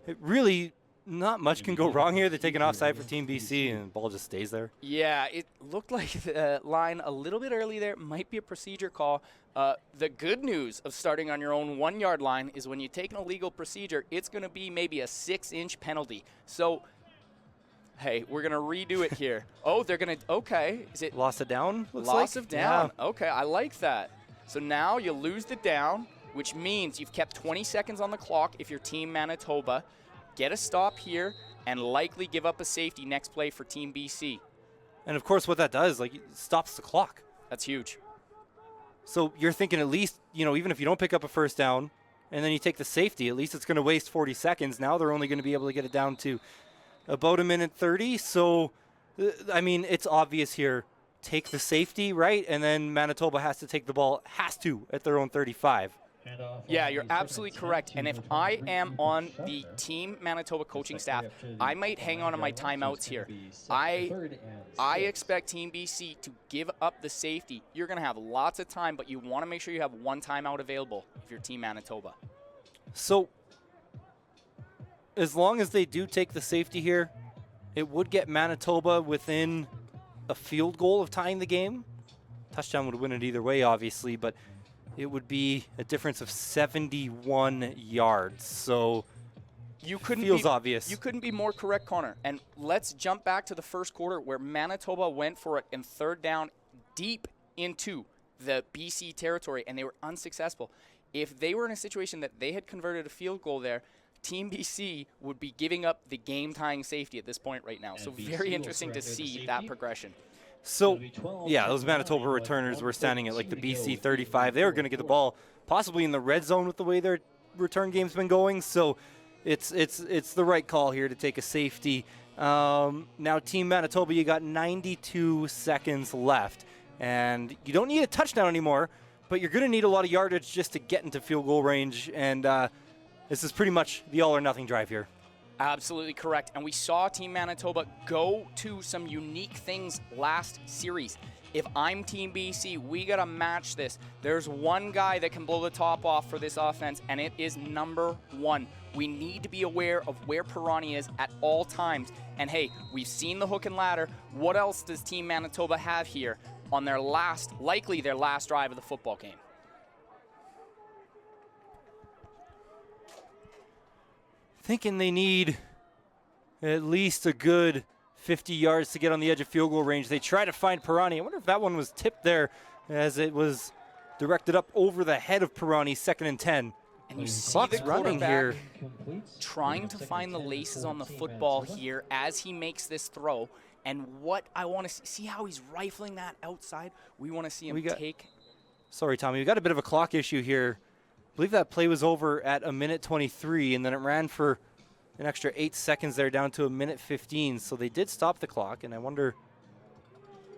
Speaker 2: It really not much can go wrong here. They take an offside for Team BC, and the ball just stays there.
Speaker 3: Yeah, it looked like the line a little bit early there. Might be a procedure call. The good news of starting on your own 1 yard line is when you take an illegal procedure, it's going to be maybe a 6-inch penalty. So, hey, we're going to redo it here. Oh, they're going to, okay. Is it
Speaker 2: Loss of down, looks
Speaker 3: loss
Speaker 2: like?
Speaker 3: of down? Yeah. Okay, I like that. So now you lose the down, which means you've kept 20 seconds on the clock if you're Team Manitoba. Get a stop here and likely give up a safety next play for Team BC.
Speaker 2: And of course what that does, like, it stops the clock.
Speaker 3: That's huge.
Speaker 2: So you're thinking at least, you know, even if you don't pick up a first down and then you take the safety, at least it's going to waste 40 seconds. Now they're only going to be able to get it down to about 1:30. So, I mean, it's obvious here. Take the safety, right? And then Manitoba has to take the ball, at their own 35.
Speaker 3: Yeah, you're absolutely correct. And if I am on the Team Manitoba coaching staff, I might hang on to my timeouts here. I expect Team BC to give up the safety. You're going to have lots of time, but you want to make sure you have one timeout available if you're Team Manitoba.
Speaker 2: So, as long as they do take the safety here, it would get Manitoba within a field goal of tying the game. Touchdown would win it either way, obviously, but it would be a difference of 71 yards. So feels obvious.
Speaker 3: You couldn't be more correct, Connor. And let's jump back to the first quarter where Manitoba went for it in third down deep into the BC territory, and they were unsuccessful. If they were in a situation that they had converted a field goal there, Team BC would be giving up the game-tying safety at this point right now. So very interesting to see that progression.
Speaker 2: So, yeah, those Manitoba returners were standing at like the BC 35. They were going to get the ball possibly in the red zone with the way their return game's been going. So it's the right call here to take a safety. Now, Team Manitoba, you got 92 seconds left. And you don't need a touchdown anymore, but you're going to need a lot of yardage just to get into field goal range. And this is pretty much the all-or-nothing drive here.
Speaker 3: Absolutely correct. And we saw Team Manitoba go to some unique things last series. If I'm Team BC, we got to match this. There's one guy that can blow the top off for this offense, and it is number one. We need to be aware of where Pirani is at all times. And hey, we've seen the hook and ladder. What else does Team Manitoba have here on their likely their last drive of the football game?
Speaker 2: Thinking they need at least a good 50 yards to get on the edge of field goal range. They try to find Pirani. I wonder if that one was tipped there as it was directed up over the head of Pirani, 2nd and 10.
Speaker 3: And you see the running here trying to find the laces on the football here as he makes this throw. And what I want to see how he's rifling that outside. We want to see him take.
Speaker 2: Sorry, Tommy. We got a bit of a clock issue here. I believe that play was over at 1:23, and then it ran for an extra 8 seconds there down to 1:15. So they did stop the clock, and I wonder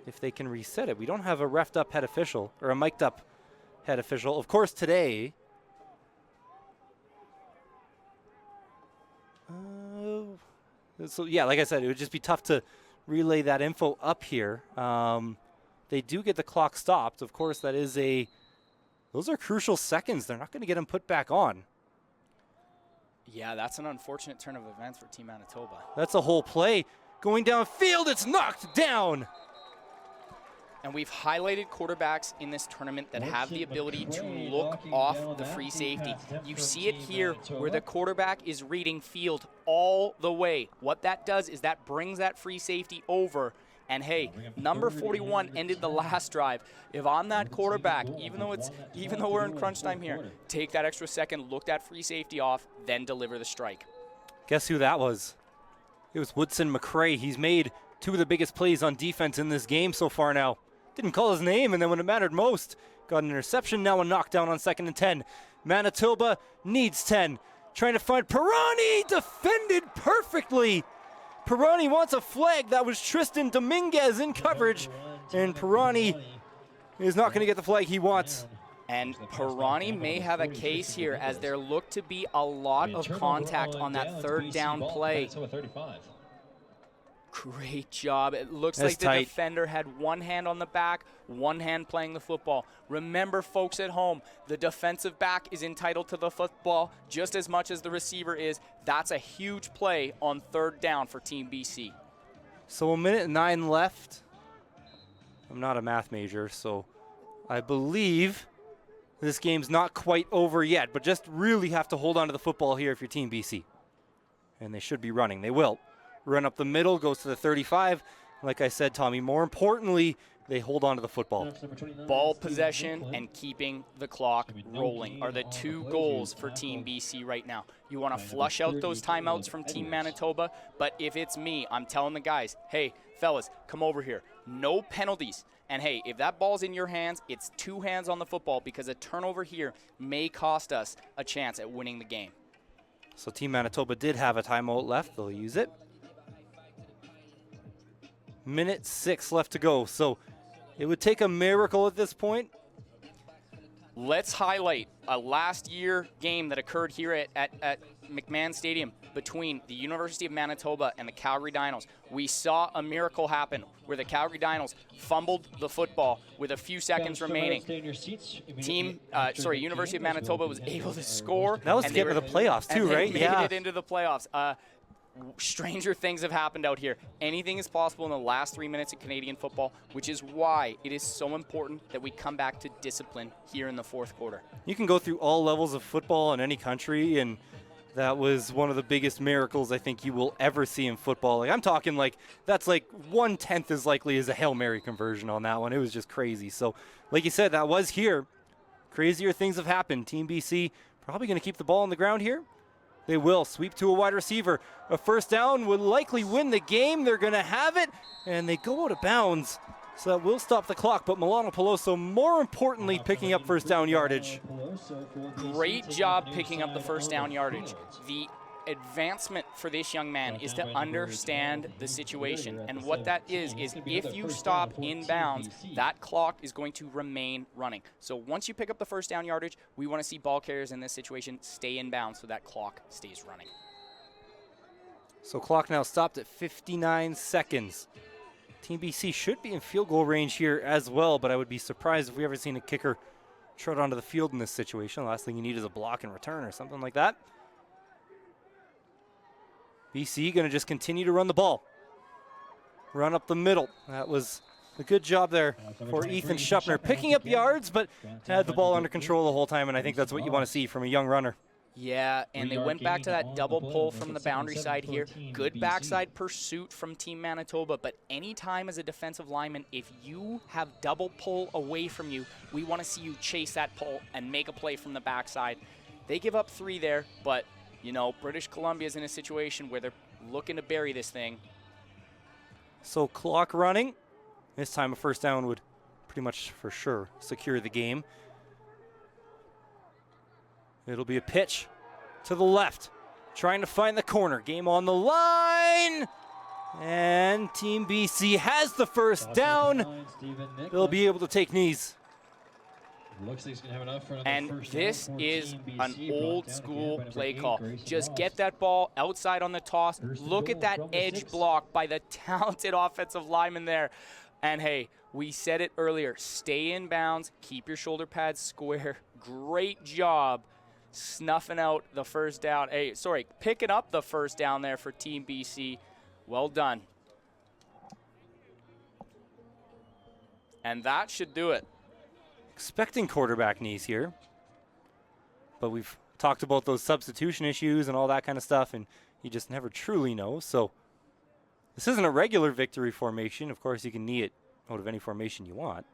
Speaker 2: if they can reset it. We don't have a reffed up head official or a mic'd up head official. Of course, today. So yeah, like I said, it would just be tough to relay that info up here. They do get the clock stopped. Of course, that is those are crucial seconds. They're not going to get them put back on.
Speaker 3: Yeah, that's an unfortunate turn of events for Team Manitoba.
Speaker 2: That's a whole play. Going downfield, it's knocked down.
Speaker 3: And we've highlighted quarterbacks in this tournament that have the ability to look off the free safety. You see it here where the quarterback is reading field all the way. What that does is that brings that free safety over. And hey, number 41 ended the last drive. If I'm that quarterback, even though we're in crunch time here, take that extra second, look that free safety off, then deliver the strike.
Speaker 2: Guess who that was? It was Woodson McRae. He's made 2 of the biggest plays on defense in this game so far now. Didn't call his name, and then when it mattered most, got an interception, now a knockdown on 2nd and 10. Manitoba needs 10. Trying to find Pirani, defended perfectly. Pirani wants a flag. That was Tristan Dominguez in coverage, and Pirani is not going to get the flag he wants.
Speaker 3: And Pirani may have a case here as there looked to be a lot of contact on that third down play. Great job. It looks
Speaker 2: That's
Speaker 3: like the
Speaker 2: tight.
Speaker 3: defender had one hand on the back, one hand playing the football. Remember, folks at home, the defensive back is entitled to the football just as much as the receiver is. That's a huge play on 3rd down for Team BC.
Speaker 2: So 1:09 left. I'm not a math major, so I believe this game's not quite over yet, but just really have to hold on to the football here if you're Team BC. And they should be running. They will. Run up the middle, goes to the 35. Like I said, Tommy, more importantly, they hold on to the football.
Speaker 3: Ball possession and keeping the clock rolling are the 2 goals for Team BC right now. You want to flush out those timeouts from Team Manitoba, but if it's me, I'm telling the guys, hey, fellas, come over here. No penalties. And hey, if that ball's in your hands, it's 2 hands on the football because a turnover here may cost us a chance at winning the game.
Speaker 2: So Team Manitoba did have a timeout left. They'll use it. 1:06 left to go. So it would take a miracle at this point.
Speaker 3: Let's highlight a last year game that occurred here at McMahon Stadium between the University of Manitoba and the Calgary Dinos. We saw a miracle happen where the Calgary Dinos fumbled the football with a few seconds remaining. University of Manitoba was able to score.
Speaker 2: That was to get to the playoffs too, right?
Speaker 3: Made it into the playoffs. Stranger things have happened out here. Anything is possible in the last 3 minutes of Canadian football, which is why it is so important that we come back to discipline here in the 4th quarter.
Speaker 2: You can go through all levels of football in any country, and that was one of the biggest miracles I think you will ever see in football. Like I'm talking like that's like 1/10 as likely as a Hail Mary conversion on that one. It was just crazy. So like you said, that was here. Crazier things have happened. Team BC probably going to keep the ball on the ground here. They will sweep to a wide receiver. A 1st down would likely win the game. They're going to have it, and they go out of bounds. So that will stop the clock, but Milano Peloso, more importantly, picking up 1st down yardage.
Speaker 3: Great job picking up the 1st down yardage. The advancement for this young man is to understand the situation. And what that is if you stop in bounds, that clock is going to remain running. So once you pick up the 1st down yardage, we want to see ball carriers in this situation stay in bounds so that clock stays running.
Speaker 2: So clock now stopped at 59 seconds. Team BC should be in field goal range here as well, but I would be surprised if we ever seen a kicker trot onto the field in this situation. The last thing you need is a block and return or something like that. BC going to just continue to run the ball. Run up the middle. That was a good job there for Ethan Schupner. Picking up yards, but had the ball under control the whole time, and I think that's what you want to see from a young runner.
Speaker 3: Yeah, and they went back to that double pull from the boundary side here. Good backside pursuit from Team Manitoba, but anytime as a defensive lineman, if you have double pull away from you, we want to see you chase that pull and make a play from the backside. They give up 3 there, but you know, British Columbia is in a situation where they're looking to bury this thing.
Speaker 2: So clock running. This time a 1st down would pretty much for sure secure the game. It'll be a pitch to the left. Trying to find the corner. Game on the line. And Team BC has the 1st down. They'll be able to take knees.
Speaker 1: Looks like he's gonna have enough for
Speaker 3: And
Speaker 1: first
Speaker 3: this
Speaker 1: down for
Speaker 3: is
Speaker 1: Team
Speaker 3: an
Speaker 1: BC,
Speaker 3: old
Speaker 1: brought down
Speaker 3: school
Speaker 1: again by
Speaker 3: play
Speaker 1: number
Speaker 3: call.
Speaker 1: 8, Grayson
Speaker 3: Just
Speaker 1: Ross.
Speaker 3: get that ball outside on the toss.
Speaker 1: First and
Speaker 3: Look
Speaker 1: goal
Speaker 3: at that
Speaker 1: from the
Speaker 3: edge
Speaker 1: 6.
Speaker 3: block by the talented offensive lineman there. And hey, we said it earlier, stay in bounds, keep your shoulder pads square. Great job snuffing out the 1st down. Hey, sorry, picking up the 1st down there for Team BC. Well done. And that should do it.
Speaker 2: Expecting quarterback knees here. But we've talked about those substitution issues and all that kind of stuff, and you just never truly know. So this isn't a regular victory formation. Of course, you can knee it out of any formation you want.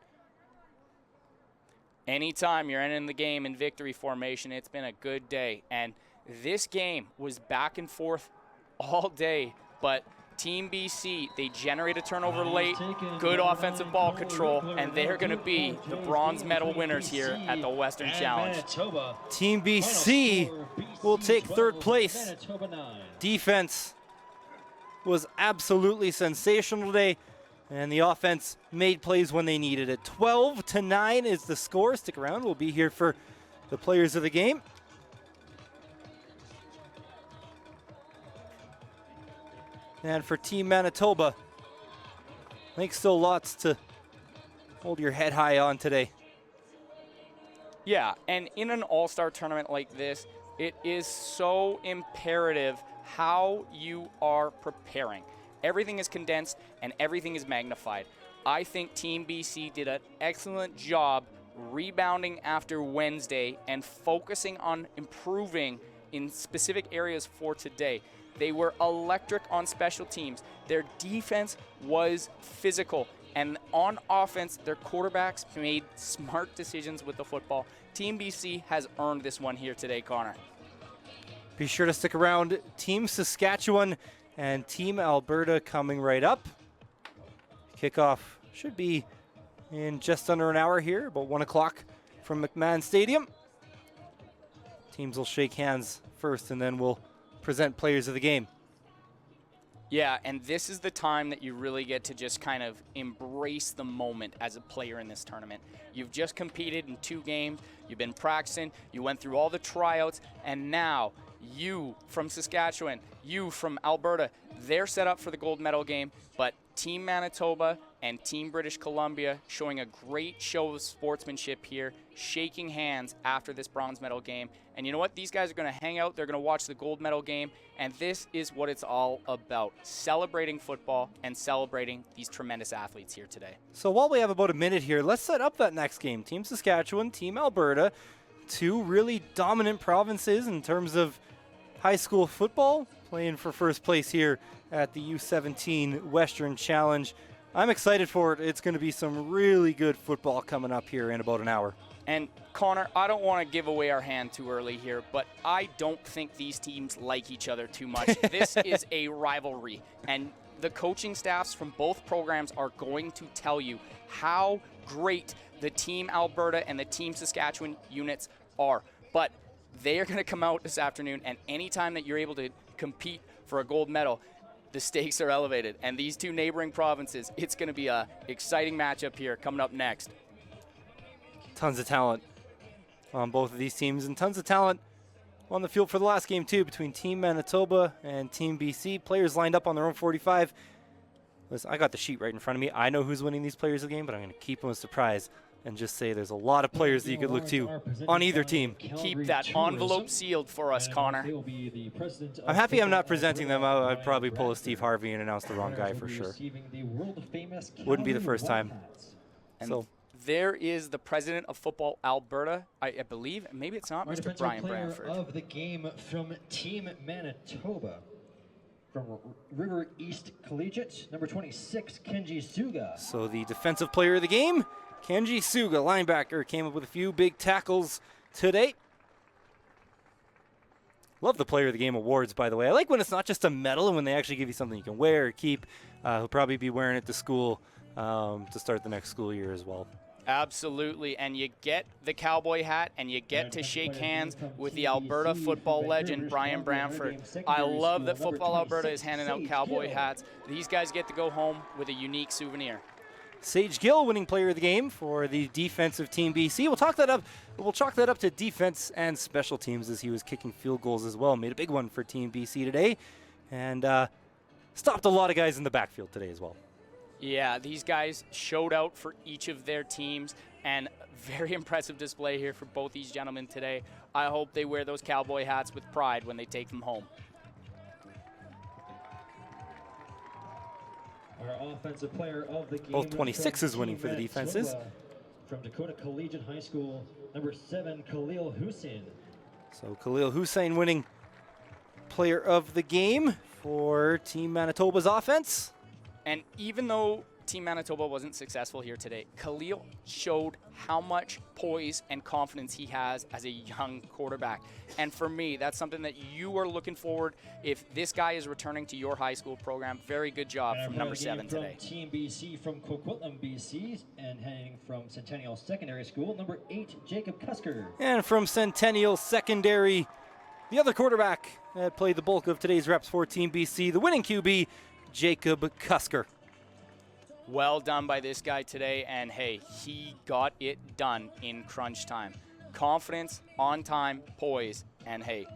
Speaker 3: Anytime you're ending the game in victory formation, it's been a good day. And this game was back and forth all day, but Team BC, they generate a turnover late, good offensive ball control, and they're going to be the bronze medal winners here at the Western Challenge.
Speaker 2: Team BC will take 3rd place. Defense was absolutely sensational today, and the offense made plays when they needed it. 12-9 is the score. Stick around. We'll be here for the players of the game. And for Team Manitoba, I think still lots to hold your head high on today.
Speaker 3: Yeah, and in an all-star tournament like this, it is so imperative how you are preparing. Everything is condensed and everything is magnified. I think Team BC did an excellent job rebounding after Wednesday and focusing on improving in specific areas for today. They were electric on special teams. Their defense was physical. And on offense, their quarterbacks made smart decisions with the football. Team BC has earned this one here today, Connor.
Speaker 2: Be sure to stick around. Team Saskatchewan and Team Alberta coming right up. Kickoff should be in just under an hour here, about 1 o'clock from McMahon Stadium. Teams will shake hands first, and then we'll present players of the game.
Speaker 3: Yeah, and this is the time that you really get to just kind of embrace the moment as a player in this tournament. You've just competed in 2 games, you've been practicing, you went through all the tryouts, and now you from Saskatchewan, you from Alberta, they're set up for the gold medal game, but Team Manitoba and Team British Columbia showing a great show of sportsmanship here, shaking hands after this bronze medal game. And you know what? These guys are going to hang out. They're going to watch the gold medal game. And this is what it's all about, celebrating football and celebrating these tremendous athletes here today.
Speaker 2: So while we have about a minute here, let's set up that next game. Team Saskatchewan, Team Alberta, 2 really dominant provinces in terms of high school football, playing for first place here at the U17 Western Challenge. I'm excited for it. It's going to be some really good football coming up here in about an hour.
Speaker 3: And Connor, I don't want to give away our hand too early here, but I don't think these teams like each other too much. This is a rivalry, and the coaching staffs from both programs are going to tell you how great the Team Alberta and the Team Saskatchewan units are. But they are going to come out this afternoon, and anytime that you're able to compete for a gold medal, the stakes are elevated. And these 2 neighboring provinces, it's going to be an exciting matchup here coming up next.
Speaker 2: Tons of talent on both of these teams, and tons of talent on the field for the last game too, between Team Manitoba and Team BC. Players lined up on their own 45. Listen, I got the sheet right in front of me. I know who's winning these players of the game, but I'm going to keep them a surprise and just say there's a lot of players that you could look to on either team.
Speaker 3: Keep that envelope sealed for us, Connor.
Speaker 2: I'm happy I'm not presenting them. I'd probably pull a Steve Harvey and announce the wrong guy for sure. Wouldn't be the first time.
Speaker 3: And
Speaker 2: so
Speaker 3: there is the president of Football Alberta, I believe. Maybe it's not,
Speaker 1: Our
Speaker 3: Mr.
Speaker 1: defensive
Speaker 3: Brian
Speaker 1: player
Speaker 3: Bradford.
Speaker 1: of the game from Team Manitoba, from River East Collegiate, number 26, Kenji Suga.
Speaker 2: So the defensive player of the game, Kenji Suga, linebacker, came up with a few big tackles today. Love the player of the game awards, by the way. I like when it's not just a medal and when they actually give you something you can wear or keep. He'll probably be wearing it to school to start the next school year as well.
Speaker 3: Absolutely, and you get the cowboy hat and you get to shake hands with the Alberta football legend, Brian Bradford. I love that Football Alberta is handing out cowboy hats. These guys get to go home with a unique souvenir.
Speaker 2: Sage Gill winning player of the game for the defensive team BC. We'll chalk that up to defense and special teams as he was kicking field goals as well. Made a big one for Team BC today and stopped a lot of guys in the backfield today as well.
Speaker 3: Yeah, these guys showed out for each of their teams, and very impressive display here for both these gentlemen today. I hope they wear those cowboy hats with pride when they take them home.
Speaker 1: Our offensive player of the game.
Speaker 2: Both 26s
Speaker 1: from
Speaker 2: winning for the
Speaker 1: Team
Speaker 2: defenses.
Speaker 1: Manitoba, from Dakota Collegiate High School, number 7, Khalil Hussein.
Speaker 2: So Khalil Hussein winning player of the game for Team Manitoba's offense.
Speaker 3: And even though Team Manitoba wasn't successful here today, Khalil showed how much poise and confidence he has as a young quarterback. And for me, that's something that you are looking forward if this guy is returning to your high school program. Very good job from number 7 today.
Speaker 1: From Team BC from Coquitlam, BC, and heading from Centennial Secondary School, number 8, Jacob Cusker.
Speaker 2: And from Centennial Secondary, the other quarterback that played the bulk of today's reps for Team BC, the winning QB, Jacob Cusker.
Speaker 3: Well done by this guy today, and hey, he got it done in crunch time. Confidence, on time, poise, and hey,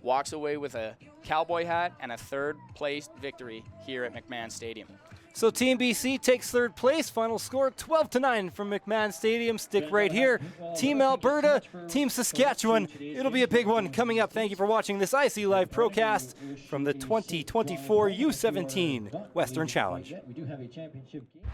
Speaker 3: walks away with a cowboy hat, and a third-place victory here at McMahon Stadium.
Speaker 2: So Team BC takes third place. Final score 12-9 from McMahon Stadium. Stick right here. Team Alberta, Team Saskatchewan. It'll be a big one coming up. Thank you for watching this IC Live Procast from the 2024 U17 Western Challenge.
Speaker 1: We do have a championship game.